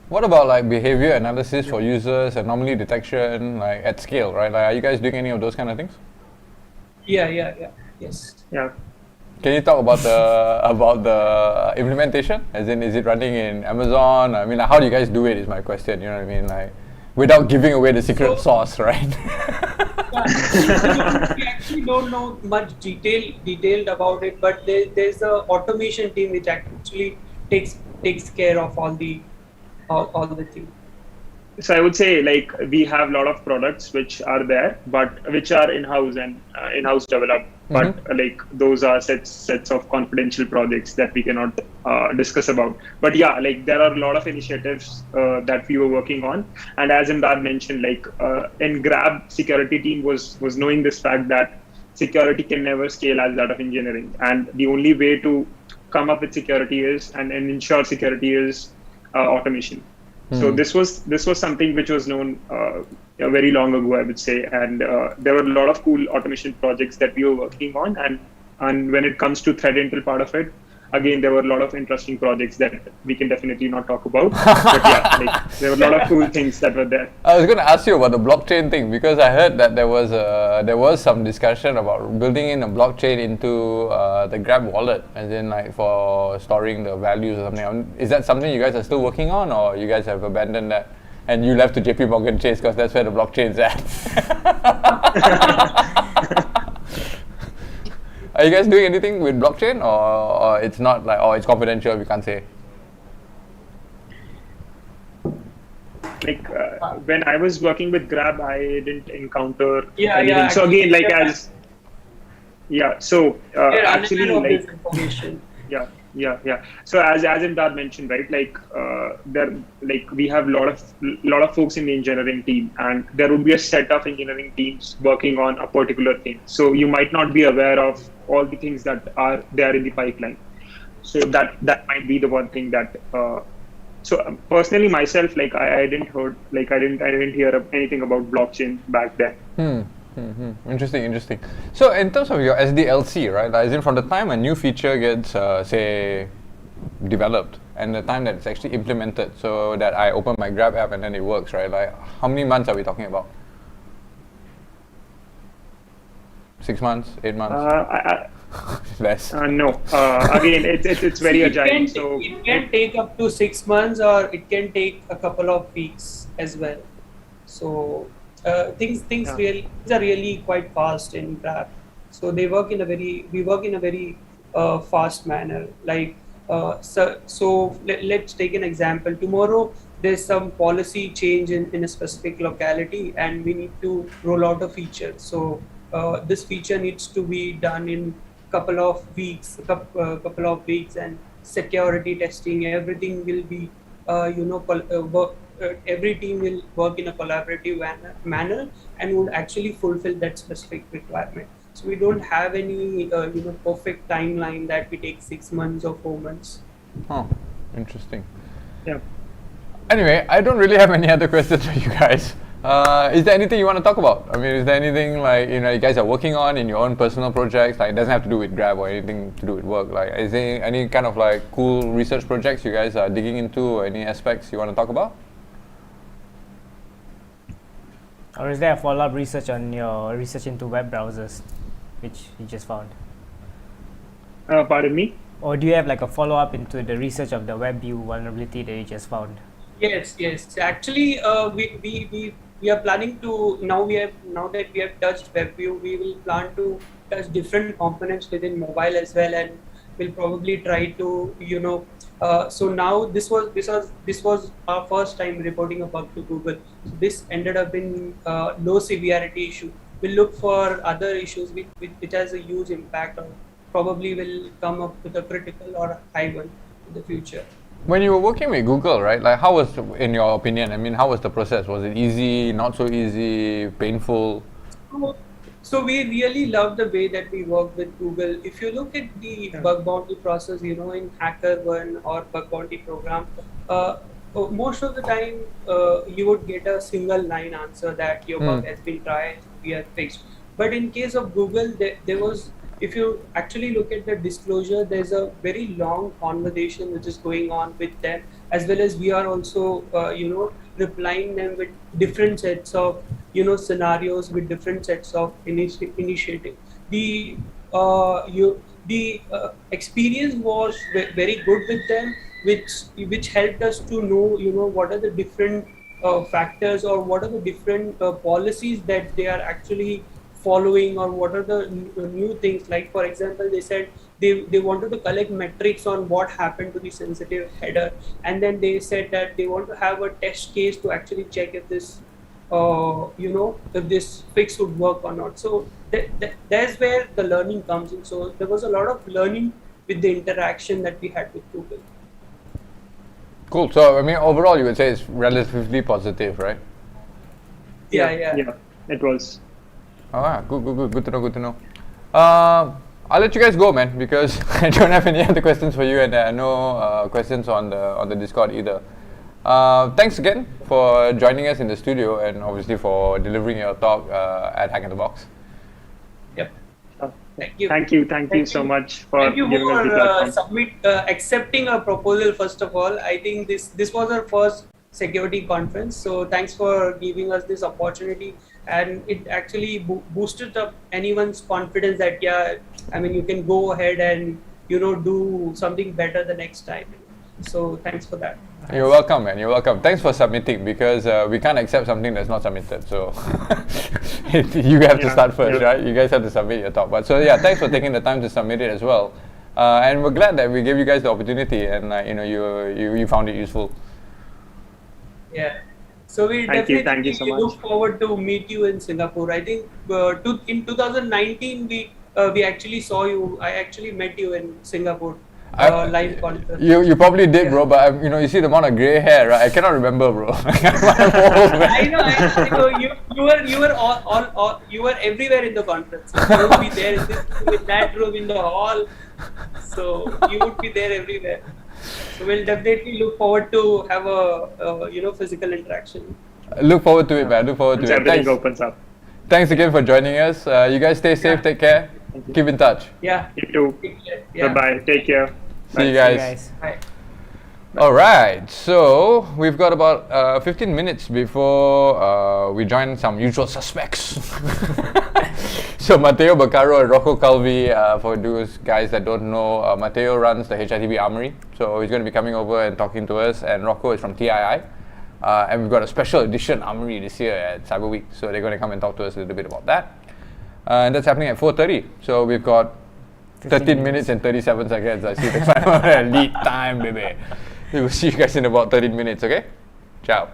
What about behavior analysis for users, anomaly detection, at scale, right? Are you guys doing any of those kind of things? Yes. Yeah. Can you talk about the implementation? As in, is it running in Amazon? I mean, how do you guys do it? Is my question. You know what I mean? Without giving away the secret sauce, right? We actually don't know much detailed about it, but there's a automation team which actually takes care of all the things. So I would say we have a lot of products which are there, but which are in-house and in-house developed. But those are sets of confidential projects that we cannot discuss about. But yeah, there are a lot of initiatives that we were working on. And as Imran mentioned, in Grab, security team was knowing this fact that security can never scale as that of engineering, and the only way to come up with security is and ensure security is automation. So this was something which was known very long ago, I would say, and there were a lot of cool automation projects that we were working on. And when it comes to threat intel part of it, again, there were a lot of interesting projects that we can definitely not talk about. But yeah, like, there were a lot of cool things that were there. I was going to ask you about the blockchain thing because I heard that there was some discussion about building in a blockchain into the Grab wallet, as in like for storing the values or something. Is that something you guys are still working on, or you guys have abandoned that and you left to JP Morgan Chase because that's where the blockchain's at? Are you guys doing anything with blockchain, or it's not like, it's confidential, we can't say? Like when I was working with Grab, I didn't encounter Yeah, anything. yeah, So again, like yeah. actually, Of like this information. yeah. So as Imdad mentioned, right, like we have lot of folks in the engineering team, and there would be a set of engineering teams working on a particular thing. So you might not be aware of all the things that are there in the pipeline. So that might be the one thing that. So personally, myself, like I didn't hear anything about blockchain back then. Interesting. So in terms of your SDLC, right, as in from the time a new feature gets, say, developed and the time that it's actually implemented, so that I open my Grab app and then it works, right, like how many months are we talking about? 6 months, 8 months? Less. No. Again, it's very agile. So it can take up to 6 months, or it can take a couple of weeks as well. So things are really quite fast in Grab. So we work in a very fast manner. Like so let's take an example. Tomorrow there's some policy change in a specific locality, and we need to roll out a feature. So this feature needs to be done in couple of weeks, and security testing, everything will be every team will work in a collaborative manner and would actually fulfill that specific requirement. So we don't have any perfect timeline that we take 6 months or 4 months. Interesting. Yeah. Anyway, I don't really have any other questions for you guys. Is there anything you want to talk about? I mean, is there anything like you guys are working on in your own personal projects? Like, it doesn't have to do with Grab or anything to do with work. Like, is there any kind of like cool research projects you guys are digging into, or any aspects you want to talk about? Or is there a follow-up research on your research into web browsers, which you just found? Pardon me? Or do you have like a follow-up into the research of the WebView vulnerability that you just found? Yes. Actually, we are planning to now that we have touched WebView, we will plan to touch different components within mobile as well, and we'll probably try to so now this was our first time reporting a bug to Google. So this ended up in low severity issue. We'll look for other issues which has a huge impact, or probably will come up with a critical or a high one in the future. When you were working with Google, right, like how was, in your opinion, I mean, how was the process? Was it easy, not so easy, painful? So we really love the way that we work with Google. If you look at the bug bounty process, in HackerOne or bug bounty program, most of the time you would get a single line answer that your bug has been tried, we have fixed. But in case of Google, there was, if you actually look at the disclosure, there's a very long conversation which is going on with them, as well as we are also, replying them with different sets of, scenarios, with different sets of initiative. The experience was very good with them, which helped us to know, what are the different factors, or what are the different policies that they are actually following, or what are the new things. Like, for example, they said they wanted to collect metrics on what happened to the sensitive header, and then they said that they want to have a test case to actually check if this if this fix would work or not. So that's where the learning comes in. So there was a lot of learning with the interaction that we had with Google. Cool. So I mean, overall, you would say it's relatively positive, right? Yeah, it was. Good to know. I'll let you guys go, man, because I don't have any other questions for you, and there are no questions on the Discord either. Thanks again for joining us in the studio, and obviously for delivering your talk at Hack in the Box. Yep. Thank you. Thank you so much for Thank you giving us the for platform. accepting a proposal. First of all, I think this was our first security conference. So thanks for giving us this opportunity, and it actually boosted up anyone's confidence that I mean you can go ahead and do something better the next time. So thanks for that. You're welcome, man. You're welcome. Thanks for submitting, because we can't accept something that's not submitted. So you have to start first, right? You guys have to submit your talk. But so yeah, thanks for taking the time to submit it as well. And we're glad that we gave you guys the opportunity, and you found it useful. Yeah. So we Thank you definitely so much. look forward to meet you in Singapore. I think in 2019 we actually saw you. I actually met you in Singapore. Live conference. You probably did, bro. But you see the amount of gray hair, right? I cannot remember, bro. I know. You were all you were everywhere in the conference. You would be there in this room, in that room, in the hall. So you would be there everywhere. So we'll definitely look forward to have a physical interaction. Look forward to it, man. Look forward to it. Everything opens up. Thanks again for joining us. You guys stay safe. Take care. Keep in touch. Yeah. You too. Yeah. Bye-bye. Take care. See you guys. Bye. All right, so we've got about 15 minutes before we join some usual suspects. So Matteo Baccaro and Rocco Calvi, for those guys that don't know, Matteo runs the HITB Armory, so he's going to be coming over and talking to us, and Rocco is from TII. And we've got a special edition Armory this year at Cyber Week, so they're going to come and talk to us a little bit about that. And that's happening at 4:30, so we've got 13 minutes and 37 seconds. I see the time. Lead time, baby. We will see you guys in about 13 minutes, okay? Ciao.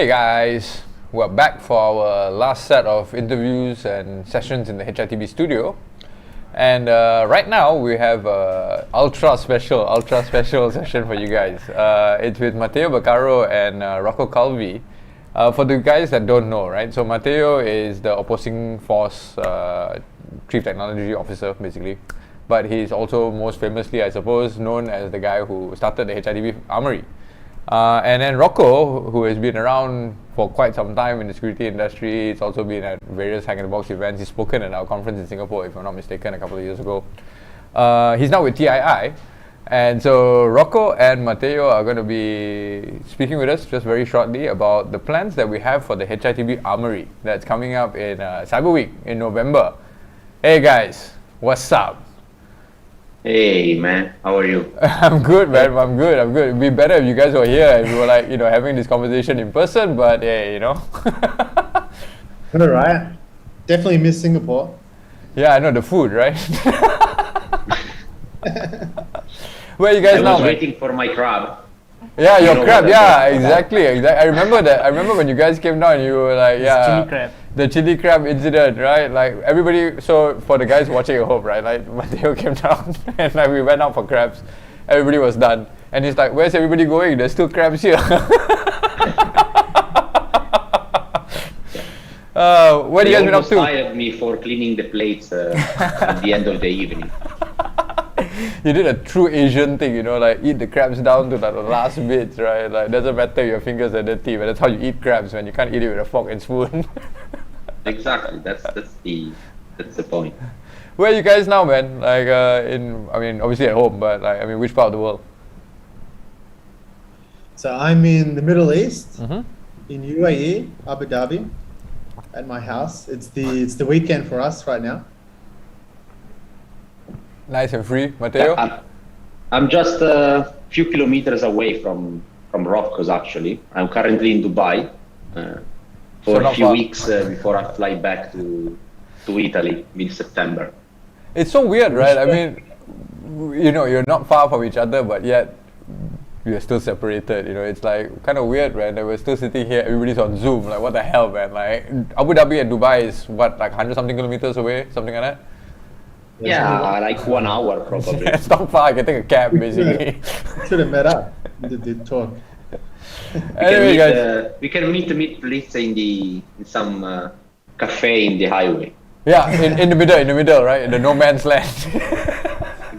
Hey guys, we're back for our last set of interviews and sessions in the HITB studio. And right now we have an ultra special session for you guys. It's with Matteo Baccaro and Rocco Calvi. For the guys that don't know, right? So Matteo is the opposing force chief technology officer, basically. But he's also most famously, I suppose, known as the guy who started the HITB Armory. And then Rocco, who has been around for quite some time in the security industry. He's also been at various Hack in the Box events. He's spoken at our conference in Singapore, if I'm not mistaken, a couple of years ago. He's now with TII. And so Rocco and Matteo are going to be speaking with us just very shortly about the plans that we have for the HITB Armory that's coming up in Cyber Week in November. Hey guys, what's up? Hey man, how are you? I'm good, man. I'm good. It'd be better if you guys were here and we were like, having this conversation in person, but hey, All right. Definitely miss Singapore. Yeah, I know, the food, right? Where are you guys now? I was waiting for my crab. Yeah, your crab. Yeah, exactly. I remember that. I remember when you guys came down, you were like, yeah, chili crab. The chili crab incident, right? Like everybody. So for the guys watching at home, right? Like Matteo came down and like we went out for crabs. Everybody was done, and he's like, "Where's everybody going? There's still crabs here." What do you guys been up to? They hired me for cleaning the plates at the end of the evening. You did a true Asian thing, like eat the crabs down to like the last bits, right? Like doesn't matter your fingers are dirty, but that's how you eat crabs, man. You can't eat it with a fork and spoon. Exactly. That's the point. Where are you guys now, man? Like obviously at home, but which part of the world? So I'm in the Middle East, in UAE, Abu Dhabi, at my house. It's the weekend for us right now. Nice and free, Matteo? I'm just a few kilometers away from Rocco's, actually. I'm currently in Dubai for a few weeks before I fly back to Italy mid-September. It's so weird, right? I mean, you're not far from each other, but yet you're still separated. It's like kind of weird, right? That we're still sitting here, everybody's on Zoom. Like, what the hell, man? Like, Abu Dhabi and Dubai is what, like 100-something kilometers away, something like that? Yeah, like 1 hour probably. It's not far. I can take a cab, basically. Should have met up. Did talk. Anyway, guys, we can meet please in some cafe in the highway. Yeah, in the middle, right? In the no man's land.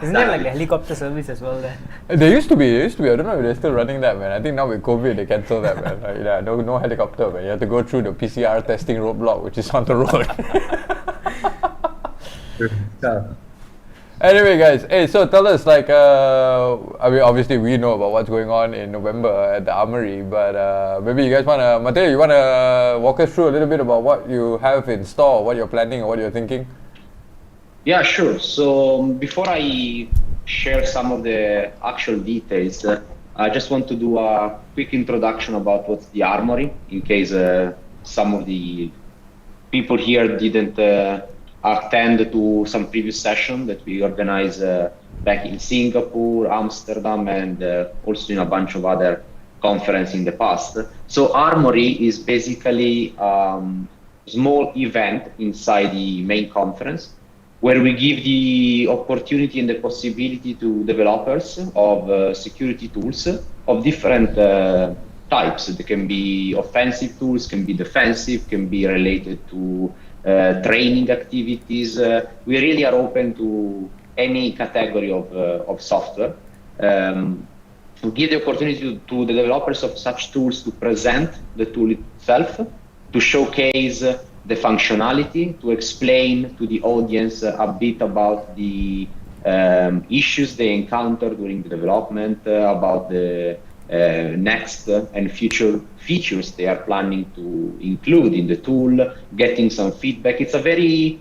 Isn't there like a helicopter service as well there? There used to be. I don't know if they're still running that, man. I think now with COVID they cancelled that, man. Like, no helicopter, man. You have to go through the PCR testing roadblock, which is on the road. Anyway, guys, hey, so tell us, like, obviously we know about what's going on in November at the Armory, but maybe you guys Matteo, you wanna walk us through a little bit about what you have in store, what you're planning, or what you're thinking? Yeah, sure. So before I share some of the actual details, I just want to do a quick introduction about what's the Armory, in case some of the people here didn't attend to some previous session that we organized back in Singapore, Amsterdam, and also in a bunch of other conferences in the past. So Armory is basically a small event inside the main conference where we give the opportunity and the possibility to developers of security tools of different types. They can be offensive tools, can be defensive, can be related to training activities. We really are open to any category of software. To give the opportunity to the developers of such tools to present the tool itself, to showcase the functionality, to explain to the audience a bit about the issues they encounter during the development, about the next and future features they are planning to include in the tool, getting some feedback. It's a very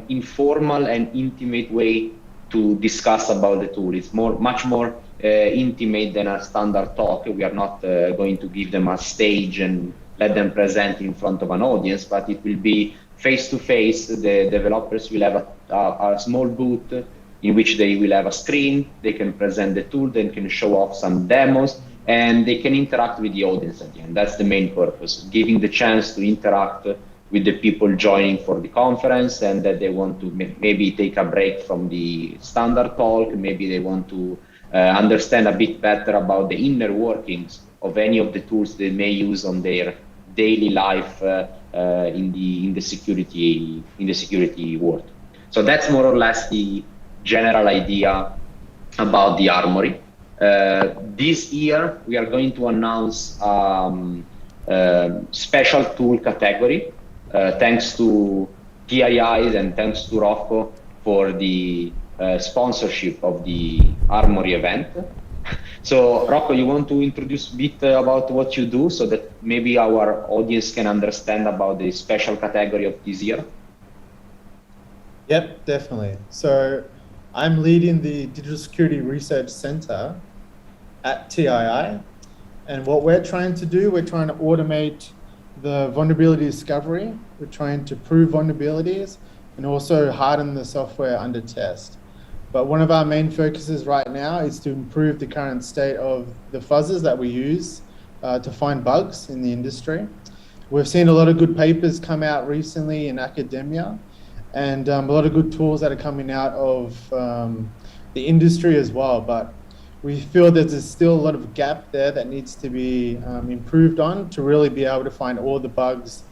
informal and intimate way to discuss about the tool. It's much more intimate than a standard talk. We are not going to give them a stage and let them present in front of an audience, but it will be face-to-face. The developers will have a small booth in which they will have a screen, they can present the tool, they can show off some demos, and they can interact with the audience at the end. That's the main purpose, giving the chance to interact with the people joining for the conference, and that they want to maybe take a break from the standard talk. Maybe they want to understand a bit better about the inner workings of any of the tools they may use on their daily life in the security world. So that's more or less the general idea about the Armory. This year we are going to announce special tool category, thanks to TIIs and thanks to Rocco for the sponsorship of the Armory event. So Rocco, you want to introduce a bit about what you do so that maybe our audience can understand about the special category of this year? Yep, definitely. So I'm leading the Digital Security Research Center at TII. And what we're trying to do, we're trying to automate the vulnerability discovery. We're trying to prove vulnerabilities and also harden the software under test. But one of our main focuses right now is to improve the current state of the fuzzers that we use to find bugs in the industry. We've seen a lot of good papers come out recently in academia, and a lot of good tools that are coming out of the industry as well. But we feel that there's still a lot of gap there that needs to be improved on to really be able to find all the bugs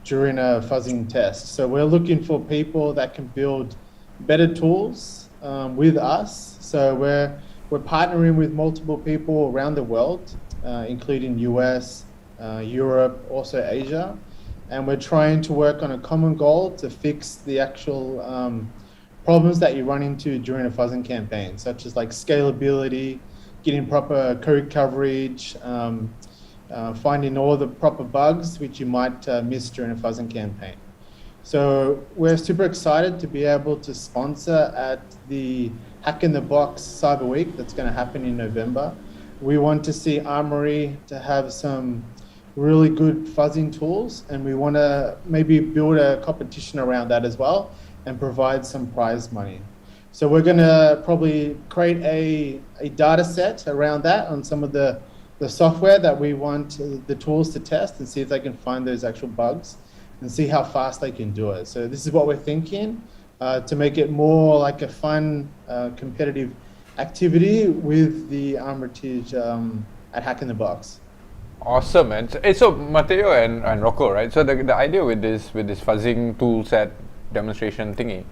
during a fuzzing test. So we're looking for people that can build better tools with us. So we're partnering with multiple people around the world, including US, Europe, also Asia. And we're trying to work on a common goal to fix the actual problems that you run into during a fuzzing campaign, such as like scalability, getting proper code coverage, finding all the proper bugs which you might miss during a fuzzing campaign. So we're super excited to be able to sponsor at the Hack in the Box Cyber Week that's going to happen in November. We want to see Armory to have some really good fuzzing tools, and we want to maybe build a competition around that as well and provide some prize money. So we're going to probably create a data set around that on some of the software that we want the tools to test and see if they can find those actual bugs and see how fast they can do it. So this is what we're thinking to make it more like a fun, competitive activity with the Armitage at Hack in the Box. Awesome, man. So Matteo and Rocco, right? So the idea with this fuzzing tool set demonstration thingy,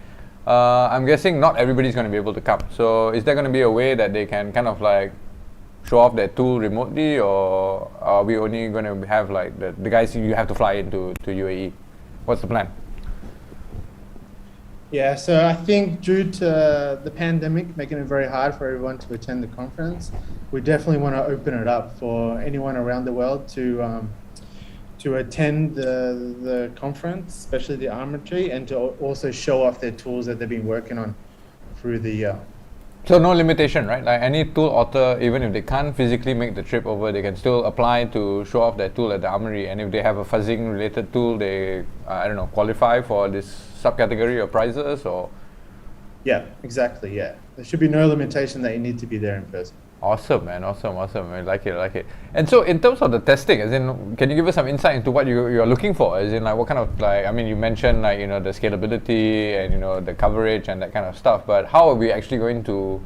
I'm guessing not everybody's going to be able to come. So is there going to be a way that they can kind of like show off their tool remotely, or are we only going to have like the guys you have to fly into UAE? What's the plan? Yeah, so I think due to the pandemic making it very hard for everyone to attend the conference, we definitely want to open it up for anyone around the world to attend the conference, especially the Armory, and to also show off their tools that they've been working on through the year. So no limitation, right? Like any tool author, even if they can't physically make the trip over, they can still apply to show off their tool at the Armory. And if they have a fuzzing related tool, they, qualify for this subcategory of prizes, or? Yeah, exactly, yeah. There should be no limitation that you need to be there in person. Awesome, man. Awesome. I like it. And so in terms of the testing, as in, can you give us some insight into what you're looking for? As in, like, what kind of, like, I mean, you mentioned, like, the scalability and, the coverage and that kind of stuff, but how are we actually going to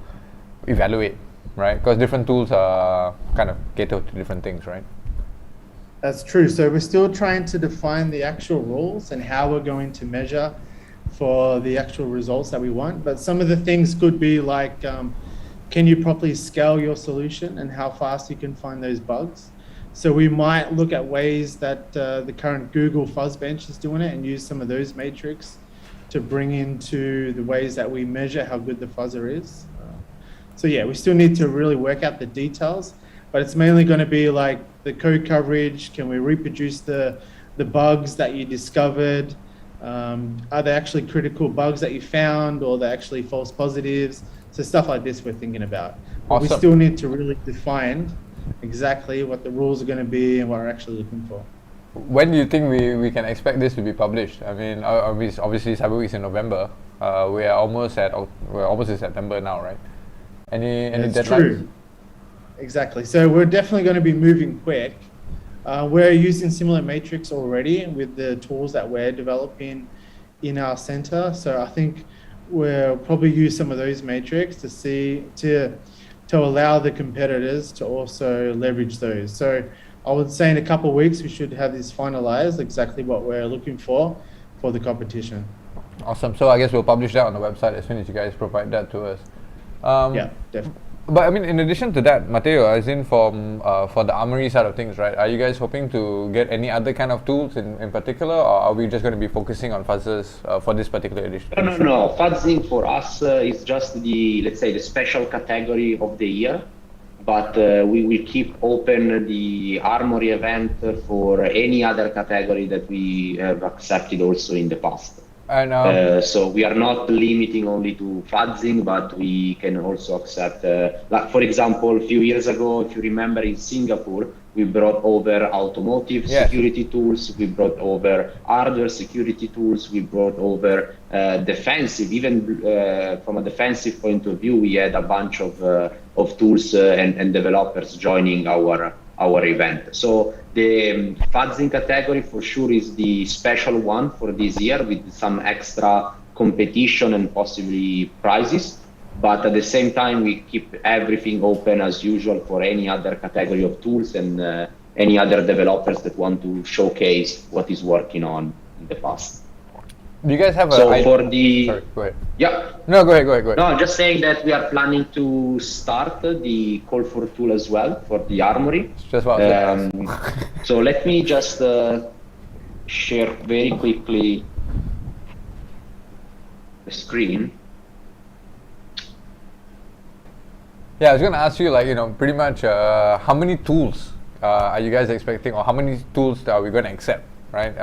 evaluate, right? Because different tools are kind of catered to different things, right? That's true. So we're still trying to define the actual rules and how we're going to measure for the actual results that we want. But some of the things could be like, can you properly scale your solution and how fast you can find those bugs? So we might look at ways that the current Google Fuzzbench is doing it and use some of those metrics to bring into the ways that we measure how good the fuzzer is. So yeah, we still need to really work out the details, but it's mainly going to be like the code coverage. Can we reproduce the bugs that you discovered? Are they actually critical bugs that you found, or are they actually false positives? So stuff like this we're thinking about. But awesome. We still need to really define exactly what the rules are going to be and what we're actually looking for. When do you think we can expect this to be published? I mean, obviously Cyber Week is in November. We're almost in September now, right? Any deadlines? True. exactly. So we're definitely going to be moving quick. We're using similar matrix already with the tools that we're developing in our center. So I think we'll probably use some of those matrix to allow the competitors to also leverage those. So I would say in a couple of weeks, we should have this finalized, exactly what we're looking for the competition. Awesome. So I guess we'll publish that on the website as soon as you guys provide that to us. Yeah, definitely. But I mean, in addition to that, Matteo, as in for the Armory side of things, right? Are you guys hoping to get any other kind of tools in particular, or are we just going to be focusing on fuzzers for this particular edition? No. Fuzzing for us is just let's say, the special category of the year. But we will keep open the Armory event for any other category that we have accepted also in the past. And so we are not limiting only to fuzzing, but we can also accept, like for example, a few years ago, if you remember, in Singapore, we brought over automotive security tools, we brought over hardware security tools, we brought over defensive, even from a defensive point of view, we had a bunch of tools and developers joining our event. So the fuzzing category for sure is the special one for this year, with some extra competition and possibly prizes. But at the same time, we keep everything open as usual for any other category of tools and any other developers that want to showcase what is working on in the past. Do you guys have a... So for the... Sorry, go ahead. Yeah. No, go ahead. No, just saying that we are planning to start the call for tool as well for the Armory. Just so let me just share very quickly the screen. Yeah, I was going to ask you, like, pretty much how many tools are you guys expecting, or how many tools are we going to accept? Right,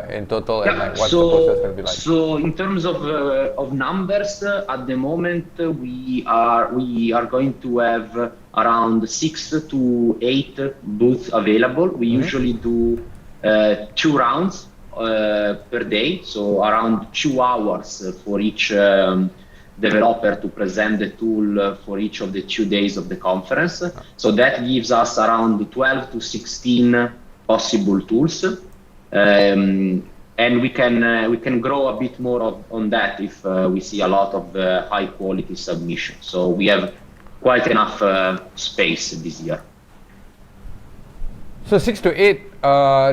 in total, and like what's the process going to be like? So in terms of numbers, at the moment we are going to have around 6 to 8 booths available. We usually do 2 rounds per day, so around 2 hours for each developer to present the tool for each of the 2 days of the conference. So that gives us around 12 to 16 possible tools. And we can grow a bit more on that if we see a lot of high quality submissions. So we have quite enough space this year. So 6 to 8,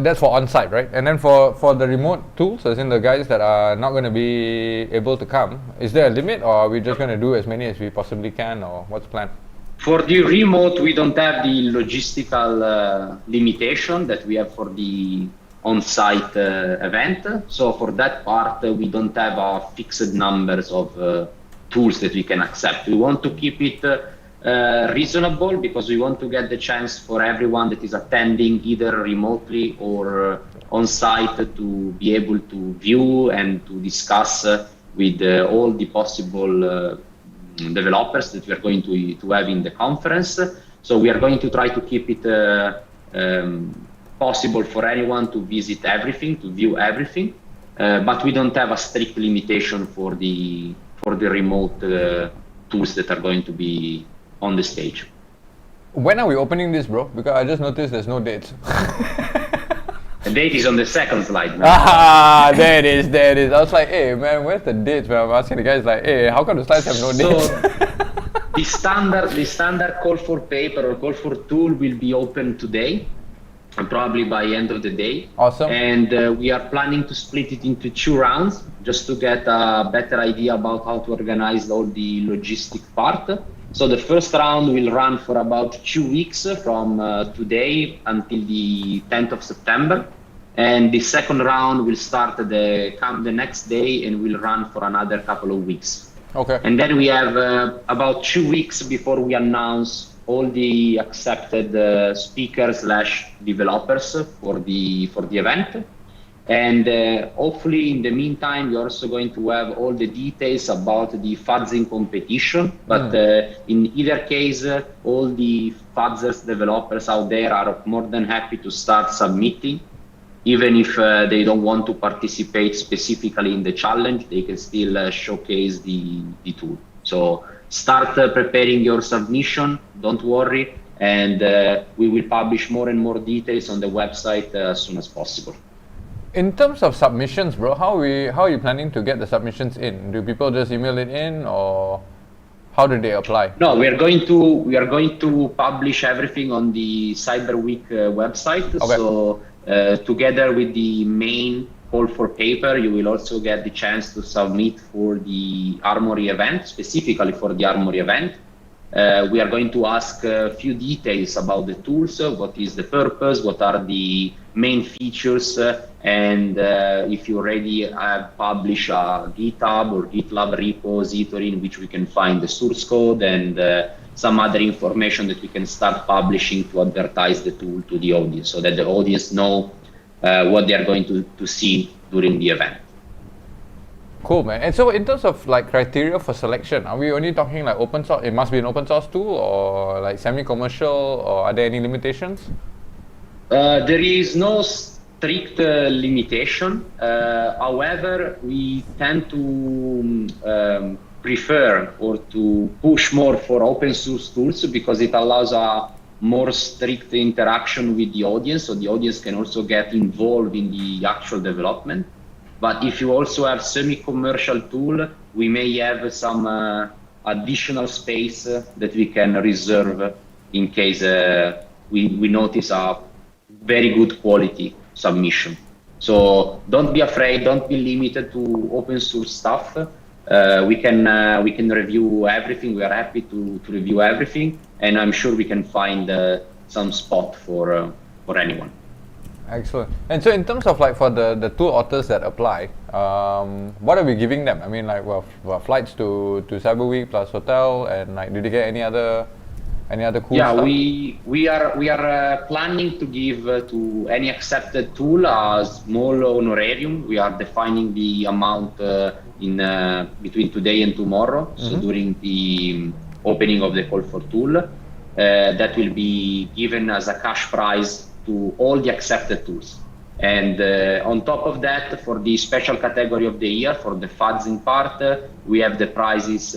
that's for on-site, right? And then for the remote tools, as in the guys that are not going to be able to come, is there a limit, or are we just going to do as many as we possibly can, or what's the plan? For the remote, we don't have the logistical limitation that we have for the on-site event. So for that part, we don't have a fixed numbers of tools that we can accept. We want to keep it reasonable, because we want to get the chance for everyone that is attending either remotely or on-site to be able to view and to discuss with all the possible developers that we are going to have in the conference. So we are going to try to keep it possible for anyone to visit everything, to view everything, but we don't have a strict limitation for the remote tools that are going to be on the stage. When are we opening this, bro? Because I just noticed there's no dates. The date is on the second slide, man. Ah, there it is. I was like, hey man, where's the dates? Man, I'm asking the guys like, hey, how come the slides have no dates? The standard call for paper or call for tool will be open today, and probably by end of the day. Awesome. And we are planning to split it into 2 rounds, just to get a better idea about how to organize all the logistic part. So the first round will run for about 2 weeks from today until the 10th of September. And the second round will start the next day and will run for another couple of weeks. Okay. And then we have about 2 weeks before we announce all the accepted speakers / developers for the event. And hopefully in the meantime, we're also going to have all the details about the fuzzing competition. But in either case, all the fuzzers developers out there are more than happy to start submitting. Even if they don't want to participate specifically in the challenge, they can still showcase the tool. So start preparing your submission, don't worry. and we will publish more and more details on the website as soon as possible. In terms of submissions, bro, how are you planning to get the submissions in? Do people just email it in, or how do they apply? No, we are going to publish everything on the Cyber Week website. Okay. So together with the main call for paper, you will also get the chance to submit for the Armory event, specifically for the Armory event. We are going to ask a few details about the tools, what is the purpose, what are the main features, and if you already publish a GitHub or GitLab repository in which we can find the source code and some other information that we can start publishing to advertise the tool to the audience, so that the audience know what they are going to see during the event. Cool, man. And so in terms of like criteria for selection, are we only talking like open source? It must be an open source tool, or like semi-commercial, or are there any limitations? There is no strict limitation. However, we tend to prefer or to push more for open source tools because it allows a more strict interaction with the audience, so the audience can also get involved in the actual development. But if you also have semi-commercial tool, we may have some additional space that we can reserve in case we notice a very good quality submission. So don't be afraid, don't be limited to open source stuff. We can review everything. We are happy to review everything, and I'm sure we can find some spot for anyone. Excellent. And so in terms of like for the two authors that apply, what are we giving them? I mean, like flights to Cyber Week plus hotel, and like did they get any other cool stuff? Yeah, we are planning to give to any accepted tool a small honorarium. We are defining the amount in between today and tomorrow. So during the opening of the call for tool, that will be given as a cash prize to all the accepted tools. And on top of that, for the special category of the year, for the fuzzing part, we have the prizes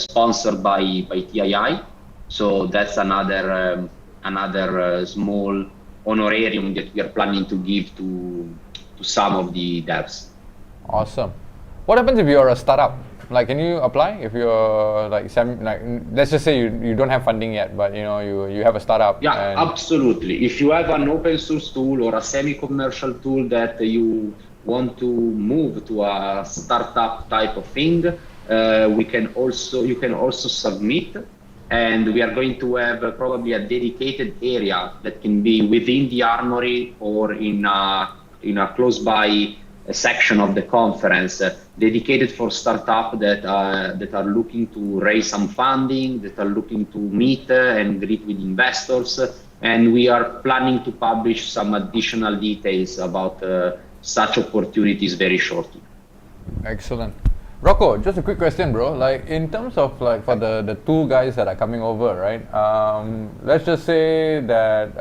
sponsored by TII. So that's another small honorarium that we are planning to give to some of the devs. Awesome. What happens if you're a startup? Like, can you apply if you're like let's just say you don't have funding yet, but you have a startup? Yeah, absolutely. If you have an open source tool or a semi-commercial tool that you want to move to a startup type of thing, you can also submit, and we are going to have probably a dedicated area that can be within the Armory or in a close by section of the conference dedicated for startups that are looking to raise some funding, that are looking to meet and greet with investors, and we are planning to publish some additional details about such opportunities very shortly. Excellent. Rocco, just a quick question, bro. Like in terms of like for the two guys that are coming over, right? Let's just say that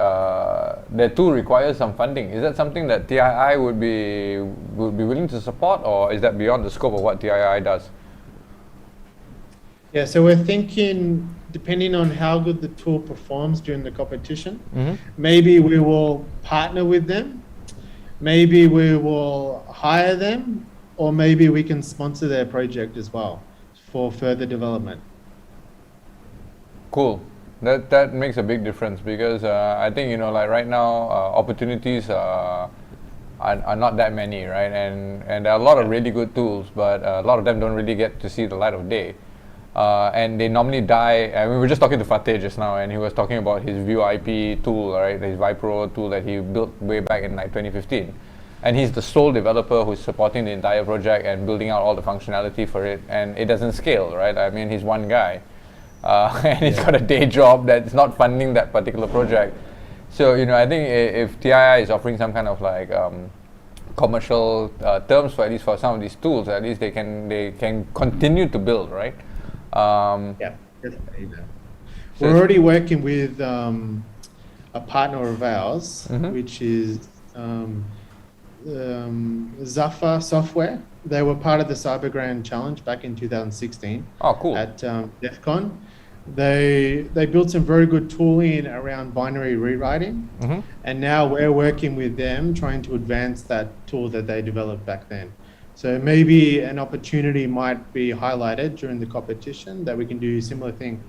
their tool requires some funding. Is that something that TII would be willing to support, or is that beyond the scope of what TII does? Yeah, so we're thinking, depending on how good the tool performs during the competition, maybe we will partner with them, maybe we will hire them, or maybe we can sponsor their project as well for further development. Cool. That makes a big difference because I think like right now opportunities are not that many, right? And there are a lot of really good tools, but a lot of them don't really get to see the light of day. And they normally die. I mean, we were just talking to Fateh just now, and he was talking about his View IP tool, right? His Vipro tool that he built way back in like 2015. And he's the sole developer who's supporting the entire project and building out all the functionality for it, and it doesn't scale, right? I mean, he's one guy, and he's got a day job that's not funding that particular project. So, I think if TII is offering some kind of like commercial terms for at least for some of these tools, at least they can continue to build, right? Yeah, definitely. We're already working with a partner of ours, which is Zaffa Software. They were part of the CyberGrand Challenge back in 2016. Oh, cool. At DEF CON. they built some very good tooling around binary rewriting, and now we're working with them trying to advance that tool that they developed back then. So maybe an opportunity might be highlighted during the competition that we can do a similar thing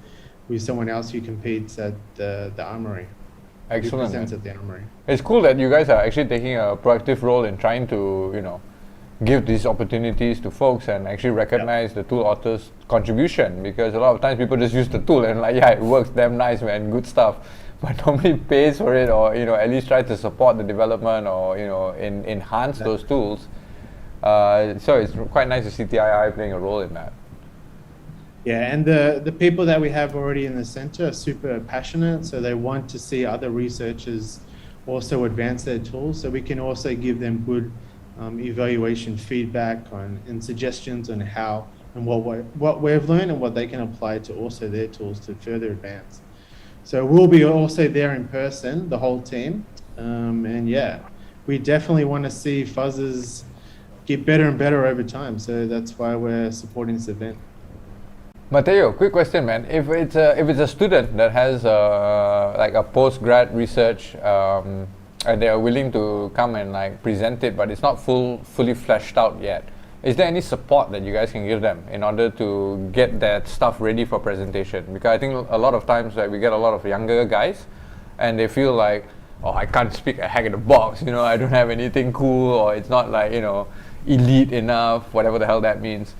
with someone else who competes at the Armory. Excellent. Who presents at the Armory. It's cool that you guys are actually taking a proactive role in trying to, you know, give these opportunities to folks and actually recognize the tool author's contribution, because a lot of times people just use the tool and like, yeah, it works damn nice, man, good stuff, but nobody pays for it, or, you know, at least try to support the development, or, you know, enhance those tools. So it's quite nice to see TII playing a role in that. Yeah, and the people that we have already in the center are super passionate, so they want to see other researchers also advance their tools, so we can also give them good evaluation feedback and suggestions on how and what we've learned and what they can apply to also their tools to further advance. So we'll be also there in person, the whole team, and yeah, we definitely want to see fuzzers get better and better over time, so that's why we're supporting this event. Matteo, quick question, man. If it's a student that has like a post-grad research and they are willing to come and like present it, but it's not fully fleshed out yet, is there any support that you guys can give them in order to get that stuff ready for presentation? Because I think a lot of times we get a lot of younger guys and they feel like, oh, I can't speak a hack in the box, you know, I don't have anything cool, or it's not like, you know, elite enough, whatever the hell that means.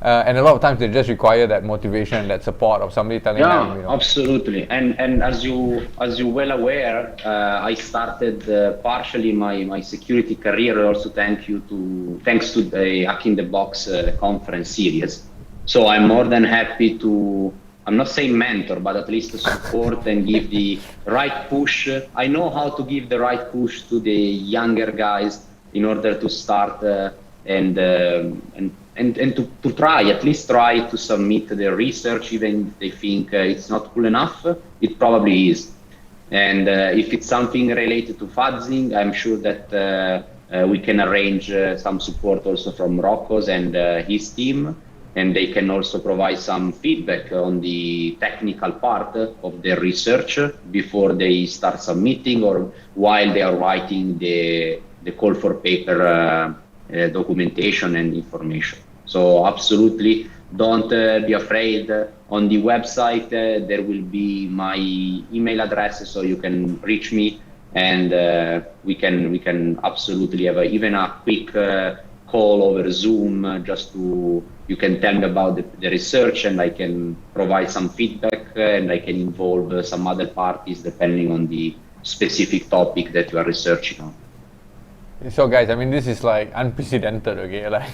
And a lot of times they just require that motivation, that support of somebody telling them, you know. Absolutely. And as you're well aware, I started partially my security career also thanks to the Hack in the Box conference series. So I'm more than happy to, I'm not saying mentor, but at least to support and give the right push. I know how to give the right push to the younger guys in order to start and to try, at least try to submit their research, even if they think it's not cool enough. It probably is. And if it's something related to fuzzing, I'm sure that we can arrange some support also from Rocco's and his team, and they can also provide some feedback on the technical part of their research before they start submitting or while they are writing the call for paper documentation and information. So absolutely, don't be afraid. On the website, there will be my email address, so you can reach me, and we can absolutely have even a quick call over Zoom, just to, you can tell me about the research, and I can provide some feedback, and I can involve some other parties depending on the specific topic that you are researching on. So guys, I mean, this is like unprecedented, okay? Like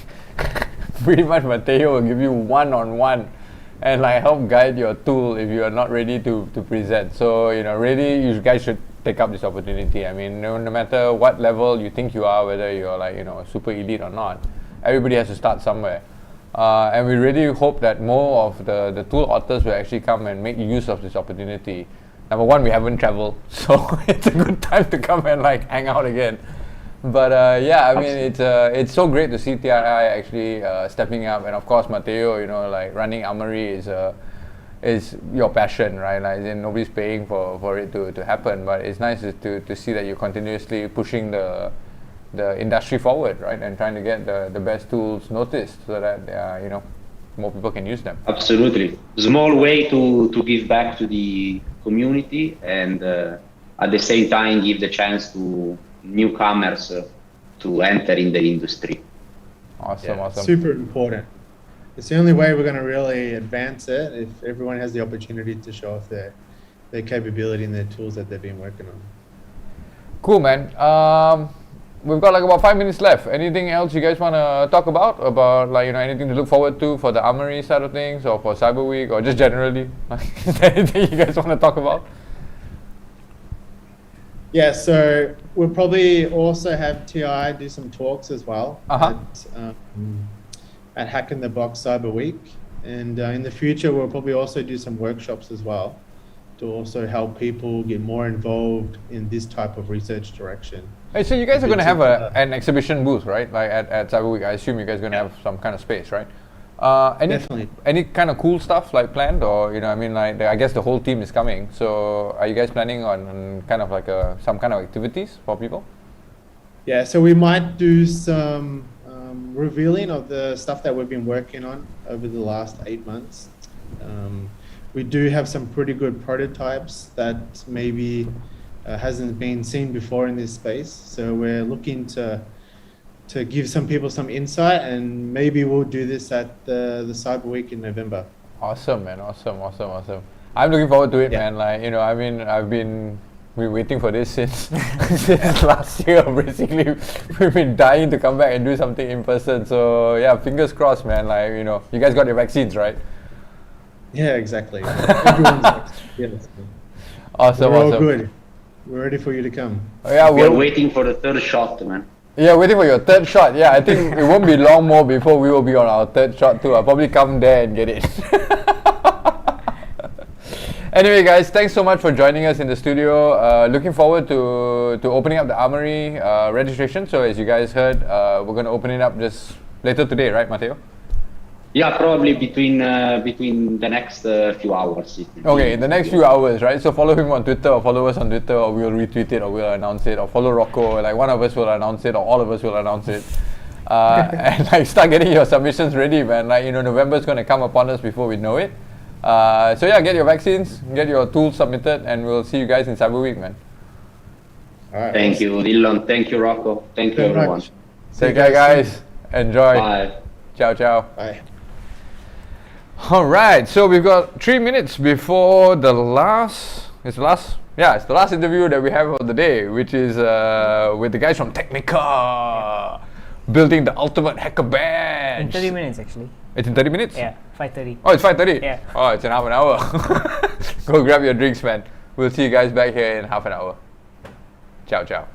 pretty much Matteo will give you one-on-one and like help guide your tool if you are not ready to present. So, you know, really you guys should take up this opportunity. I mean, no matter what level you think you are, whether you're like, you know, super elite or not, everybody has to start somewhere. And we really hope that more of the tool authors will actually come and make use of this opportunity. Number one, we haven't traveled, so it's a good time to come and like hang out again. But yeah, I mean, it's so great to see TII actually stepping up, and of course Matteo, you know, like running Armory is your passion, right? Like, nobody's paying for it to happen, but it's nice to see that you're continuously pushing the industry forward, right, and trying to get the best tools noticed so that you know, more people can use them. Absolutely, small way to give back to the community, and at the same time give the chance to newcomers to enter in the industry. Awesome. Super important. It's the only way we're going to really advance it, if everyone has the opportunity to show off their capability and their tools that they've been working on. Cool, man. We've got like about 5 minutes left. Anything else you guys want to talk about like, you know, anything to look forward to for the Armory side of things, or for Cyber Week, or just generally? Is there anything you guys want to talk about? Yeah, so we'll probably also have TI do some talks as well at Hack in the Box Cyber Week, and in the future we'll probably also do some workshops as well to also help people get more involved in this type of research direction. Hey, so you guys are going to have an exhibition booth, right? Like at Cyber Week, I assume you guys are going to have some kind of space, right? Definitely. Any kind of cool stuff like planned, or I mean, like I guess the whole team is coming. So are you guys planning on kind of like some kind of activities for people? Yeah, so we might do some revealing of the stuff that we've been working on over the last 8 months. We do have some pretty good prototypes that maybe hasn't been seen before in this space. So we're looking to give some people some insight, and maybe we'll do this at the Cyber Week in November. Awesome, man! Awesome. I'm looking forward to it, Yeah. man. Like I mean, I've been waiting for this since since last year. Basically, we've been dying to come back and do something in person. So yeah, fingers crossed, man. Like you guys got your vaccines, right? Yeah, exactly. Everyone's yes. Awesome, We're all awesome. good. We're ready for you to come. Yeah, We are waiting for the third shot, man. Yeah, waiting for your third shot. Yeah, I think it won't be long more before we will be on our third shot too. I'll probably come there and get it. Anyway, guys, thanks so much for joining us in the studio. Looking forward to opening up the Armory registration. So as you guys heard, we're going to open it up just later today, right, Matteo? Yeah, probably between the next few hours. Okay, in the next few hours, right? So follow him on Twitter, or follow us on Twitter, or we'll retweet it, or we'll announce it, or follow Rocco. Like one of us will announce it, or all of us will announce it. And like start getting your submissions ready, man. Like November's going to come upon us before we know it. So yeah, get your vaccines, get your tools submitted, and we'll see you guys in Cyber Week, man. All right. Thank you, Dylan. Thank you, Rocco. Thank you, Very everyone. much. Take care, guys. Enjoy. Bye. Ciao, ciao. Bye. All right, so we've got 3 minutes before the last. It's the last interview that we have of the day, which is with the guys from Technica, building the ultimate hacker badge. In 30 minutes, actually. It's in 30 minutes. Yeah, 5:30. Oh, it's 5:30. Yeah. Oh, it's in half an hour. Go grab your drinks, man. We'll see you guys back here in half an hour. Ciao, ciao.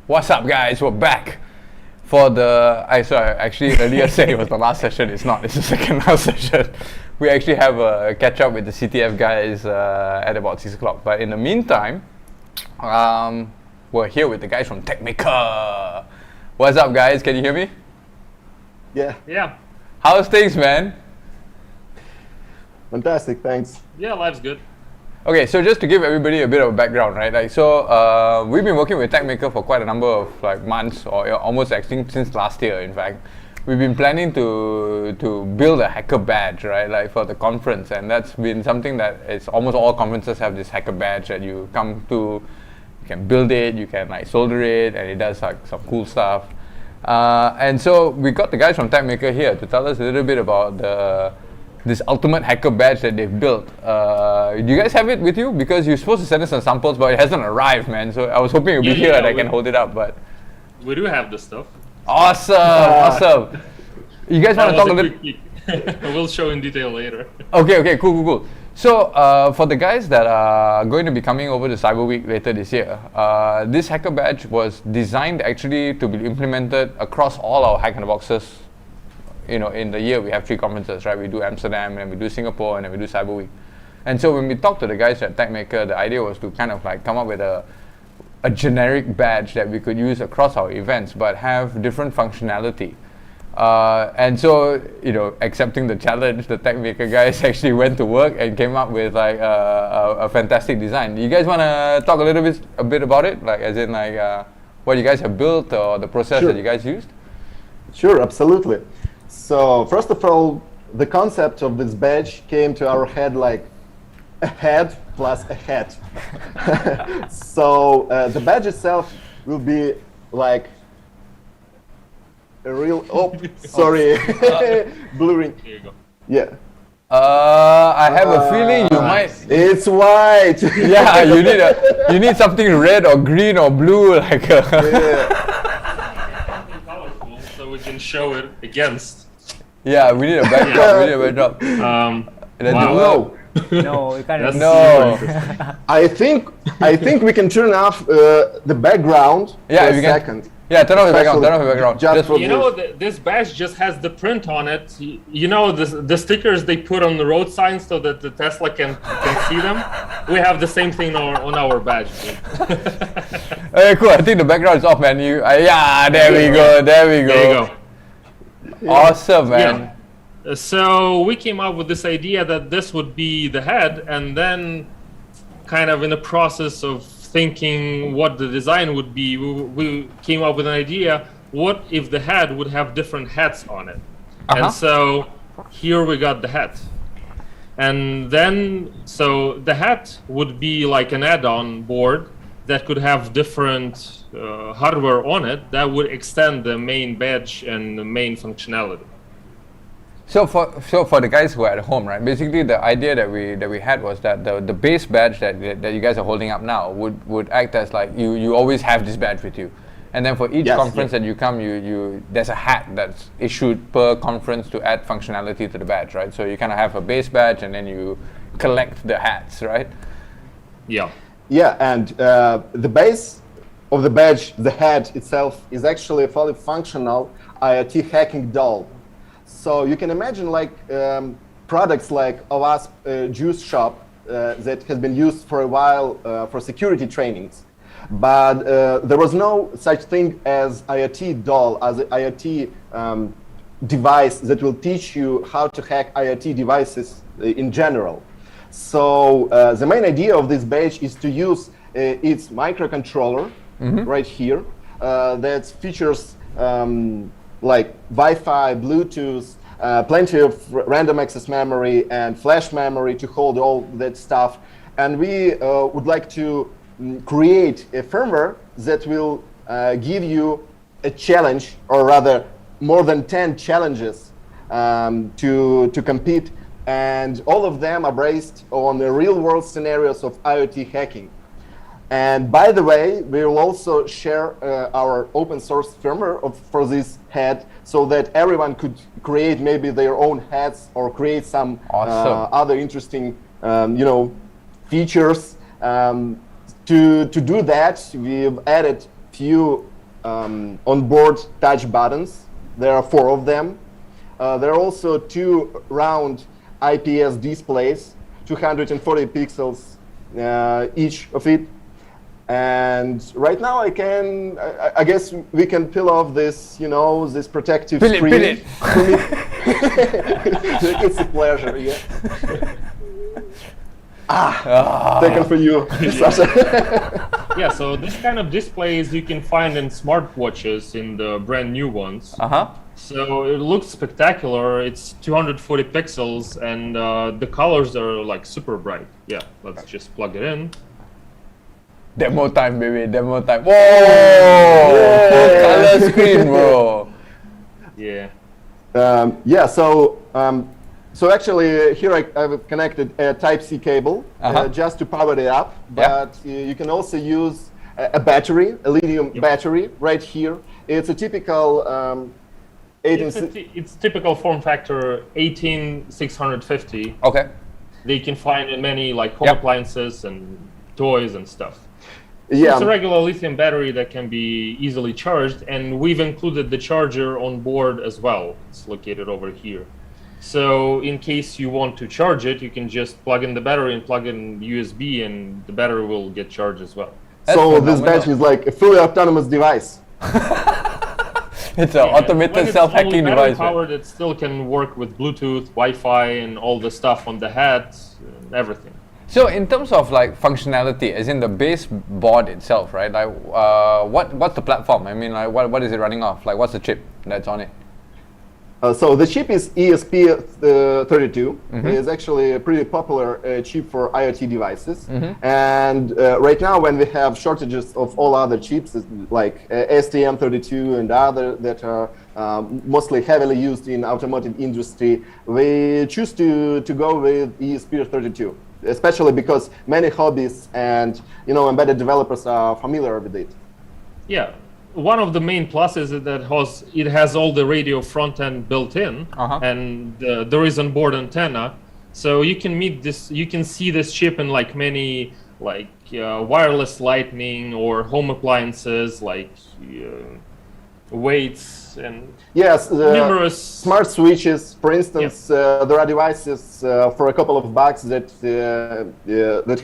What's up, guys? We're back for the. Sorry, actually earlier said it was the last session. It's not. It's the second last session. We actually have a catch up with the CTF guys at about 6 o'clock. But in the meantime, we're here with the guys from TechMaker. What's up, guys? Can you hear me? Yeah. Yeah. How's things, man? Fantastic. Thanks. Yeah, life's good. Okay, so just to give everybody a bit of a background, right? Like, so we've been working with TechMaker for quite a number of months, or almost actually since last year. In fact, we've been planning to build a hacker badge, right? Like for the conference, and that's been something that it's almost all conferences have this hacker badge that you come to, you can build it, you can solder it, and it does some cool stuff. And so we got the guys from TechMaker here to tell us a little bit about this ultimate hacker badge that they've built. Do you guys have it with you? Because you're supposed to send us some samples, but it hasn't arrived, man. So I was hoping it would be here and I can hold it up, but... We do have the stuff. Awesome, awesome. You guys want to talk a little... We'll show in detail later. Okay, cool. So for the guys that are going to be coming over to Cyber Week later this year, this hacker badge was designed actually to be implemented across all our Hack in the Boxes. In the year we have 3 conferences, right? We do Amsterdam, and we do Singapore, and then we do Cyber Week. And so when we talked to the guys at TechMaker, the idea was to kind of come up with a generic badge that we could use across our events, but have different functionality. And so, accepting the challenge, the TechMaker guys actually went to work and came up with a fantastic design. You guys want to talk a bit about it, what you guys have built or the process that you guys used? Sure, absolutely. So first of all, the concept of this badge came to our head like a head plus a hat. So the badge itself will be like a real, sorry, blurring. Here you go. Yeah. I have a feeling you might. It's white. Yeah, you need something red or green or blue, Yeah. Colorful, so we can show it against. Yeah, we need a backdrop. Wow. No, you can't. No. I think we can turn off the background for a second. Yeah, turn off the background. Just for This badge just has the print on it. The stickers they put on the road signs so that the Tesla can see them. We have the same thing on our badge. Okay, cool. I think the background is off, man. There we go. There you go. Awesome, man. Yeah. So we came up with this idea that this would be the head, and then kind of in the process of thinking what the design would be, we came up with an idea, what if the head would have different hats on it? And so here we got the hat. And then, so the hat would be like an add-on board that could have different hardware on it that would extend the main badge and the main functionality. So for the guys who are at home, right? Basically, the idea that we had was that the base badge that you guys are holding up now would act as like you always have this badge with you, and then for each conference that you come, there's a hat that's issued per conference to add functionality to the badge, right? So you kind of have a base badge, and then you collect the hats, right? Yeah. Yeah, and the base of the badge, the head itself, is actually a fully functional IoT hacking doll. So you can imagine products like OWASP Juice Shop that has been used for a while for security trainings. But there was no such thing as IoT doll, as an IoT device that will teach you how to hack IoT devices in general. So the main idea of this badge is to use its microcontroller right here that features like Wi-Fi, Bluetooth, plenty of random access memory and flash memory to hold all that stuff. And we would like to create a firmware that will give you a challenge, or rather more than 10 challenges to compete. And all of them are based on the real world scenarios of IoT hacking. And by the way, we will also share our open source firmware for this head so that everyone could create maybe their own heads or create some other interesting features. To do that, we've added few onboard touch buttons. There are 4 of them. There are also 2 round IPS displays, 240 pixels each of it. And right now I guess we can peel off this, this protective screen. Peel it. It's a pleasure, yeah. Taken for you, Sasha. Yeah, so this kind of displays you can find in smartwatches, in the brand new ones. So it looks spectacular. It's 240 pixels, and the colors are like super bright. Yeah, let's just plug it in. Demo time, baby. Demo time. Whoa! Full color screen, bro. Yeah. Yeah. So actually, here I've connected a Type-C cable just to power it up. But you can also use a battery, a lithium battery, right here. It's a typical. It's typical form factor 18650. Okay. They can find in many like home appliances and toys and stuff. So Yeah. it's a regular lithium battery that can be easily charged, and we've included the charger on board as well. It's located over here. So in case you want to charge it, you can just plug in the battery and plug in USB, and the battery will get charged as well. So this battery is like a fully autonomous device. It's an automated self-hacking device. Powered, it still can work with Bluetooth, Wi-Fi, and all the stuff on the head, and everything. So in terms of like functionality, as in the base board itself, right? Like, what's the platform? I mean, like, what is it running off? Like, what's the chip that's on it? So the chip is ESP32. It's actually a pretty popular chip for IoT devices. And right now, when we have shortages of all other chips, like STM32 and other that are mostly heavily used in automotive industry, we choose to go with ESP32, especially because many hobbyists and embedded developers are familiar with it. Yeah. One of the main pluses is that it has all the radio front end built in, and there is onboard antenna, so you can see this chip in like many wireless lightning or home appliances like weights and numerous smart switches. For instance, there are devices for a couple of bucks that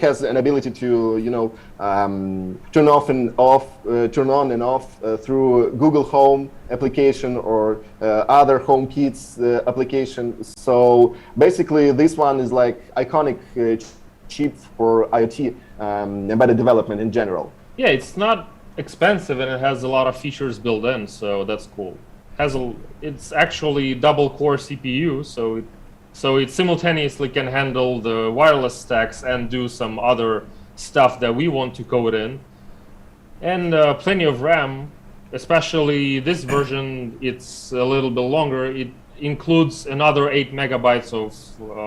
has an ability to turn on and off through Google Home application or other HomeKits application. So basically, this one is like iconic chip for IoT embedded development in general. Yeah, it's not expensive, and it has a lot of features built in, so that's cool. It's actually double core CPU, so it simultaneously can handle the wireless stacks and do some other stuff that we want to code in, and plenty of RAM. Especially this version, it's a little bit longer. It includes another 8 megabytes of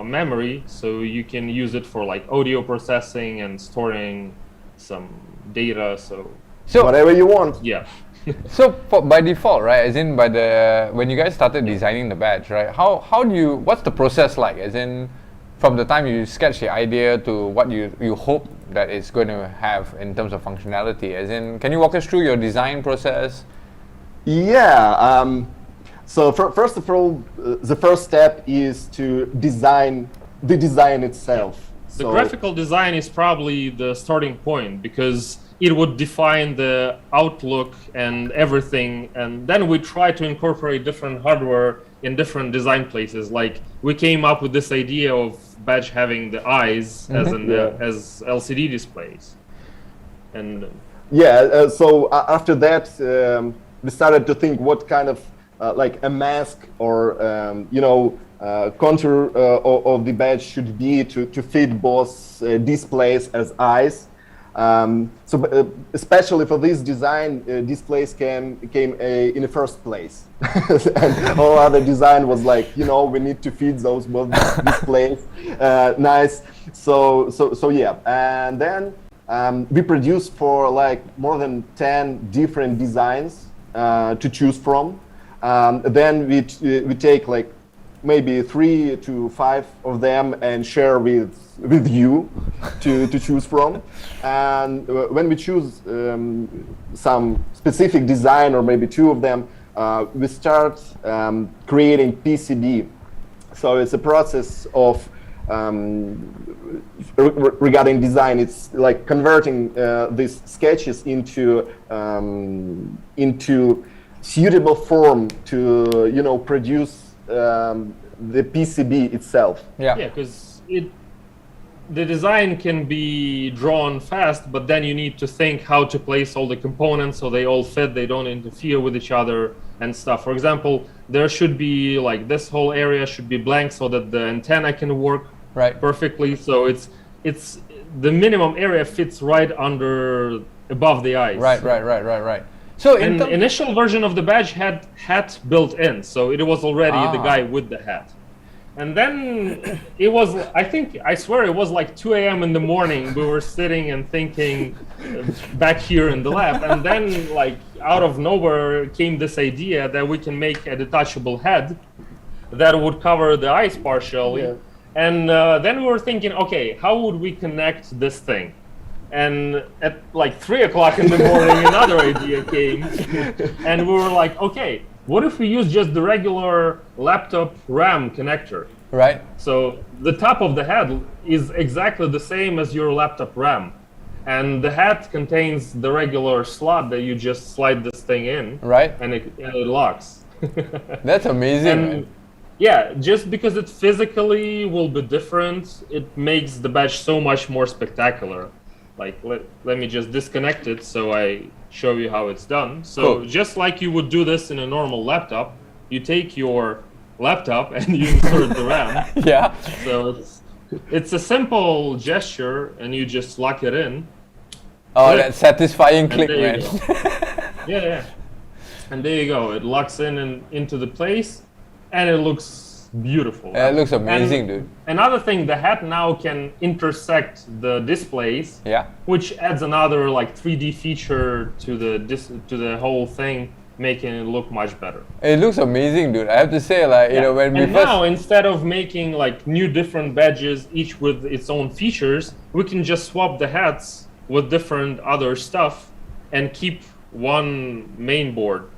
memory, so you can use it for like audio processing and storing some data. So whatever you want. Yeah. So by default, right? As in when you guys started designing the badge, right? What's the process like? As in, from the time you sketch the idea to what you hope that it's going to have in terms of functionality. As in, can you walk us through your design process? Yeah. So first of all, the first step is to design the design itself. The graphical design is probably the starting point, because it would define the outlook and everything, and then we try to incorporate different hardware in different design places. Like, we came up with this idea of badge having the eyes as LCD displays, and so after that we started to think what kind of like a mask or contour of the badge should be to fit both displays as eyes. Especially for this design, displays came in the first place, and all other design was like, we need to feed those both displays nice. So yeah, and then we produced for like more than 10 different designs to choose from. Then we take like maybe 3 to 5 of them and share with you to choose from. And when we choose some specific design, or maybe 2 of them, we start creating PCB. So it's a process of regarding design. It's like converting these sketches into suitable form to produce the PCB itself. Yeah, because the design can be drawn fast, but then you need to think how to place all the components so they all fit, they don't interfere with each other and stuff. For example, there should be like this whole area should be blank so that the antenna can work perfectly. So it's the minimum area fits right above the eyes. Right. So the initial version of the badge had hat built in, so it was already the guy with the hat. And then it was, I swear it was like 2 a.m. in the morning. We were sitting and thinking back here in the lab. And then like out of nowhere came this idea that we can make a detachable head that would cover the eyes partially. Yeah. And then we were thinking, okay, how would we connect this thing? And at like 3 o'clock in the morning, another idea came. And we were like, okay, what if we use just the regular laptop RAM connector? Right. So the top of the head is exactly the same as your laptop RAM. And the hat contains the regular slot that you just slide this thing in. Right. And it locks. That's amazing. And yeah, just because it physically will be different, it makes the badge so much more spectacular. Like, let me just disconnect it so I show you how it's done. So just like you would do this in a normal laptop, you take your laptop and you insert the RAM. Yeah. So it's a simple gesture and you just lock it in. Oh, that satisfying click, man. Yeah. And there you go. It locks in and into the place and it looks beautiful. Yeah, it looks amazing, dude. Another thing, the hat now can intersect the displays, which adds another like 3D feature to the whole thing, making it look much better. It looks amazing, dude. I have to say, like, you know, when we first... now, instead of making like new different badges, each with its own features, we can just swap the hats with different other stuff and keep one main board.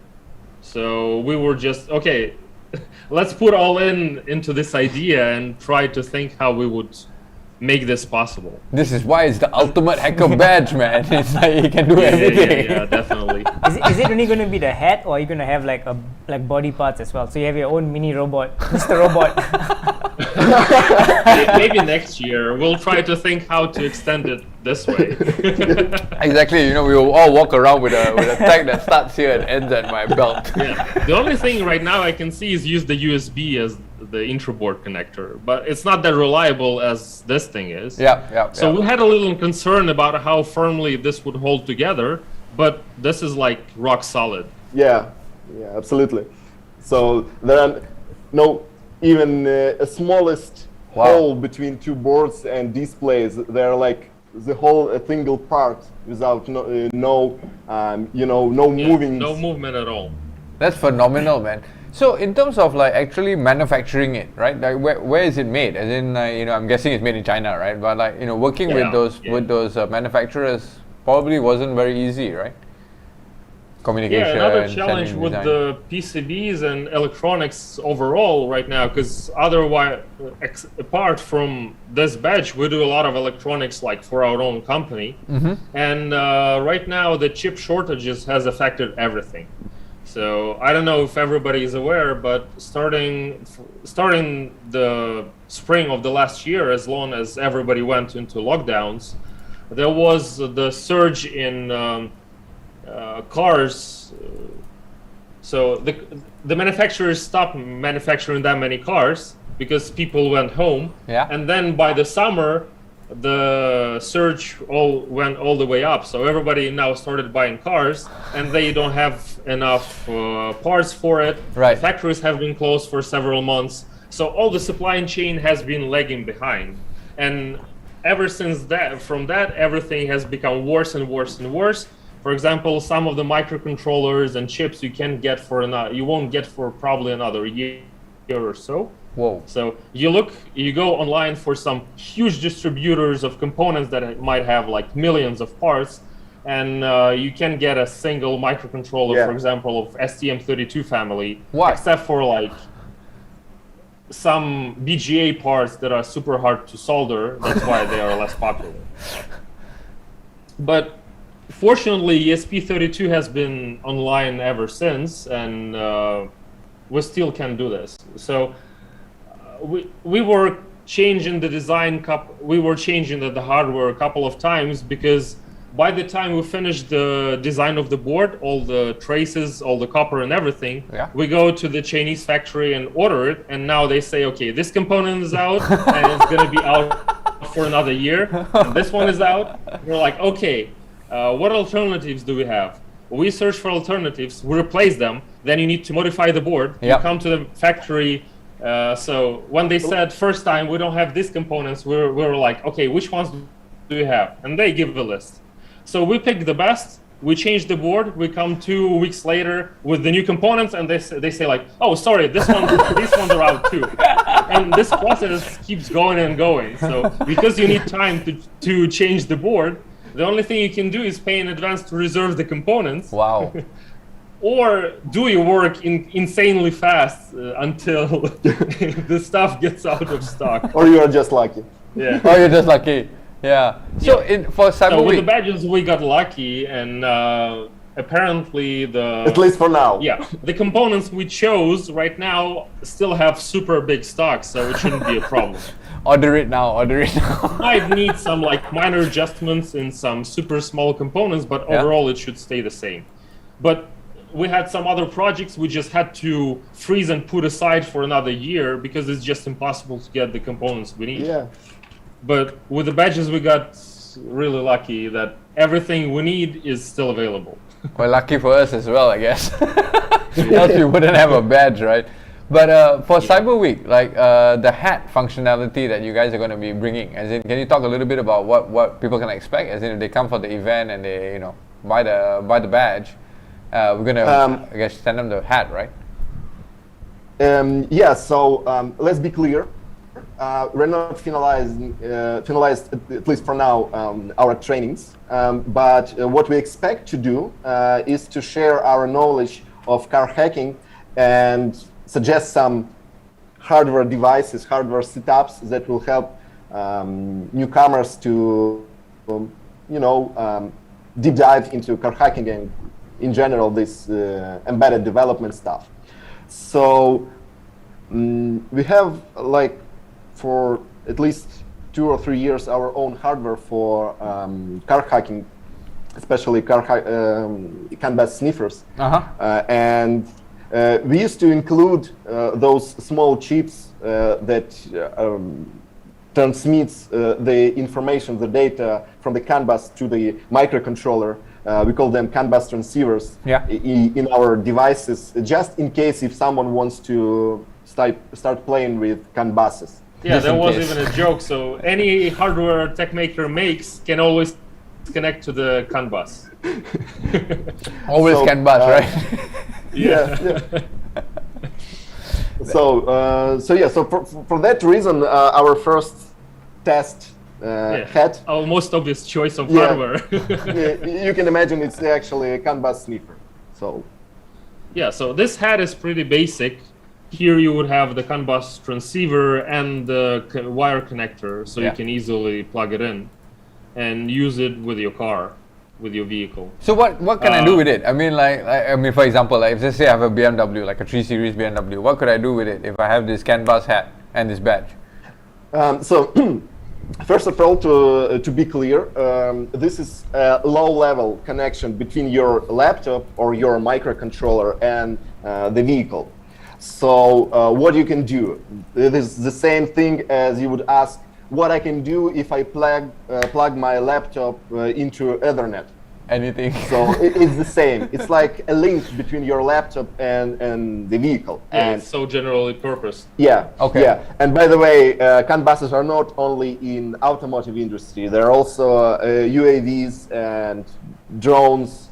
So we were just, okay, let's put all into this idea and try to think how we would make this possible. This is why it's the ultimate hacker badge, man. It's like you can do everything. Yeah, definitely. Is it only going to be the hat, or are you going to have like body parts as well? So you have your own mini robot, Mr. Robot. Maybe next year we'll try to think how to extend it this way. Exactly. You know, we will all walk around with a tag that starts here and ends at my belt. Yeah. The only thing right now I can see is use the USB as the intro board connector, but it's not that reliable as this thing is. So we had a little concern about how firmly this would hold together, but this is like rock solid. Yeah, absolutely. So there are no even a smallest hole between 2 boards and displays. They're like the whole single part without no moving. No movement at all. That's phenomenal, man. So in terms of like actually manufacturing it, right? Like where is it made? As in, I'm guessing it's made in China, right? But like, working with those manufacturers probably wasn't very easy, right? Communication. Yeah, another challenge with the PCBs and electronics overall right now, because otherwise, apart from this badge, we do a lot of electronics like for our own company. And right now the chip shortages has affected everything. So I don't know if everybody is aware, but starting the spring of the last year, as long as everybody went into lockdowns, there was the surge in cars. So the manufacturers stopped manufacturing that many cars because people went home. And then by the summer, the surge went all the way up. So everybody now started buying cars, and they don't have enough parts for it. Right. The factories have been closed for several months. So all the supply chain has been lagging behind. And ever since from that, everything has become worse and worse and worse. For example, some of the microcontrollers and chips you won't get for probably another year or so. Whoa. So you go online for some huge distributors of components that might have like millions of parts, and you can get a single microcontroller, for example, of STM32 family, except for like some BGA parts that are super hard to solder. That's why they are less popular. But fortunately, ESP32 has been online ever since, and we still can do this. So we were changing the design, we were changing the hardware a couple of times, because by the time we finished the design of the board, all the traces, all the copper and everything, we go to the Chinese factory and order it, and now they say, okay, this component is out and it's going to be out for another year, and this one is out. We're like, okay, what alternatives do we have? We search for alternatives, we replace them, then you need to modify the board. You come to the factory. So when they said first time we don't have these components, we were like, okay, which ones do you have? And they give the list. So we pick the best, we change the board, we come 2 weeks later with the new components, and they say like, oh, sorry, these ones are out too. And this process keeps going and going. So because you need time to change the board, the only thing you can do is pay in advance to reserve the components. Wow. Or do your work insanely fast until the stuff gets out of stock. Or you are just lucky. Yeah. Or you're just lucky. Yeah. So for Cyber with Week, the badges, we got lucky, and apparently at least for now. Yeah, the components we chose right now still have super big stock, so it shouldn't be a problem. Order it now. Order it now. Might need some like minor adjustments in some super small components, but overall it should stay the same. But we had some other projects we just had to freeze and put aside for another year because it's just impossible to get the components we need. Yeah. But with the badges, we got really lucky that everything we need is still available. Well, lucky for us as well, I guess. Else we wouldn't have a badge, right? But for Cyber Week, like the hat functionality that you guys are going to be bringing, as in, can you talk a little bit about what people can expect? As in, if they come for the event and they, buy the badge, we're going to, I guess, send them the hat, right? Yeah. So let's be clear. We're not finalized, at least for now, our trainings. But what we expect to do is to share our knowledge of car hacking and suggest some hardware devices, hardware setups that will help newcomers to, deep dive into car hacking and, in general, this embedded development stuff. So we have like, for at least 2 or 3 years, our own hardware for car hacking, especially CAN bus sniffers. And we used to include those small chips that transmits the information, the data from the CAN bus to the microcontroller. We call them CAN bus transceivers in our devices, just in case if someone wants to start playing with CAN buses. Yeah, that was even a joke. So any hardware tech maker makes can always connect to the CAN bus. Always CAN bus, right? Yeah. So for that reason, our first test hat. Our most obvious choice of hardware. You can imagine it's actually a CAN bus sniffer. So. Yeah, so this hat is pretty basic. Here you would have the CAN bus transceiver and the wire connector, so you can easily plug it in and use it with your car, with your vehicle. So what can I do with it? I mean, for example, like if let's say I have a BMW, like a 3 Series BMW, what could I do with it if I have this CAN bus hat and this badge? So first of all, to be clear, this is a low-level connection between your laptop or your microcontroller and the vehicle. So what you can do, it is the same thing as you would ask what I can do if I plug my laptop into Ethernet. Anything. So it's the same. It's like a link between your laptop and the vehicle. And it's so generally purpose. Yeah. Okay. Yeah. And by the way, CAN buses are not only in automotive industry. There are also UAVs and drones,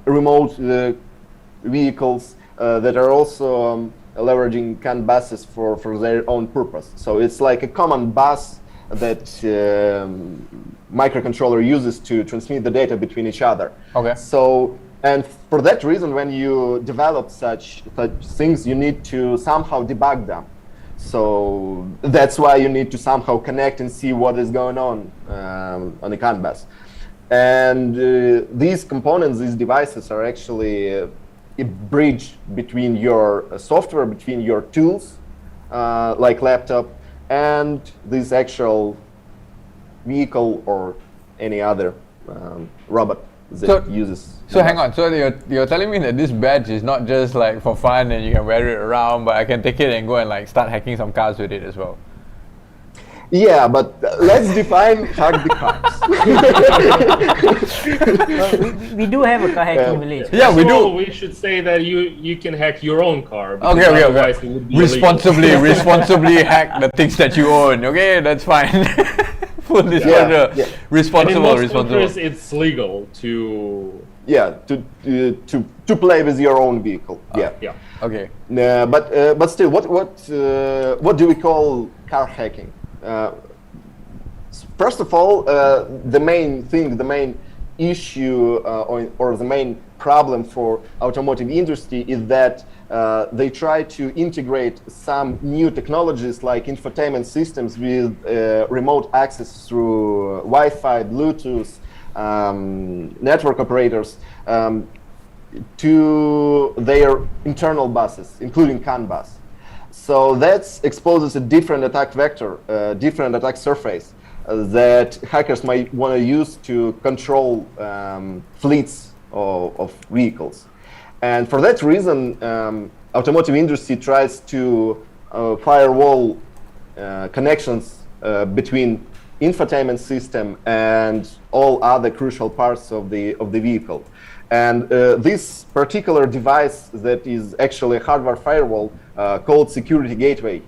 remote vehicles that are also leveraging CAN buses for their own purpose. So it's like a common bus that microcontroller uses to transmit the data between each other. Okay. So, and for that reason, when you develop such things, you need to somehow debug them. So that's why you need to somehow connect and see what is going on the CAN bus. And these components, these devices are actually a bridge between your software, between your tools, like laptop, and this actual vehicle or any other robot that uses. So hang on, so you're telling me that this badge is not just like for fun and you can wear it around, but I can take it and go and like start hacking some cars with it as well? Yeah, but let's define hack the cars. Well, we do have a car hacking village. Yeah, we do. We should say that you can hack your own car. Okay. It would be responsibly hack the things that you own. Okay, that's fine. Full disclosure. Yeah. Responsible. Countries, it's legal to. Yeah, to play with your own vehicle. Yeah. Okay. But still, what do we call car hacking? First of all, the main issue or the main problem for automotive industry is that they try to integrate some new technologies like infotainment systems with remote access through Wi-Fi, Bluetooth, network operators to their internal buses, including CAN bus. So that exposes a different attack vector, different attack surface that hackers might want to use to control fleets of vehicles. And for that reason, automotive industry tries to firewall connections between infotainment system and all other crucial parts of the vehicle. And this particular device that is actually a hardware firewall called security gateway.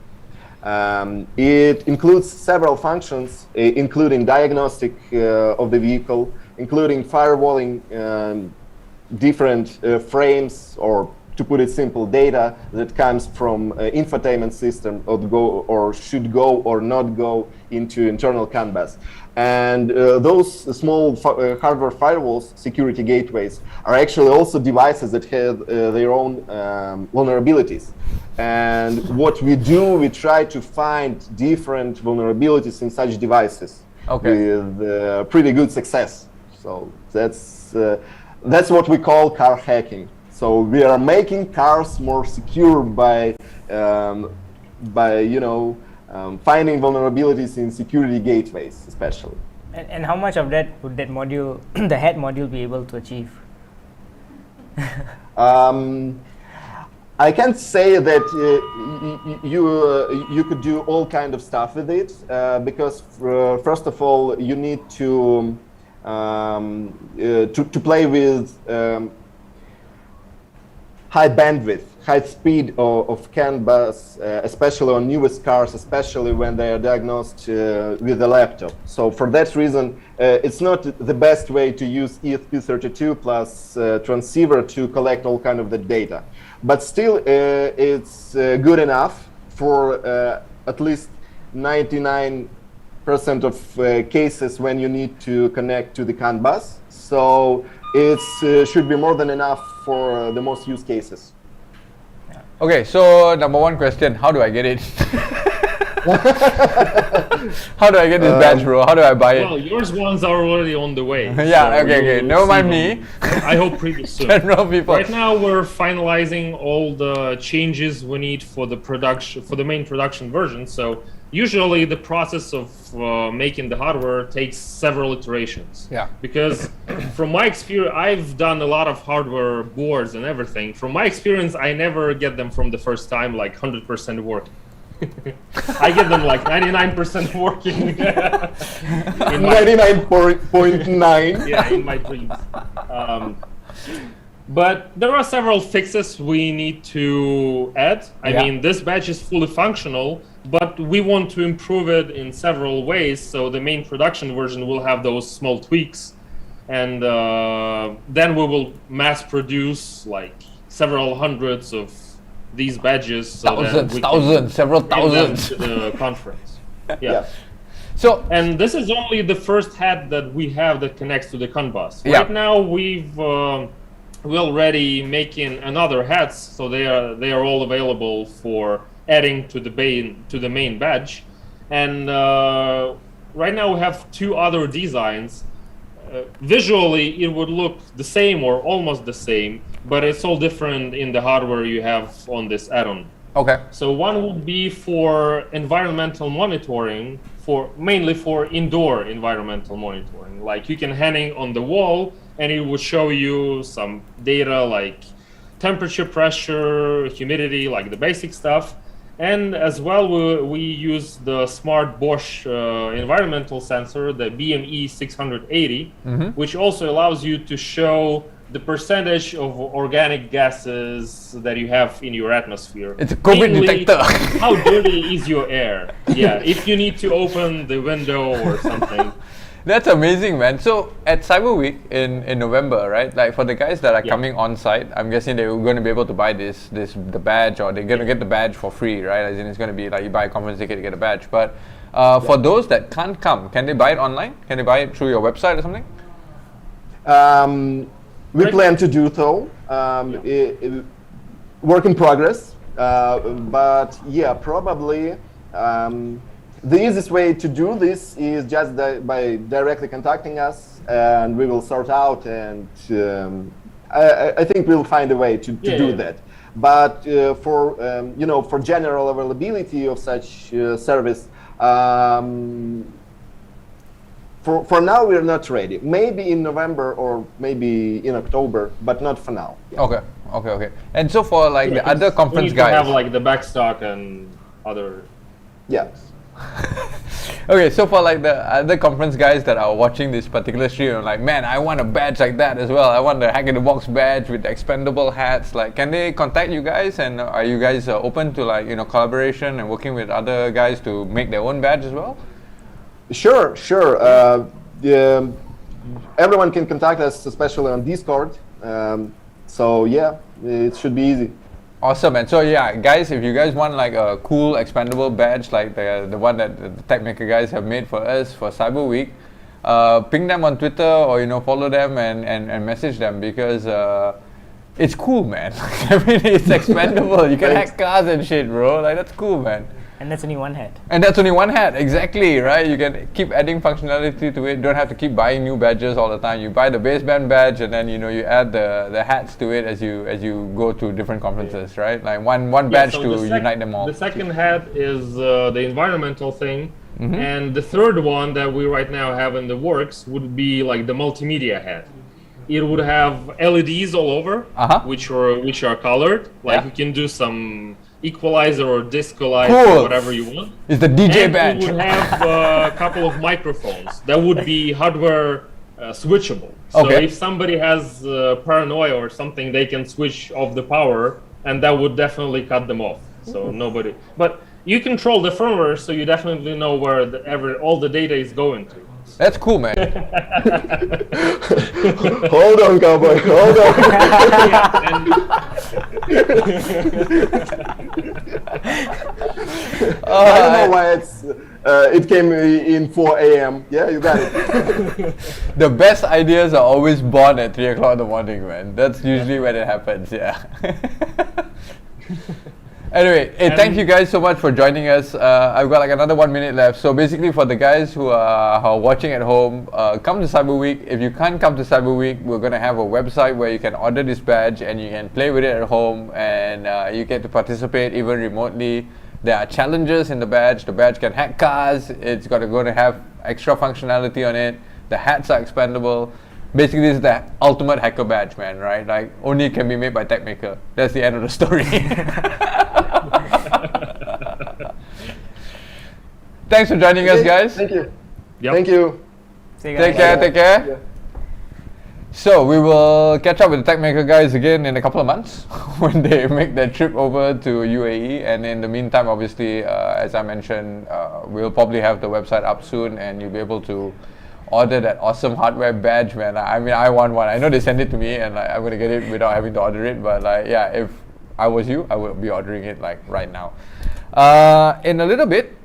It includes several functions, including diagnostic of the vehicle, including firewalling different frames, or to put it simple, data that comes from infotainment system or should go or not go into internal CAN bus. And those small hardware firewalls, security gateways, are actually also devices that have their own vulnerabilities. And what we do, we try to find different vulnerabilities in such devices with pretty good success. So that's what we call car hacking. So we are making cars more secure by finding vulnerabilities in security gateways, especially. And how much of that would that module, the HAT module, be able to achieve? I can't say that you could do all kind of stuff with it because first of all you need to play with high bandwidth, high speed of CAN bus, especially on newest cars, especially when they are diagnosed with a laptop. So for that reason, it's not the best way to use ESP32 plus transceiver to collect all kind of the data. But still, it's good enough for at least 99% of cases when you need to connect to the CAN bus. So it should be more than enough for the most use cases. Okay, so number one question, how do I get it? How do I get this badge, bro? How do I buy it? Well, yours ones are already on the way. Yeah, so okay. Never mind me. I hope pretty soon. General people. Right now, we're finalizing all the changes we need for the production, for the main production version. So usually, the process of making the hardware takes several iterations. Yeah. Because from my experience, I've done a lot of hardware boards and everything. From my experience, I never get them from the first time like 100% working. I get them like 99% working. 99.9. Yeah, in my dreams. But there are several fixes we need to add. I mean, this badge is fully functional, but we want to improve it in several ways. So the main production version will have those small tweaks. And then we will mass produce like several hundreds of these badges so several thousands to the conference. Yeah. So, and this is only the first hat that we have that connects to the CON bus. Yeah. Right now we're already making another hats, so they are all available for adding to the main badge. And right now we have 2 other designs. Visually, it would look the same or almost the same, but it's all different in the hardware you have on this add-on. Okay. So one would be for environmental monitoring, mainly for indoor environmental monitoring. Like you can hang it on the wall, and it would show you some data like temperature, pressure, humidity, like the basic stuff. And as well, we use the smart Bosch environmental sensor, the BME 680, which also allows you to show the percentage of organic gases that you have in your atmosphere. It's a COVID detector. How dirty is your air? Yeah, if you need to open the window or something. That's amazing, man. So at Cyber Week in November, right? Like for the guys that are coming on site, I'm guessing they're going to be able to buy the badge, or they're going to get the badge for free, right? As in, it's going to be like you buy a conference ticket to get a badge. But for those that can't come, can they buy it online? Can they buy it through your website or something? We plan to do so. Work in progress, but yeah, probably. The easiest way to do this is just by directly contacting us, and we will sort out. And I think we'll find a way to do that. But for general availability of such service, for now we're not ready. Maybe in November or maybe in October, but not for now. Okay. And so for like the other conference we need guys, to have like the backstock and other. Yeah. Okay, so for like the other conference guys that are watching this particular stream, I'm like, man, I want a badge like that as well. I want the Hack in the Box badge with expendable hats. Like, can they contact you guys? And are you guys open to like collaboration and working with other guys to make their own badge as well? Sure. Everyone can contact us, especially on Discord. So yeah, it should be easy. Awesome, man. So yeah, guys, if you guys want like a cool expandable badge like the one that the TechMaker guys have made for us for Cyber Week, ping them on Twitter or follow them and message them, because it's cool, man. I mean, it's expandable. You can hack cars and shit, bro. Like, that's cool, man. And that's only one hat. And that's only one hat, exactly, right? You can keep adding functionality to it. Don't have to keep buying new badges all the time. You buy the baseband badge, and then you add the hats to it as you go to different conferences, right? Like one badge to unite them all. The second hat is the environmental thing, and the third one that we right now have in the works would be like the multimedia hat. It would have LEDs all over, which are colored. Like you can do some equalizer or discolize or whatever you want. It's the DJ badge. It would have a couple of microphones that would be hardware switchable. So if somebody has paranoia or something, they can switch off the power, and that would definitely cut them off. So nobody. But you control the firmware, so you definitely know where all the data is going to. That's cool, man. Hold on, cowboy. Hold on. I don't know why it came in 4 a.m. Yeah, you got it. The best ideas are always born at 3 o'clock in the morning, man. That's usually when it happens. Yeah. Anyway, thank you guys so much for joining us. I've got like another 1 minute left. So basically, for the guys who are watching at home, come to Cyber Week. If you can't come to Cyber Week, we're going to have a website where you can order this badge and you can play with it at home, and you get to participate even remotely. There are challenges in the badge. The badge can hack cars. It's going to have extra functionality on it. The hats are expandable. Basically, this is the ultimate hacker badge, man, right? Like, only can be made by TechMaker. That's the end of the story. Thanks for joining us, guys. Thank you. Yep. Thank you. See you guys. Take care. Yeah. So we will catch up with the TechMaker guys again in a couple of months when they make their trip over to UAE. And in the meantime, obviously, as I mentioned, we'll probably have the website up soon, and you'll be able to order that awesome hardware badge, man. I mean, I want one. I know they send it to me, and I'm gonna get it without having to order it. But if I was you, I would be ordering it like right now. In a little bit,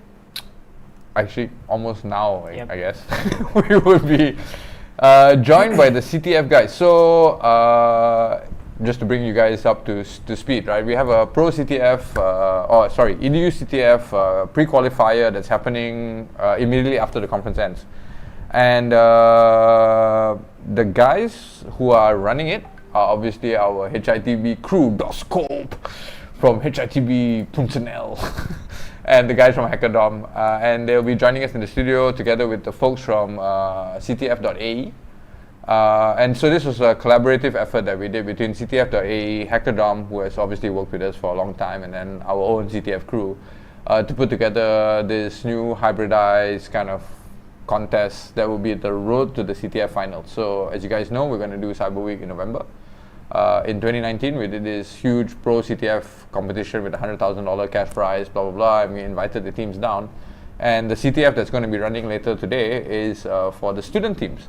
actually almost now, I guess, we will be joined by the CTF guys. So just to bring you guys up to speed, right? We have a Pro CTF, EDU CTF pre-qualifier that's happening immediately after the conference ends. And the guys who are running it are obviously our HITB crew, Doscope, from HITB.nl, and the guys from Hackerdom. And they'll be joining us in the studio together with the folks from CTF.ae. And so this was a collaborative effort that we did between CTF.ae, Hackerdom, who has obviously worked with us for a long time, and then our own CTF crew, to put together this new hybridized kind of contest that will be the road to the CTF final. So as you guys know, we're going to do Cyber Week in November. In 2019, we did this huge Pro CTF competition with $100,000 cash prize, blah, blah, blah, and we invited the teams down. And the CTF that's going to be running later today is for the student teams.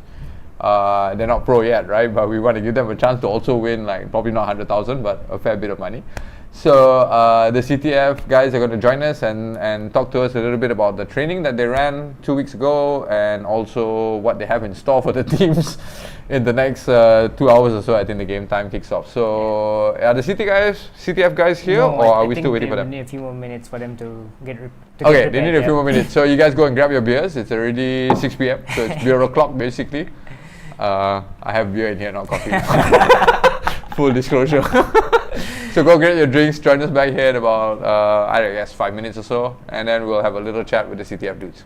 They're not pro yet, right? But we want to give them a chance to also win, like probably not 100,000, but a fair bit of money. So the CTF guys are going to join us and talk to us a little bit about the training that they ran 2 weeks ago, and also what they have in store for the teams in the next 2 hours or so. I think the game time kicks off. So are the CTF guys here, or are we still waiting for them? They need a few more minutes for them to get okay, they need a few more minutes. So you guys go and grab your beers. It's already 6 p.m. So it's beer o'clock basically. I have beer in here, not coffee. Full disclosure. So go get your drinks, join us back here in about, I guess, 5 minutes or so, and then we'll have a little chat with the CTF dudes.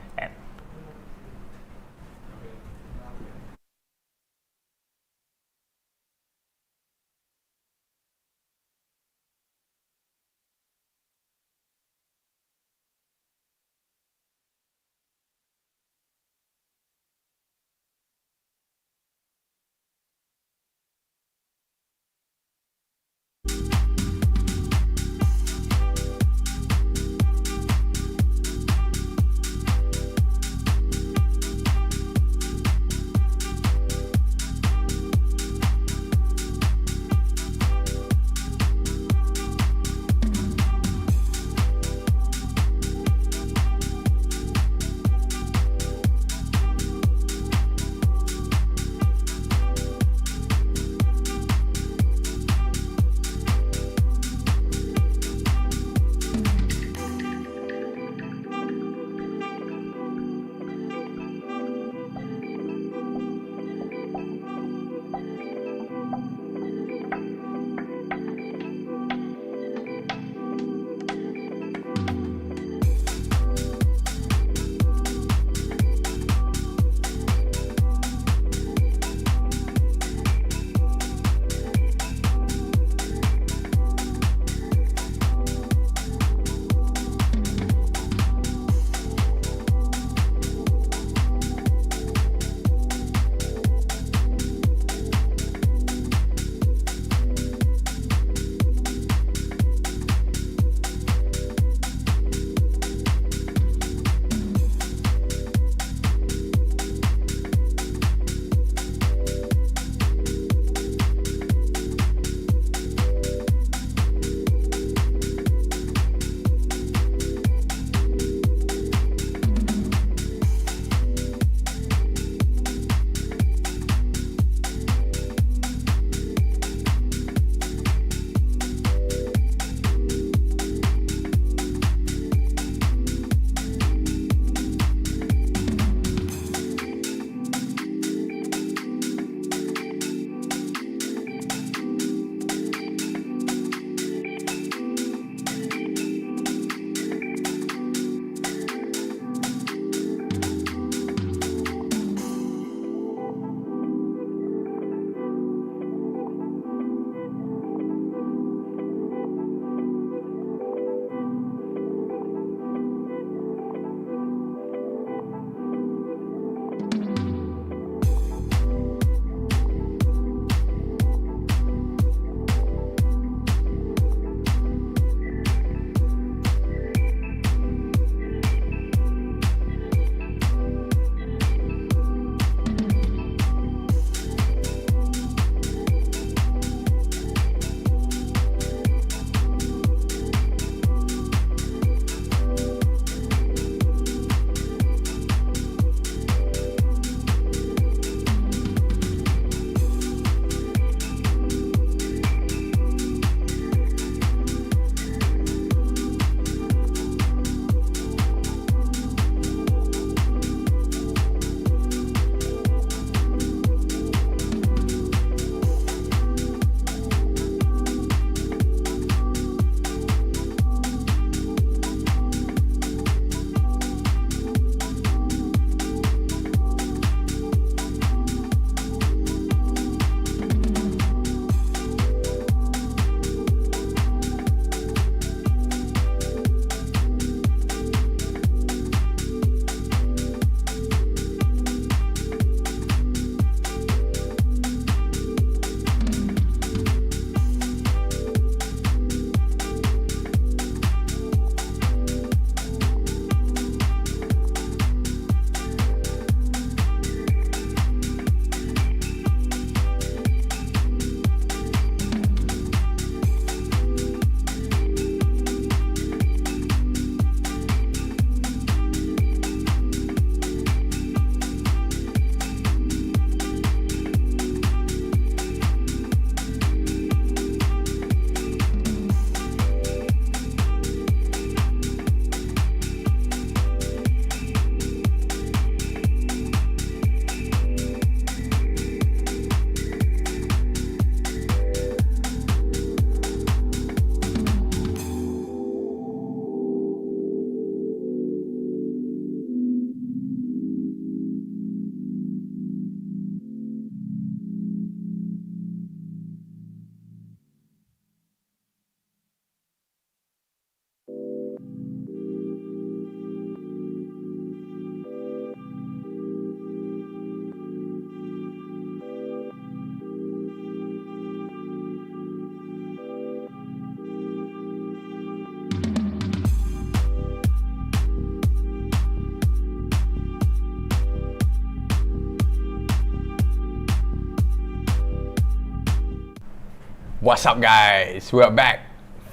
What's up, guys? We are back.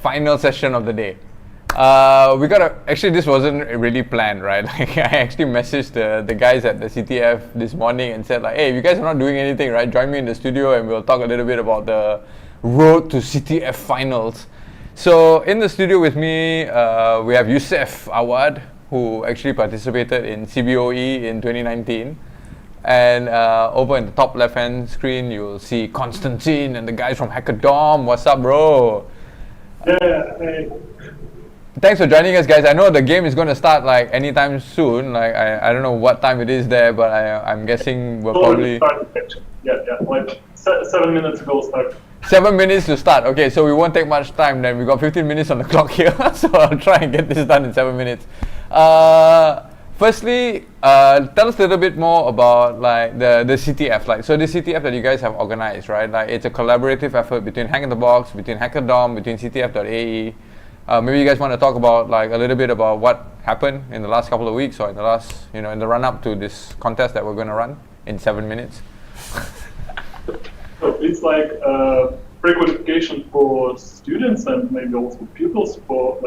Final session of the day. Actually, this wasn't really planned, right? Like, I actually messaged the guys at the CTF this morning and said, like, hey, if you guys are not doing anything, right, join me in the studio and we'll talk a little bit about the road to CTF finals. So in the studio with me, we have Youssef Awad, who actually participated in CBOE in 2019. And over in the top left-hand screen, you'll see Konstantin and the guys from Hackerdom. What's up, bro? Yeah, hey. Thanks for joining us, guys. I know the game is going to start like anytime soon. Like I don't know what time it is there, but I'm guessing we're probably... Yeah, like 7 minutes ago started. 7 minutes to start. Okay, so we won't take much time then. We got 15 minutes on the clock here, so I'll try and get this done in 7 minutes. Firstly, tell us a little bit more about like the CTF. Like, so the CTF that you guys have organized, right? Like, it's a collaborative effort between Hack in the Box, between Hackerdom, between CTF.ae. Maybe you guys want to talk about like a little bit about what happened in the last couple of weeks, or in the last, in the run up to this contest that we're going to run in 7 minutes. So it's like pre-qualification for students and maybe also pupils for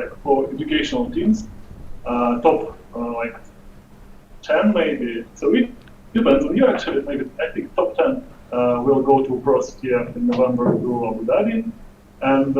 educational teams. Top 10 maybe. So it depends on you actually. Maybe I think top 10 will go to Pro CTF in November to Abu Dhabi. And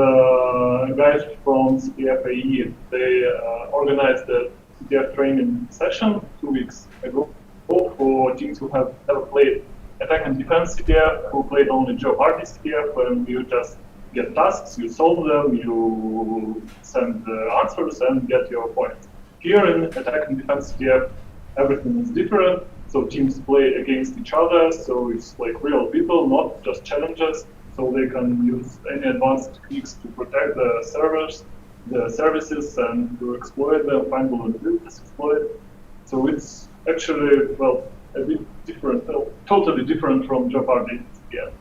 guys from CTF.ae, they organized the CTF training session 2 weeks ago for teams who have never played Attack and Defense CTF, who played only Jeopardy CTF, and you just get tasks, you solve them, you send the answers and get your points. Here in Attack and Defense CTF, everything is different, so teams play against each other, so it's like real people, not just challenges, so they can use any advanced techniques to protect the servers, the services, and to exploit them, find vulnerabilities, exploit. So it's actually, well, a bit different, totally different from Jeopardy CTF.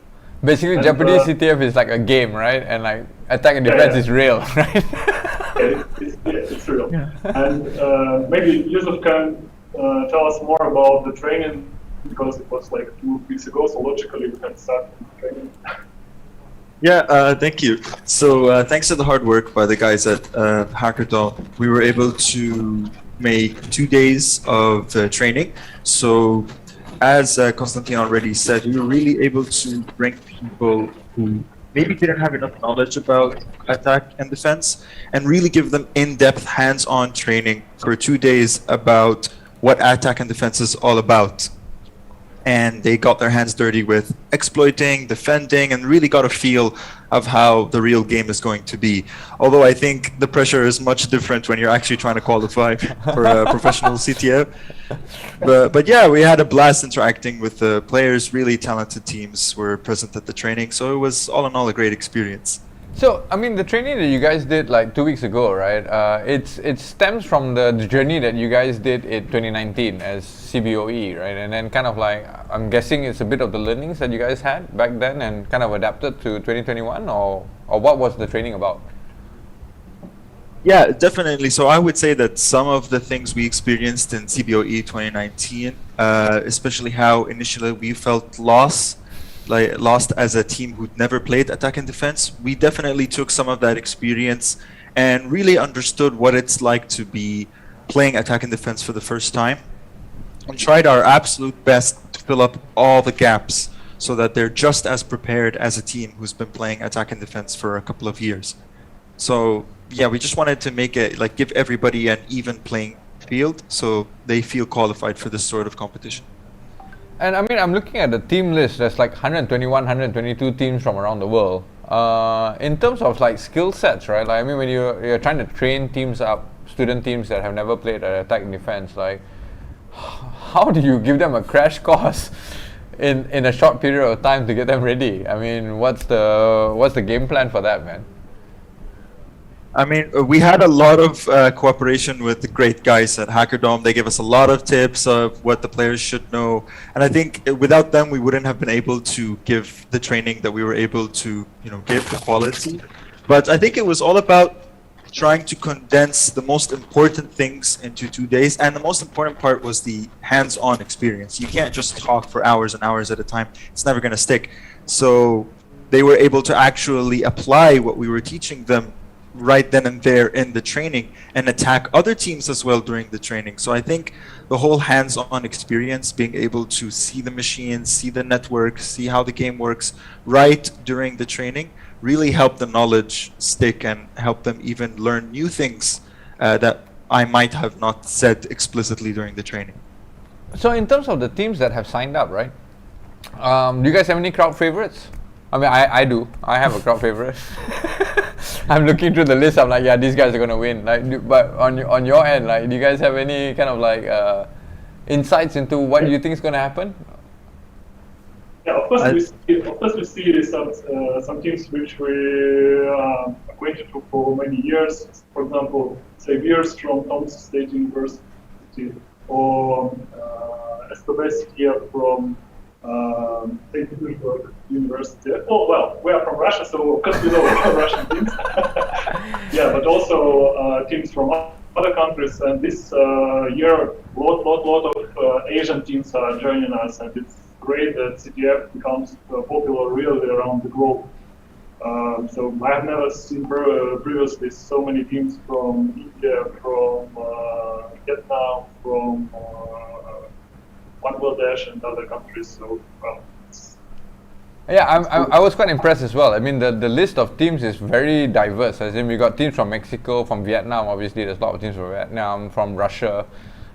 Basically, and Jeopardy CTF is like a game, right? And like Attack and Defense is real, right? It's real. Yeah. And maybe Yusuf can tell us more about the training, because it was like 2 weeks ago, so logically we can start training. Yeah, thank you. So thanks to the hard work by the guys at Hackerdom, we were able to make 2 days of training. So as Konstantin already said, we were really able to bring people who maybe didn't have enough knowledge about attack and defense and really give them in-depth hands-on training for 2 days about what attack and defense is all about. And they got their hands dirty with exploiting, defending, and really got a feel of how the real game is going to be. Although I think the pressure is much different when you're actually trying to qualify for a professional CTF. But yeah, we had a blast interacting with the players. Really talented teams were present at the training. So it was all in all a great experience. So, I mean, the training that you guys did like 2 weeks ago, right? It stems from the journey that you guys did in 2019 as CBOE, right? And then kind of like, I'm guessing it's a bit of the learnings that you guys had back then and kind of adapted to 2021, or what was the training about? Yeah, definitely. So I would say that some of the things we experienced in CBOE 2019, especially how initially we felt lost as a team who'd never played attack and defense, we definitely took some of that experience and really understood what it's like to be playing attack and defense for the first time, and tried our absolute best to fill up all the gaps so that they're just as prepared as a team who's been playing attack and defense for a couple of years. So yeah, we just wanted to make it like give everybody an even playing field so they feel qualified for this sort of competition. And I mean, I'm looking at the team list. There's like 121, 122 teams from around the world. In terms of like skill sets, right? Like, I mean, when you're trying to train teams up, student teams that have never played at attack and defense, like, how do you give them a crash course in a short period of time to get them ready? I mean, what's the game plan for that, man? I mean, we had a lot of cooperation with the great guys at Hackerdom. They gave us a lot of tips of what the players should know. And I think without them, we wouldn't have been able to give the training that we were able to, give the quality. But I think it was all about trying to condense the most important things into 2 days. And the most important part was the hands-on experience. You can't just talk for hours and hours at a time. It's never going to stick. So they were able to actually apply what we were teaching them right then and there in the training and attack other teams as well during the training. So I think the whole hands-on experience, being able to see the machines, see the network, see how the game works right during the training, really helped the knowledge stick and help them even learn new things that I might have not said explicitly during the training. So in terms of the teams that have signed up, right? Do you guys have any crowd favorites? I mean, I do. I have a crowd favorite. I'm looking through the list. I'm like, yeah, these guys are gonna win. Like, but on your end, like, do you guys have any kind of like insights into what you think is gonna happen? Yeah, of course we see some teams which we are acquainted with for many years. For example, Xavier's from Thomas State University, or HITBSecConf from St. Petersburg University. Oh well, we are from Russia, so of course we know Russian teams. Yeah, but also teams from other countries. And this year, lot of Asian teams are joining us, and it's great that CTF becomes popular really around the globe. So I have never seen previously so many teams from India, from Vietnam, from Bangladesh and other countries. So, well, yeah, I was quite impressed as well. I mean, the list of teams is very diverse. As in, we got teams from Mexico, from Vietnam. Obviously, there's a lot of teams from Vietnam, from Russia,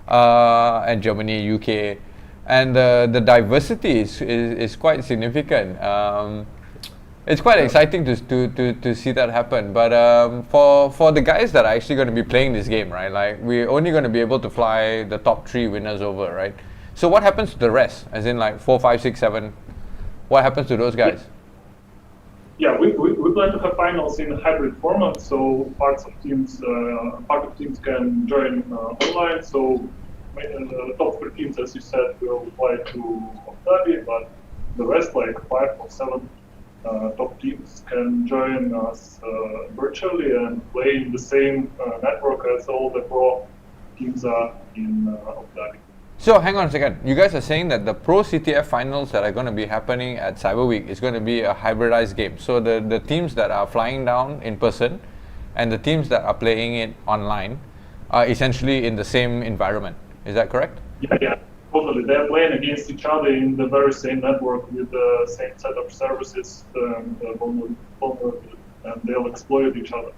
and Germany, UK, and the diversity is quite significant. It's quite exciting to see that happen. But for the guys that are actually going to be playing this game, right? Like, we're only going to be able to fly the top 3 winners over, right? So what happens to the rest? As in, like 4, 5, 6, 7. What happens to those guys? Yeah, we plan to have finals in a hybrid format. So part of teams can join online. So the top 3 teams, as you said, will fly to Abu Dhabi, but the rest, like 5 or 7 top teams, can join us virtually and play in the same network as all the pro teams are in Abu Dhabi. So hang on a second. You guys are saying that the Pro CTF finals that are going to be happening at Cyber Week is going to be a hybridized game. So the teams that are flying down in person and the teams that are playing it online are essentially in the same environment. Is that correct? Yeah, totally. They're playing against each other in the very same network with the same set of services and they'll exploit each other.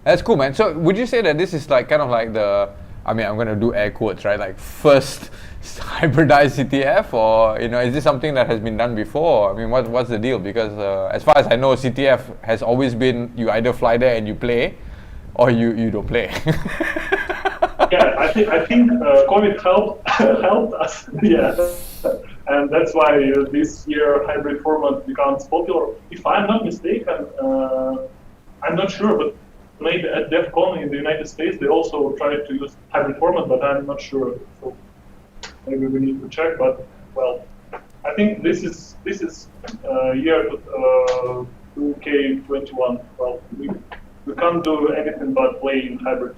That's cool, man. So would you say that this is like kind of like the, I mean, I'm going to do air quotes, right? Like first hybridized CTF, or is this something that has been done before? I mean, what's the deal? Because as far as I know, CTF has always been you either fly there and you play, or you don't play. Yeah, I think COVID helped us. Yeah, and that's why this year hybrid format becomes popular. If I'm not mistaken, I'm not sure, but maybe at DEF CON in the United States they also tried to use hybrid format, but I'm not sure. So maybe we need to check. But well, I think this is year 2K21. Well, we can't do anything but play in hybrid.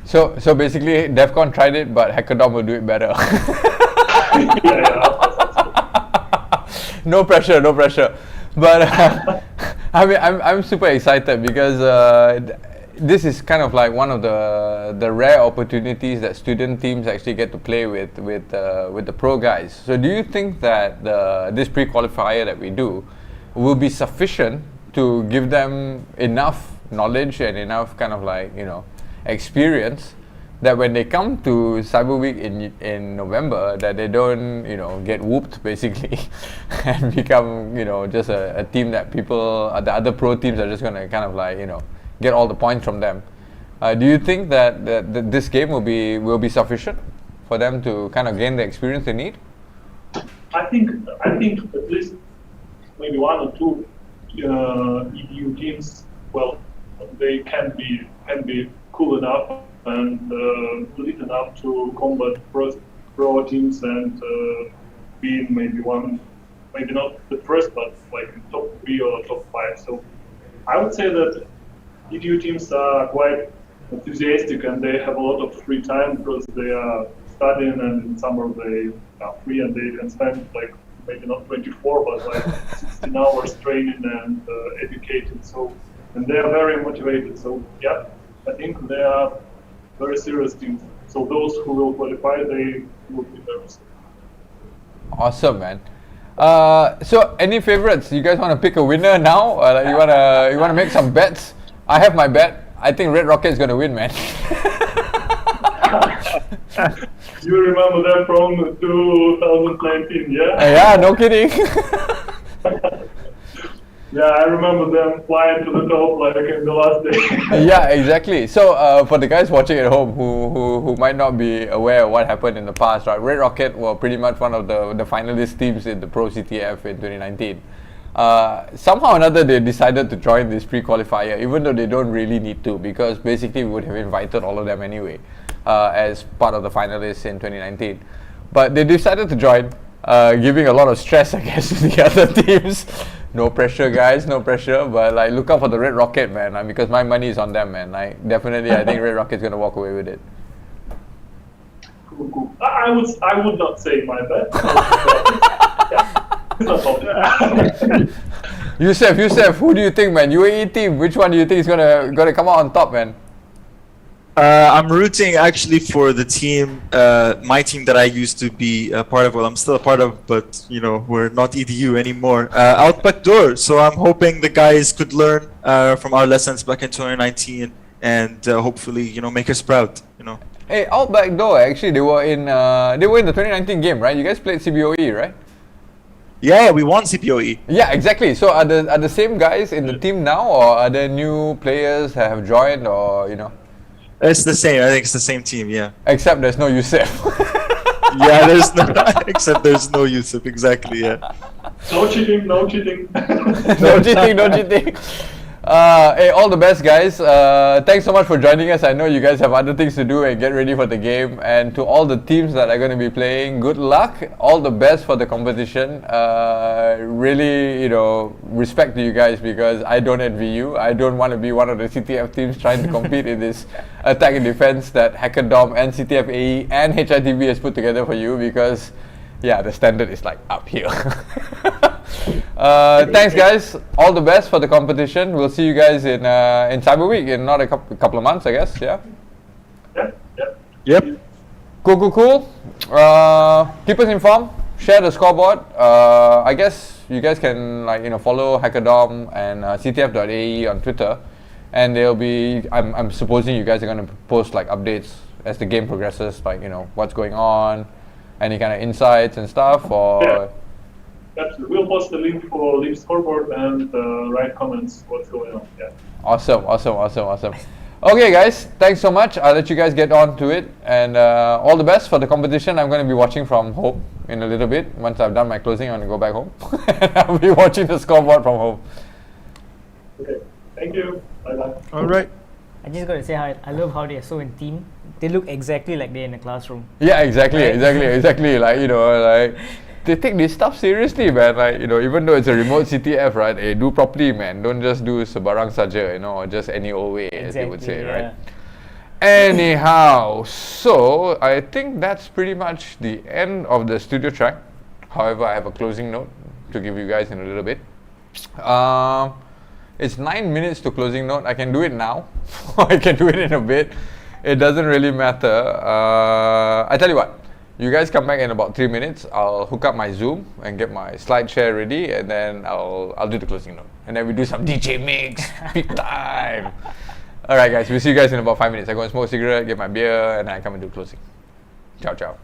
So basically, DEF CON tried it, but Hackathon will do it better. No pressure. But I mean, I'm super excited because this is kind of like one of the rare opportunities that student teams actually get to play with the pro guys. So do you think that this pre-qualifier that we do will be sufficient to give them enough knowledge and enough kind of like experience that when they come to Cyber Week in November, that they don't get whooped basically and become just a team that people the other pro teams are just going to kind of like get all the points from them. Do you think that this game will be sufficient for them to kind of gain the experience they need? I think at least maybe 1 or 2 EDU teams, well, they can be cool enough and elite enough to combat pro teams and be in maybe not the first, but like top 3 or top 5. So I would say that EDU teams are quite enthusiastic and they have a lot of free time because they are studying and in summer they are free and they can spend like maybe not 24, but like 16 hours training and educating. So, and they are very motivated. So yeah, I think they are very serious teams. So those who will qualify, they will be nervous. Awesome, man. So any favorites? You guys want to pick a winner now? Like you wanna make some bets? I have my bet. I think Red Rocket is gonna win, man. You remember that from 2019, yeah? Yeah, no kidding. Yeah, I remember them flying to the top like in the last day. Yeah, exactly. So for the guys watching at home who might not be aware of what happened in the past, right? Red Rocket were pretty much one of the finalist teams in the Pro CTF in 2019. Somehow or another they decided to join this pre-qualifier, even though they don't really need to, because basically we would have invited all of them anyway as part of the finalists in 2019. But they decided to join, giving a lot of stress, I guess, to the other teams. No pressure, guys, no pressure. But like, look out for the Red Rocket, man, because my money is on them, man. Like, definitely, I think Red Rocket's gonna walk away with it. Cool. I would not say my bet. Yusef, who do you think, man? UAE team, which one do you think is gonna come out on top, man? I'm rooting actually for the team, my team that I used to be a part of. Well, I'm still a part of, but you know, we're not EDU anymore. Outback Door. So I'm hoping the guys could learn from our lessons back in 2019 and hopefully, you know, make us proud. You know. Hey, Outback Door. Actually, they were in the 2019 game, right? You guys played CBOE, right? Yeah, we won CPOE. Yeah, exactly. So are the same guys in the team now, or are there new players that have joined, or you know? It's the same. I think it's the same team. Yeah. Except there's no Yusef. Yeah, there's no. Except there's no Yusuf. Exactly. Yeah. No cheating. No cheating. No cheating. No cheating. Hey, all the best, guys. Thanks so much for joining us. I know you guys have other things to do and get ready for the game. And to all the teams that are going to be playing, good luck. All the best for the competition. Really, you know, respect to you guys, because I don't envy you. I don't want to be one of the CTF teams trying to compete in this attack and defense that HackerDom and CTF AE and HITB has put together for you, because yeah, the standard is like up here. Thanks, guys. All the best for the competition. We'll see you guys in Cyber Week in not a couple of months, I guess. Yeah. Yep. Cool. Keep us informed. Share the scoreboard. I guess you guys can follow HackerDom and CTF.ae on Twitter, and they'll be. I'm supposing you guys are going to post like updates as the game progresses, like what's going on, any kind of insights and stuff, or. Yeah. Absolutely. We'll post the link for Leap Scoreboard and write comments what's going on. Yeah. Awesome. Okay, guys, thanks so much. I'll let you guys get on to it, and all the best for the competition. I'm going to be watching from home in a little bit. Once I've done my closing, I'm going to go back home. And I'll be watching the scoreboard from home. Okay. Thank you. Bye-bye. All right. I just got to say how I love how they are so in team. They look exactly like they're in a classroom. Yeah, exactly. Right? Exactly. Like, they take this stuff seriously, man. Like, even though it's a remote CTF, right? Hey, do properly, man. Don't just do sebarang saja, or just any old way, as they would say, right? Anyhow, so I think that's pretty much the end of the studio track. However, I have a closing note to give you guys in a little bit. It's 9 minutes to closing note. I can do it now, or I can do it in a bit. It doesn't really matter. I tell you what. You guys come back in about 3 minutes. I'll hook up my Zoom and get my slide share ready, and then I'll do the closing note. And then we do some DJ mix, peak time. Alright guys, we'll see you guys in about 5 minutes. I go and smoke a cigarette, get my beer, and then I come and do closing. Ciao.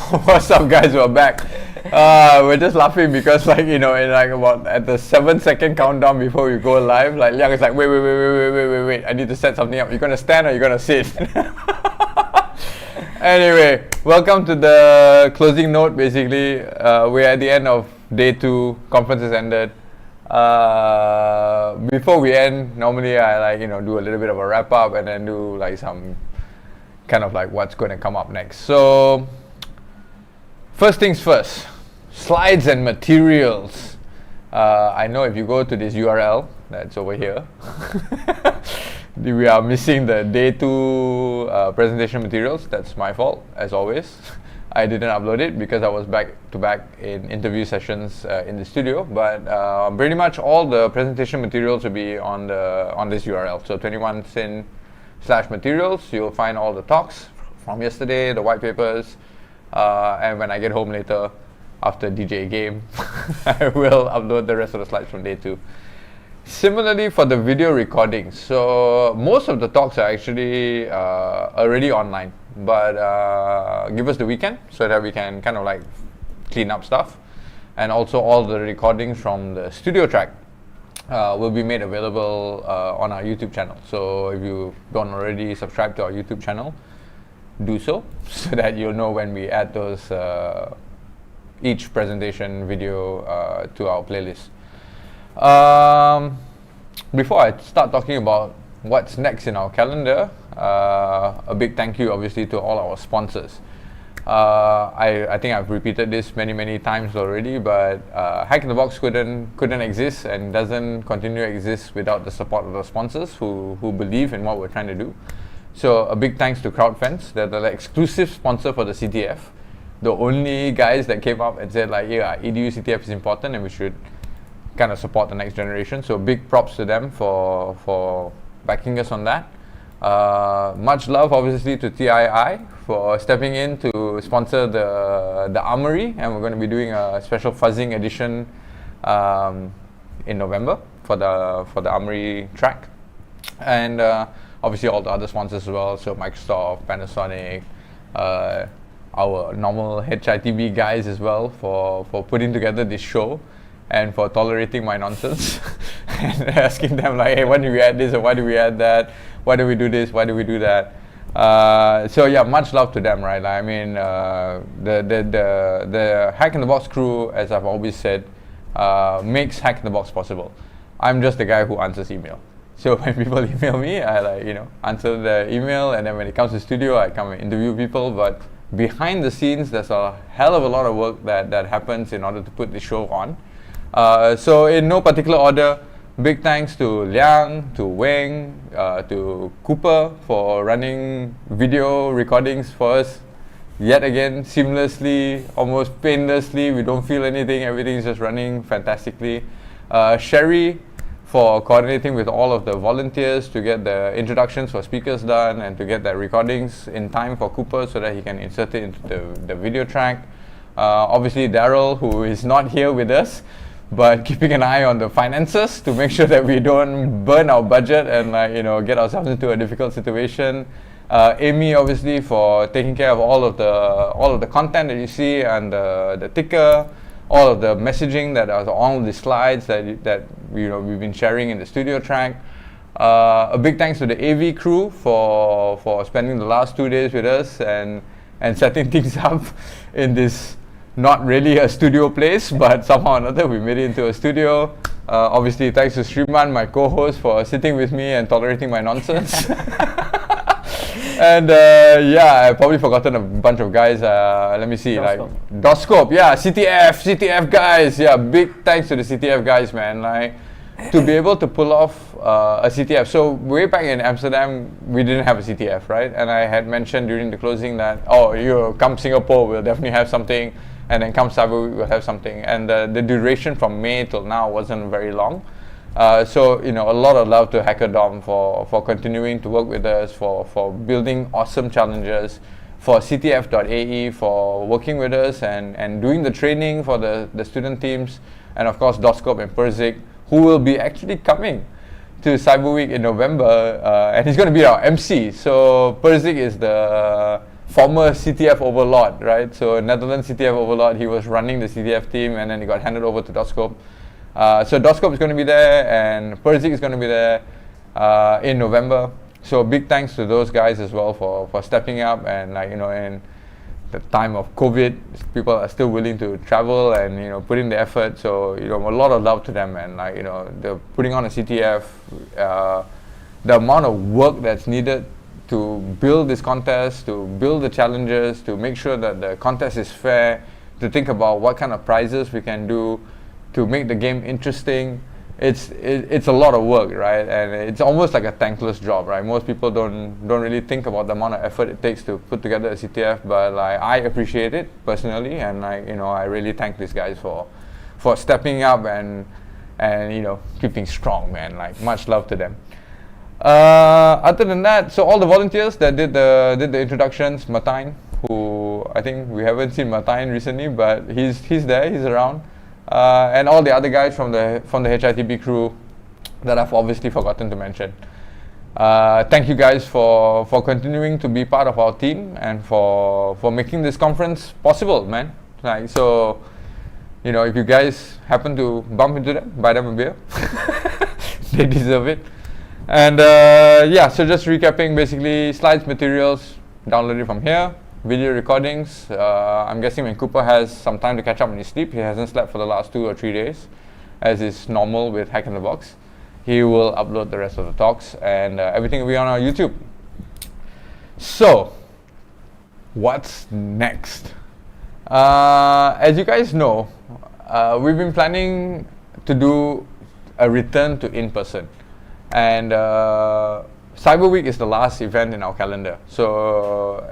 What's up, guys? We're back. We're just laughing because, like, in like about at the 7-second countdown before we go live, like Liang is like, wait, I need to set something up. You're gonna stand or you're gonna sit? Anyway, welcome to the closing note. Basically, we're at the end of day 2. Conference has ended. Before we end, normally I do a little bit of a wrap up and then do like some kind of like what's going to come up next. So first things first, slides and materials. I know if you go to this URL that's over here, we are missing the day 2 presentation materials. That's my fault, as always. I didn't upload it because I was back to back in interview sessions in the studio, but pretty much all the presentation materials will be on this URL. So 21sin/materials, you'll find all the talks from yesterday, the white papers, and when I get home later after DJ game, I will upload the rest of the slides from day 2. Similarly for the video recordings, so most of the talks are actually already online, but give us the weekend so that we can kind of like clean up stuff, and also all the recordings from the studio track will be made available on our YouTube channel. So if you don't already subscribe to our YouTube channel, do so that you'll know when we add those each presentation video to our playlist. Before I start talking about what's next in our calendar, a big thank you obviously to all our sponsors. I think I've repeated this many times already, but Hack in the Box couldn't exist and doesn't continue to exist without the support of the sponsors who believe in what we're trying to do. So a big thanks to CrowdFence. They're the exclusive sponsor for the CTF. The only guys that came up and said like, yeah, EDU CTF is important and we should kind of support the next generation. So big props to them for backing us on that. Much love obviously to TII for stepping in to sponsor the Armory, and we're going to be doing a special fuzzing edition in November for the Armory track, and obviously all the other sponsors as well, so Microsoft, Panasonic, our normal HITB guys as well for putting together this show and for tolerating my nonsense and asking them like, hey, why do we add this or why do we add that? Why do we do this? Why do we do that? So yeah, much love to them, right? I mean, the Hack in the Box crew, as I've always said, makes Hack in the Box possible. I'm just the guy who answers email. So when people email me, I answer the email, and then when it comes to studio, I come and interview people. But behind the scenes, there's a hell of a lot of work that happens in order to put the show on. So in no particular order, big thanks to Liang, to Weng, to Cooper for running video recordings for us yet again, seamlessly, almost painlessly. We don't feel anything, everything's just running fantastically. Sherry for coordinating with all of the volunteers to get the introductions for speakers done and to get the recordings in time for Cooper so that he can insert it into the video track. Obviously Daryl, who is not here with us, but keeping an eye on the finances to make sure that we don't burn our budget and get ourselves into a difficult situation. Amy, obviously, for taking care of all of the content that you see and the ticker, all of the messaging that are on the slides that we've been sharing in the studio track. A big thanks to the AV crew for spending the last 2 days with us and setting things up in this not really a studio place, but somehow or another we made it into a studio. Obviously, thanks to Sriman, my co-host, for sitting with me and tolerating my nonsense. And yeah, I've probably forgotten a bunch of guys. Let me see, Doscope, yeah, CTF guys, yeah, big thanks to the CTF guys, man. Like, to be able to pull off a CTF. So way back in Amsterdam, we didn't have a CTF, right? And I had mentioned during the closing that, you come Singapore, we'll definitely have something. And then come Cyber Week, we'll have something. And the duration from May till now wasn't very long. So, a lot of love to HackerDom for continuing to work with us, for building awesome challenges, for CTF.ae for working with us and doing the training for the student teams, and of course Doscope and Perzik, who will be actually coming to Cyber Week in November, and he's going to be our MC. So Perzik is the former CTF overlord, right? So Netherlands CTF overlord, he was running the CTF team, and then he got handed over to Doscope. So Doscope is going to be there, and Perzik is going to be there in November. So big thanks to those guys as well for stepping up, and in the time of COVID, people are still willing to travel and put in the effort. So a lot of love to them, and they're putting on a CTF. The amount of work that's needed to build this contest, to build the challenges, to make sure that the contest is fair, to think about what kind of prizes we can do, to make the game interesting. It's a lot of work, right? And it's almost like a thankless job, right? Most people don't really think about the amount of effort it takes to put together a CTF, but I appreciate it personally, and I really thank these guys for stepping up and keeping strong, man. Much love to them. Other than that, so all the volunteers that did the introductions, Martijn, who I think we haven't seen Martijn recently, but he's there, he's around. And all the other guys from the HITB crew that I've obviously forgotten to mention. Thank you guys for continuing to be part of our team and for making this conference possible, man. If you guys happen to bump into them, buy them a beer. They deserve it. And so just recapping, basically slides, materials, download it from here. Video recordings, I'm guessing when Cooper has some time to catch up on his sleep, he hasn't slept for the last 2 or 3 days, as is normal with Hack in the Box. He will upload the rest of the talks, and everything will be on our YouTube. So, what's next? As you guys know, we've been planning to do a return to in-person, and Cyber Week is the last event in our calendar. So,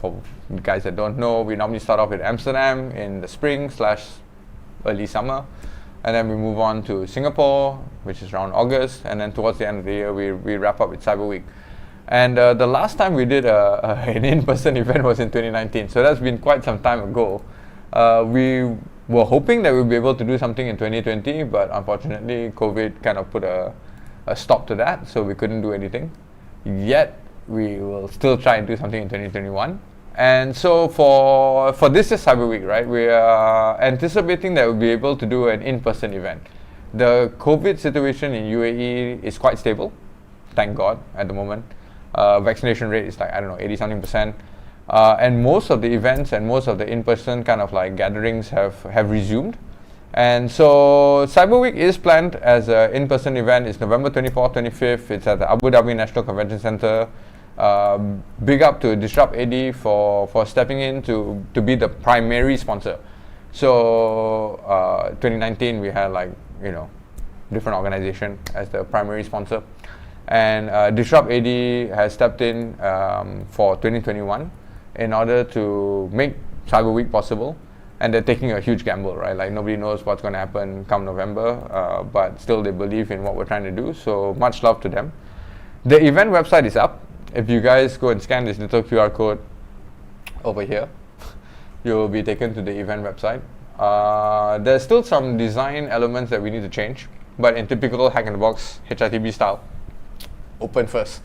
for guys that don't know, we normally start off with Amsterdam in the spring/early summer, and then we move on to Singapore, which is around August, and then towards the end of the year we wrap up with Cyber Week. And the last time we did an in-person event was in 2019, so that's been quite some time ago. We were hoping that we'd be able to do something in 2020, but unfortunately COVID kind of put a stop to that, so we couldn't do anything. Yet we will still try and do something in 2021. And so for this year's Cyber Week, right, we are anticipating that we'll be able to do an in-person event. The COVID situation in UAE is quite stable, thank God, at the moment. Vaccination rate is 80-something%. And most of the events and most of the in-person kind of gatherings have resumed. And so Cyber Week is planned as an in-person event. It's November 24th, 25th. It's at the Abu Dhabi National Convention Center. Big up to Disrupt AD for stepping in to be the primary sponsor. So 2019 we had different organization as the primary sponsor, and Disrupt AD has stepped in for 2021 in order to make Cyber Week possible. And they're taking a huge gamble, right? Nobody knows what's going to happen come November, but still they believe in what we're trying to do. So much love to them. The event website is up. If you guys go and scan this little QR code over here, you'll be taken to the event website. There's still some design elements that we need to change, but in typical Hack in the Box HITB style, open first.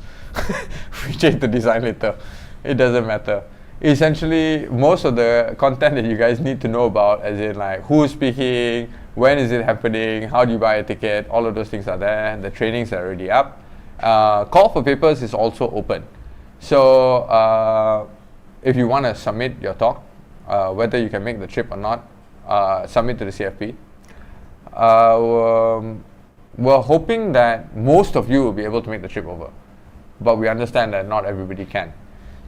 We change the design later. It doesn't matter. Essentially, most of the content that you guys need to know about, as in who's speaking, when is it happening, how do you buy a ticket, all of those things are there. The trainings are already up. Call for papers is also open. So if you want to submit your talk, whether you can make the trip or not, submit to the CFP. We're hoping that most of you will be able to make the trip over, but we understand that not everybody can.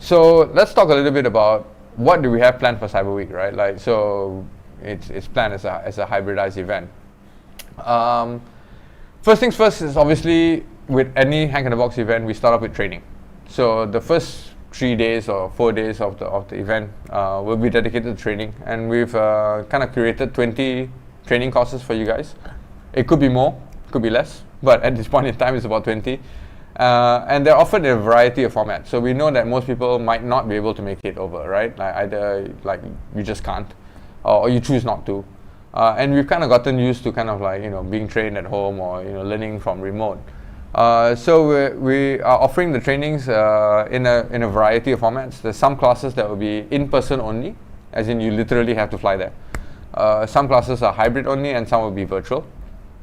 So let's talk a little bit about what do we have planned for Cyber Week, right? So it's planned as a hybridized event. First things first is obviously with any Hack in the Box event, we start off with training. So the first 3 days or 4 days of the event will be dedicated to training, and we've kind of curated 20 training courses for you guys. It could be more, could be less, but at this point in time it's about 20. And they're offered in a variety of formats. So we know that most people might not be able to make it over, right? Either you just can't, or you choose not to. And we've kind of gotten used to kind of being trained at home or learning from remote. So we are offering the trainings in a variety of formats. There's some classes that will be in person only, as in you literally have to fly there. Some classes are hybrid only, and some will be virtual.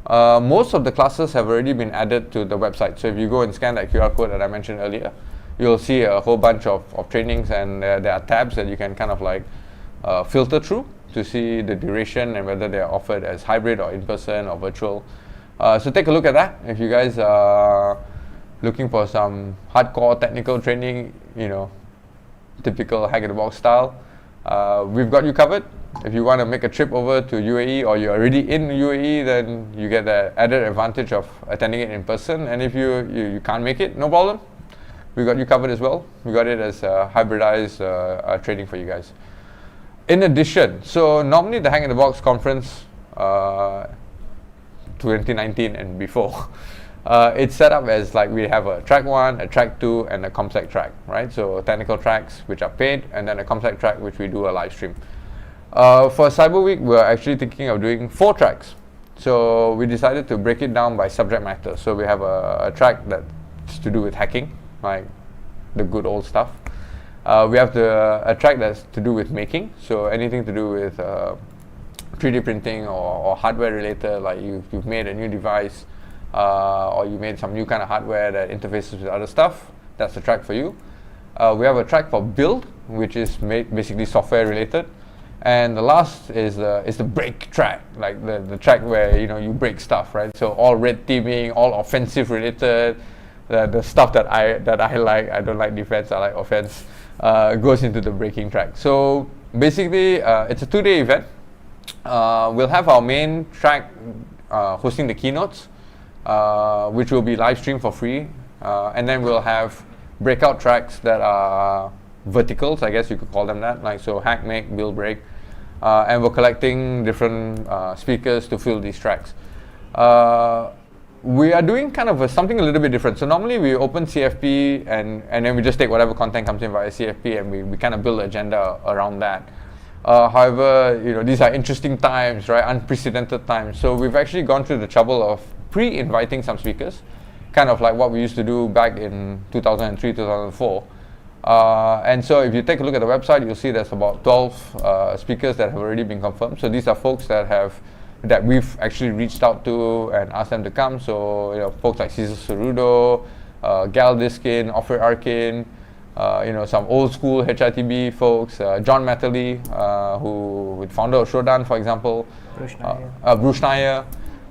Most of the classes have already been added to the website. So if you go and scan that QR code that I mentioned earlier, you'll see a whole bunch of trainings, and there are tabs that you can kind of like filter through to see the duration and whether they're offered as hybrid or in person or virtual. So take a look at that. If you guys are looking for some hardcore technical training, typical hack in the box style, we've got you covered. If you want to make a trip over to UAE or you're already in UAE, then you get the added advantage of attending it in person. And if you can't make it, no problem. We got you covered as well. We got it as hybridized training for you guys. In addition, so normally the Hack in the Box conference 2019 and before, it's set up as like we have a track 1, a track 2, and a ComSec track, right? So technical tracks which are paid, and then a ComSec track which we do a live stream. For Cyber Week, we're actually thinking of doing 4 tracks. So we decided to break it down by subject matter. So we have a track that's to do with hacking, like the good old stuff. We have a track that's to do with making, so anything to do with 3D printing or hardware related, like you've made a new device or you made some new kind of hardware that interfaces with other stuff. That's the track for you. We have a track for build, which is basically software related. And the last is the break track, like the track where you break stuff, right? So all red teaming, all offensive related, the stuff that I like. I don't like defense, I like offense. Goes into the breaking track. So basically, it's a 2-day event. We'll have our main track hosting the keynotes, which will be live streamed for free, and then we'll have breakout tracks that are verticals, I guess you could call them that, like so hack, make, build, break, and we're collecting different speakers to fill these tracks. We are doing kind of something a little bit different. So normally we open CFP and then we just take whatever content comes in via CFP and we kind of build an agenda around that. However, these are interesting times, right? Unprecedented times. So we've actually gone through the trouble of pre-inviting some speakers, kind of like what we used to do back in 2003, 2004. And so if you take a look at the website, you'll see there's about 12 speakers that have already been confirmed. So these are folks that we've actually reached out to and asked them to come. So folks like Cesar Cerudo, Gal Diskin, Offer Arkin, some old school HITB folks, John Matterly, who founder of Shodan, for example, Bruce Schneier.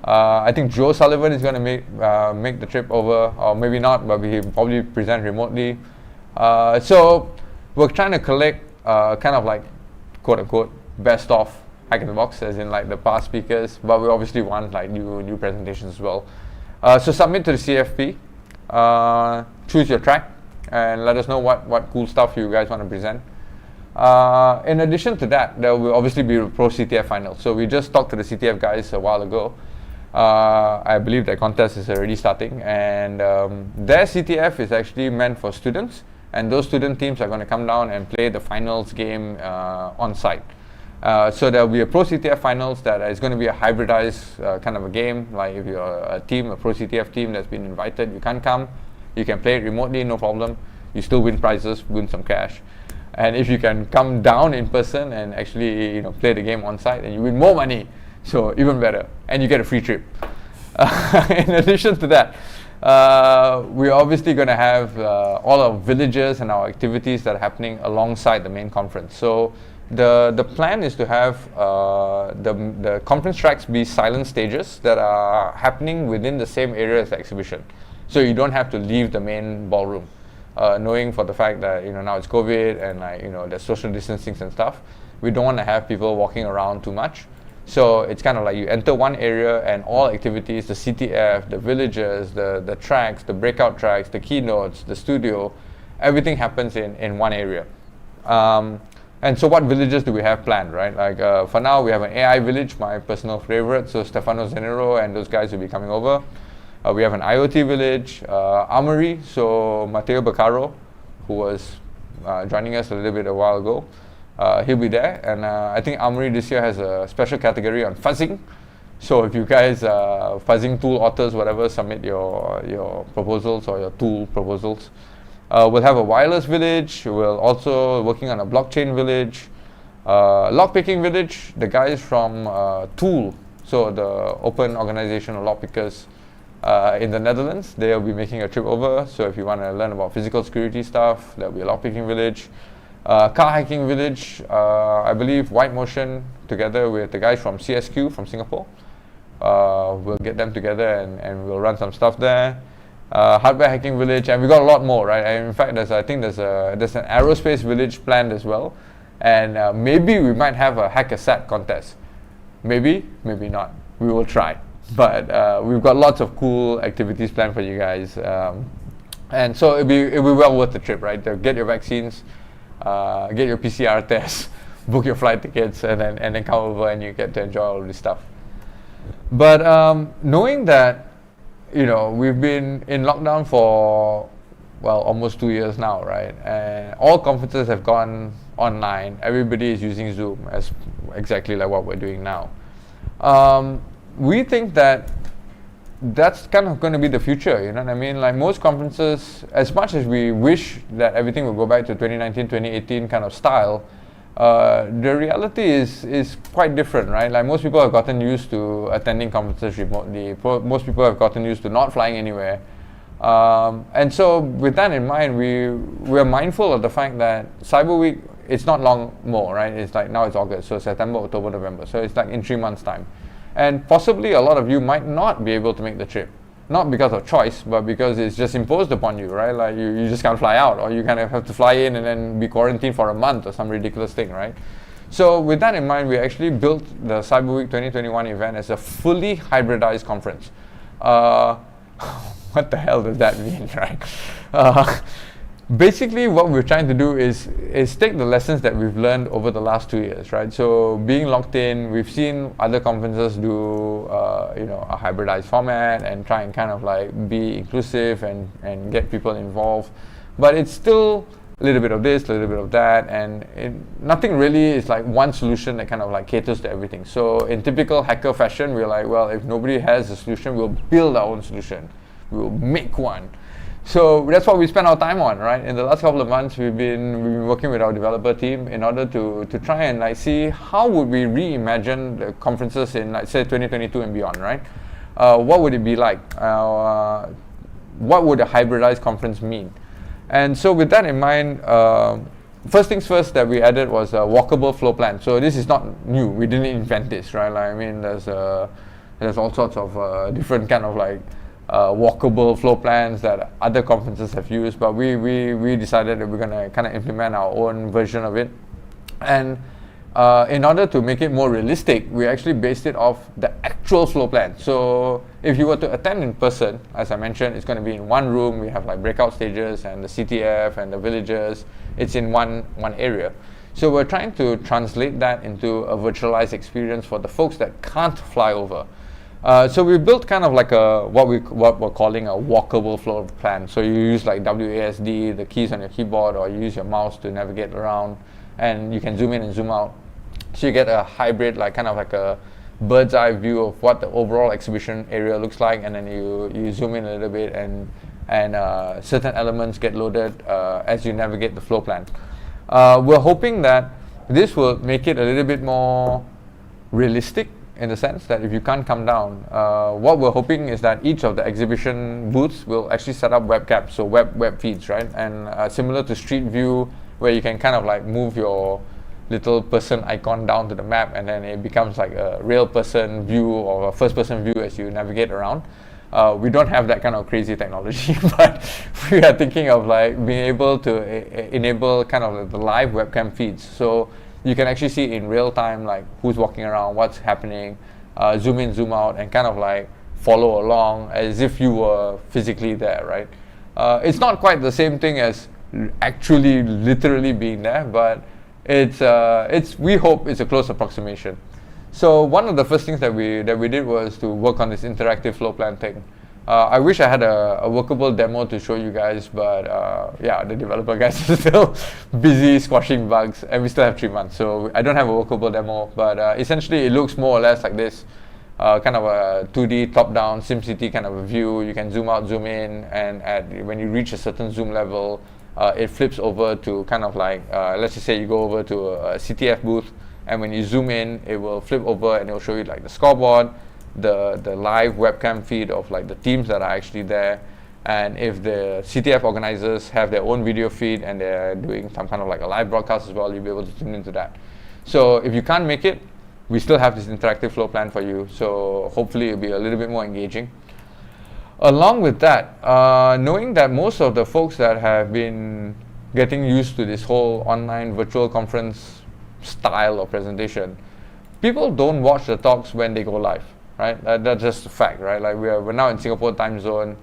I think Joe Sullivan is going to make the trip over, or maybe not, but he'll probably present remotely. So we're trying to collect kind of like quote unquote best of Hack in the Box, as in like the past speakers, but we obviously want like new presentations as well. So submit to the CFP, choose your track, and let us know what cool stuff you guys want to present. In addition to that, there will obviously be a Pro CTF final. So we just talked to the CTF guys a while ago. I believe that contest is already starting, and their CTF is actually meant for students, and those student teams are going to come down and play the finals game on site. So there will be a Pro CTF finals that is going to be a hybridized kind of a game. Like if you're a Pro CTF team that's been invited, you can't come. You can play it remotely, no problem. You still win prizes, win some cash. And if you can come down in person and actually play the game on site, and you win more money, so even better. And you get a free trip. In addition to that, we're obviously going to have all our villages and our activities that are happening alongside the main conference. So the plan is to have the conference tracks be silent stages that are happening within the same area as the exhibition. So you don't have to leave the main ballroom, knowing for the fact that now it's COVID and there's social distancing and stuff. We don't want to have people walking around too much. So it's kind of like you enter one area and all activities, the CTF, the villages, the tracks, the breakout tracks, the keynotes, the studio, everything happens in one area. And so what villages do we have planned, right? Like for now, we have an AI village, my personal favorite. So Stefano Zenero and those guys will be coming over. We have an IoT village, Armory. So Matteo Baccaro, who was joining us a little bit a while ago, he'll be there. And I think Armory this year has a special category on fuzzing. So if you guys fuzzing tool authors, whatever, submit your proposals or your tool proposals. We'll have a wireless village. We'll also working on a blockchain village, lockpicking village. The guys from Tool, so the open organization of lockpickers in the Netherlands, they'll be making a trip over. So if you want to learn about physical security stuff, there'll be a lockpicking village. Car hacking village, I believe White Motion together with the guys from CSQ from Singapore. We'll get them together and we'll run some stuff there. Hardware hacking village, and we got a lot more, right? And in fact, there's an aerospace village planned as well, and maybe we might have a hack-a-sat contest. Maybe not. We will try, but we've got lots of cool activities planned for you guys, and so it'll be well worth the trip, right? Get your vaccines, get your PCR tests, book your flight tickets, and then come over and you get to enjoy all of this stuff. But knowing that, we've been in lockdown for, almost 2 years now, right? And all conferences have gone online. Everybody is using Zoom as exactly like what we're doing now. We think that that's kind of going to be the future, you know what I mean? Like most conferences, as much as we wish that everything will go back to 2019, 2018 kind of style, the reality is quite different, right? Like most people have gotten used to attending conferences remotely. Most people have gotten used to not flying anywhere. And so with that in mind, we're mindful of the fact that Cyber Week, it's not long more, right? It's like now it's August, so September, October, November. So it's like in 3 months' time. And possibly a lot of you might not be able to make the trip. Not because of choice, but because it's just imposed upon you, right? Like you just can't fly out, or you kind of have to fly in and then be quarantined for a month or some ridiculous thing, right? So with that in mind, we actually built the Cyber Week 2021 event as a fully hybridized conference. What the hell does that mean, right? Basically, what we're trying to do is take the lessons that we've learned over the last 2 years, right? So being locked in, we've seen other conferences do, a hybridized format and try and kind of like be inclusive and get people involved. But it's still a little bit of this, a little bit of that, and nothing really is like one solution that kind of like caters to everything. So in typical hacker fashion, we're like, well, if nobody has a solution, we'll build our own solution. We'll make one. So that's what we spent our time on, right? In the last couple of months, we've been working with our developer team in order to try and like see how would we reimagine the conferences in, like, say 2022 and beyond, right? What would it be like? What would a hybridized conference mean? And so with that in mind, first things first that we added was a walkable flow plan. So this is not new. We didn't invent this, right? Like, I mean, there's all sorts of different kind of like walkable flow plans that other conferences have used, but we decided that we're going to kind of implement our own version of it. And in order to make it more realistic, we actually based it off the actual flow plan. So if you were to attend in person, as I mentioned, it's going to be in one room. We have like breakout stages and the CTF and the villages. It's in one area. So we're trying to translate that into a virtualized experience for the folks that can't fly over. So we built kind of like what we're calling a walkable flow plan. So you use like WASD, the keys on your keyboard, or you use your mouse to navigate around, and you can zoom in and zoom out. So you get a hybrid, like kind of like a bird's eye view of what the overall exhibition area looks like, and then you zoom in a little bit, and certain elements get loaded as you navigate the flow plan. We're hoping that this will make it a little bit more realistic, in the sense that if you can't come down, what we're hoping is that each of the exhibition booths will actually set up webcams, so web feeds, right? And similar to Street View, where you can kind of like move your little person icon down to the map, and then it becomes like a real person view or a first person view as you navigate around. We don't have that kind of crazy technology, but we are thinking of like being able to enable kind of the live webcam feeds. So you can actually see in real time like who's walking around, what's happening, zoom in, zoom out, and kind of like follow along as if you were physically there, right? It's not quite the same thing as actually literally being there, but we hope it's a close approximation. So one of the first things that we did was to work on this interactive flow plan thing. I wish I had a workable demo to show you guys, but yeah, the developer guys are still busy squashing bugs, and we still have 3 months, so I don't have a workable demo. But essentially, it looks more or less like this. kind of a 2D top-down SimCity kind of a view. You can zoom out, zoom in, and when you reach a certain zoom level, it flips over to kind of like, let's just say you go over to a CTF booth, and when you zoom in, it will flip over and it will show you like the scoreboard, the live webcam feed of like the teams that are actually there. And if the CTF organizers have their own video feed and they're doing some kind of like a live broadcast as well, you'll be able to tune into that. So if you can't make it, we still have this interactive flow plan for you. So hopefully it'll be a little bit more engaging. Along with that, knowing that most of the folks that have been getting used to this whole online virtual conference style of presentation, people don't watch the talks when they go live, right? That's just a fact, right? Like we're now in Singapore time zone.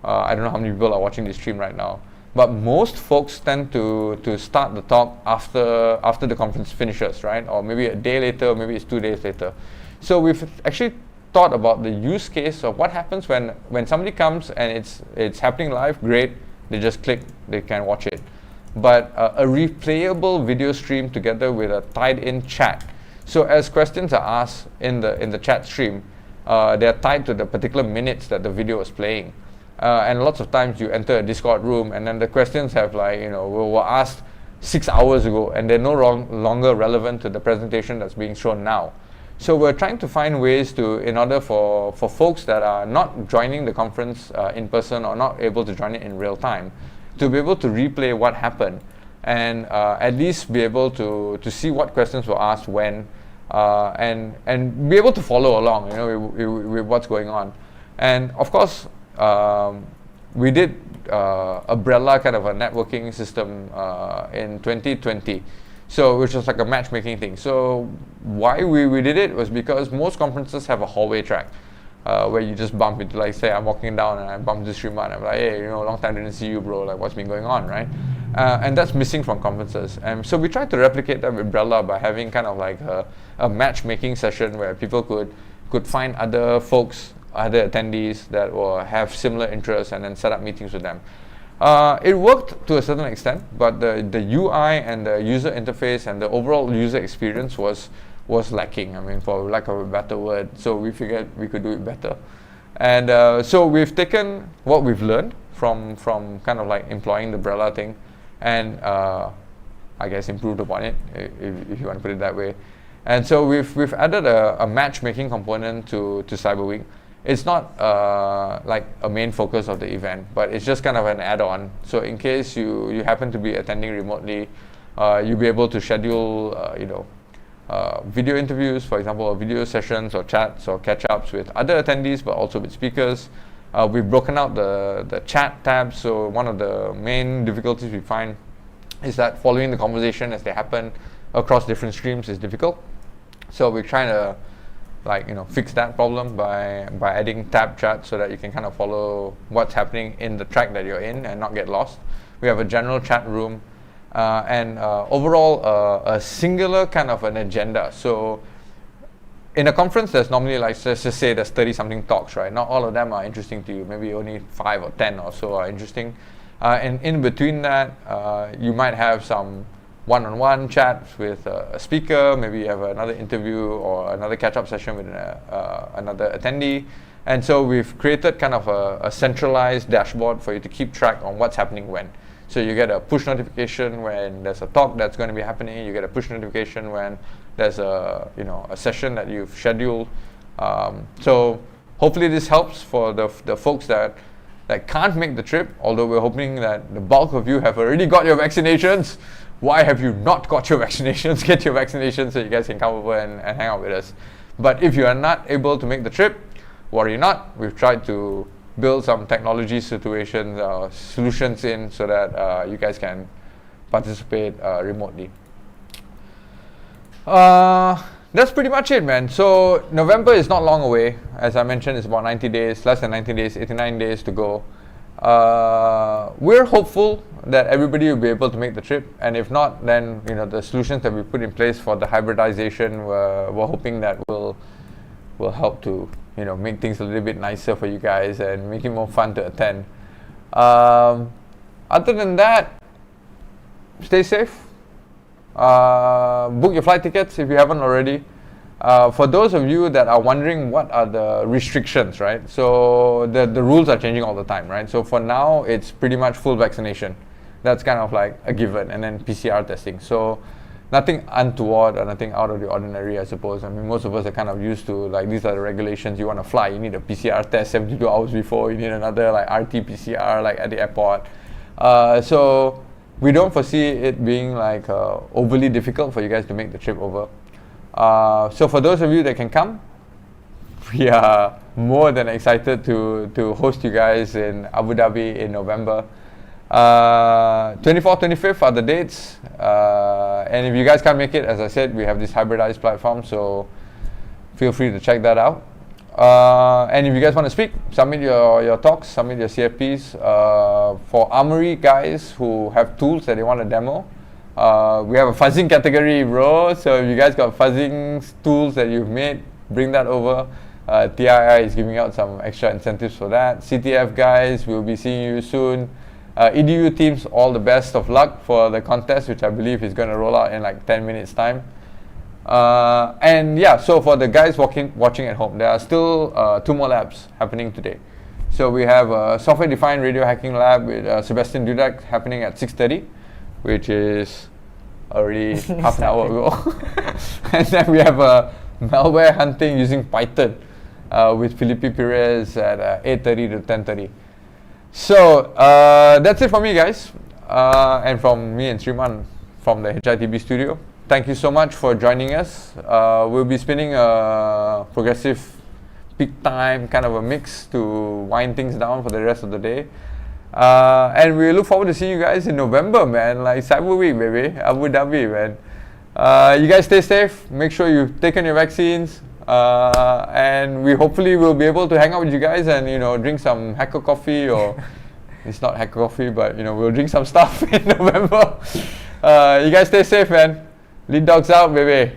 I don't know how many people are watching this stream right now, but most folks tend to start the talk after the conference finishes, right? Or maybe a day later, maybe it's 2 days later. So we've actually thought about the use case of what happens when somebody comes and it's happening live. Great, they just click, they can watch it. But a replayable video stream together with a tied-in chat. So as questions are asked in the chat stream, they're tied to the particular minutes that the video is playing. And lots of times you enter a Discord room and then the questions have like, were asked 6 hours ago and they're no longer relevant to the presentation that's being shown now. So we're trying to find ways in order for folks that are not joining the conference in person or not able to join it in real time, to be able to replay what happened and at least be able to see what questions were asked when, and be able to follow along, with what's going on. And of course, we did Umbrella kind of a networking system in 2020, so which was like a matchmaking thing. So why we did it was because most conferences have a hallway track where you just bump into, like say I'm walking down and I bump into Sriman and I'm like, hey, long time didn't see you, bro, like what's been going on, right? And that's missing from conferences. And so we tried to replicate that with Umbrella by having kind of like a matchmaking session where people could find other folks, other attendees that will have similar interests and then set up meetings with them. It worked to a certain extent, but the UI and the user interface and the overall user experience was lacking, for lack of a better word. So we figured we could do it better. And so we've taken what we've learned from kind of like employing the Umbrella thing and I guess improved upon it, if you want to put it that way. And so we've added a matchmaking component to Cyber Week. It's not like a main focus of the event, but it's just kind of an add-on. So in case you happen to be attending remotely, you'll be able to schedule, video interviews, for example, or video sessions or chats or catch-ups with other attendees, but also with speakers. We've broken out the chat tab. So one of the main difficulties we find is that following the conversation as they happen across different streams is difficult. So we're trying to fix that problem by adding tab chat so that you can kind of follow what's happening in the track that you're in and not get lost. We have a general chat room and overall a singular kind of an agenda. So in a conference, there's normally let's just say there's 30 something talks, right? Not all of them are interesting to you. Maybe only 5 or 10 or so are interesting. And in between that, you might have some one-on-one chats with a speaker, maybe you have another interview or another catch-up session with another attendee. And so we've created kind of a centralized dashboard for you to keep track on what's happening when. So you get a push notification when there's a talk that's going to be happening, you get a push notification when there's a session that you've scheduled. So hopefully this helps for the folks that can't make the trip, although we're hoping that the bulk of you have already got your vaccinations. Why have you not got your vaccinations? Get your vaccinations so you guys can come over and hang out with us. But if you are not able to make the trip, worry not. We've tried to build some technology solutions in so that you guys can participate remotely. That's pretty much it, man. So November is not long away. As I mentioned, it's about 90 days, less than 90 days, 89 days to go. We're hopeful that everybody will be able to make the trip, and if not, then the solutions that we put in place for the hybridization, we're hoping that will help to make things a little bit nicer for you guys and make it more fun to attend. Other than that, stay safe. Book your flight tickets if you haven't already. For those of you that are wondering what are the restrictions, right? So the rules are changing all the time, right? So for now, it's pretty much full vaccination. That's kind of like a given, and then PCR testing. So nothing untoward or nothing out of the ordinary, I suppose. I mean, most of us are kind of used to, like, these are the regulations. You want to fly, you need a PCR test 72 hours before. You need another, like, RT-PCR, like, at the airport. So we don't foresee it being, like, overly difficult for you guys to make the trip over. So for those of you that can come, we are more than excited to host you guys in Abu Dhabi in November. 24th, 25th are the dates, and if you guys can't make it, as I said, we have this hybridized platform, so feel free to check that out. And if you guys want to speak, submit your talks, submit your CFPs. For Armory guys who have tools that they want to demo, we have a fuzzing category, bro. So if you guys got fuzzing tools that you've made, bring that over. TII is giving out some extra incentives for that. CTF guys, we'll be seeing you soon. EDU teams, all the best of luck for the contest, which I believe is going to roll out in like 10 minutes time. And yeah, so for the guys watching at home, there are still 2 more labs happening today. So we have a software-defined radio hacking lab with Sebastian Dudek happening at 6:30, which is already half an hour ago. And then we have a malware hunting using Python with Felipe Perez at 8:30 to 10:30. So that's it from me, guys, and from me and Sriman from the HITB studio. Thank you so much for joining us. We'll be spinning a progressive peak time kind of a mix to wind things down for the rest of the day. And we look forward to seeing you guys in November, man. Like Cyber Week, baby. Abu Dhabi, man. You guys stay safe. Make sure you've taken your vaccines. And we hopefully will be able to hang out with you guys and, you know, drink some hacker coffee, or it's not hacker coffee, but, you know, we'll drink some stuff in November. You guys stay safe, man. Lead dogs out, baby.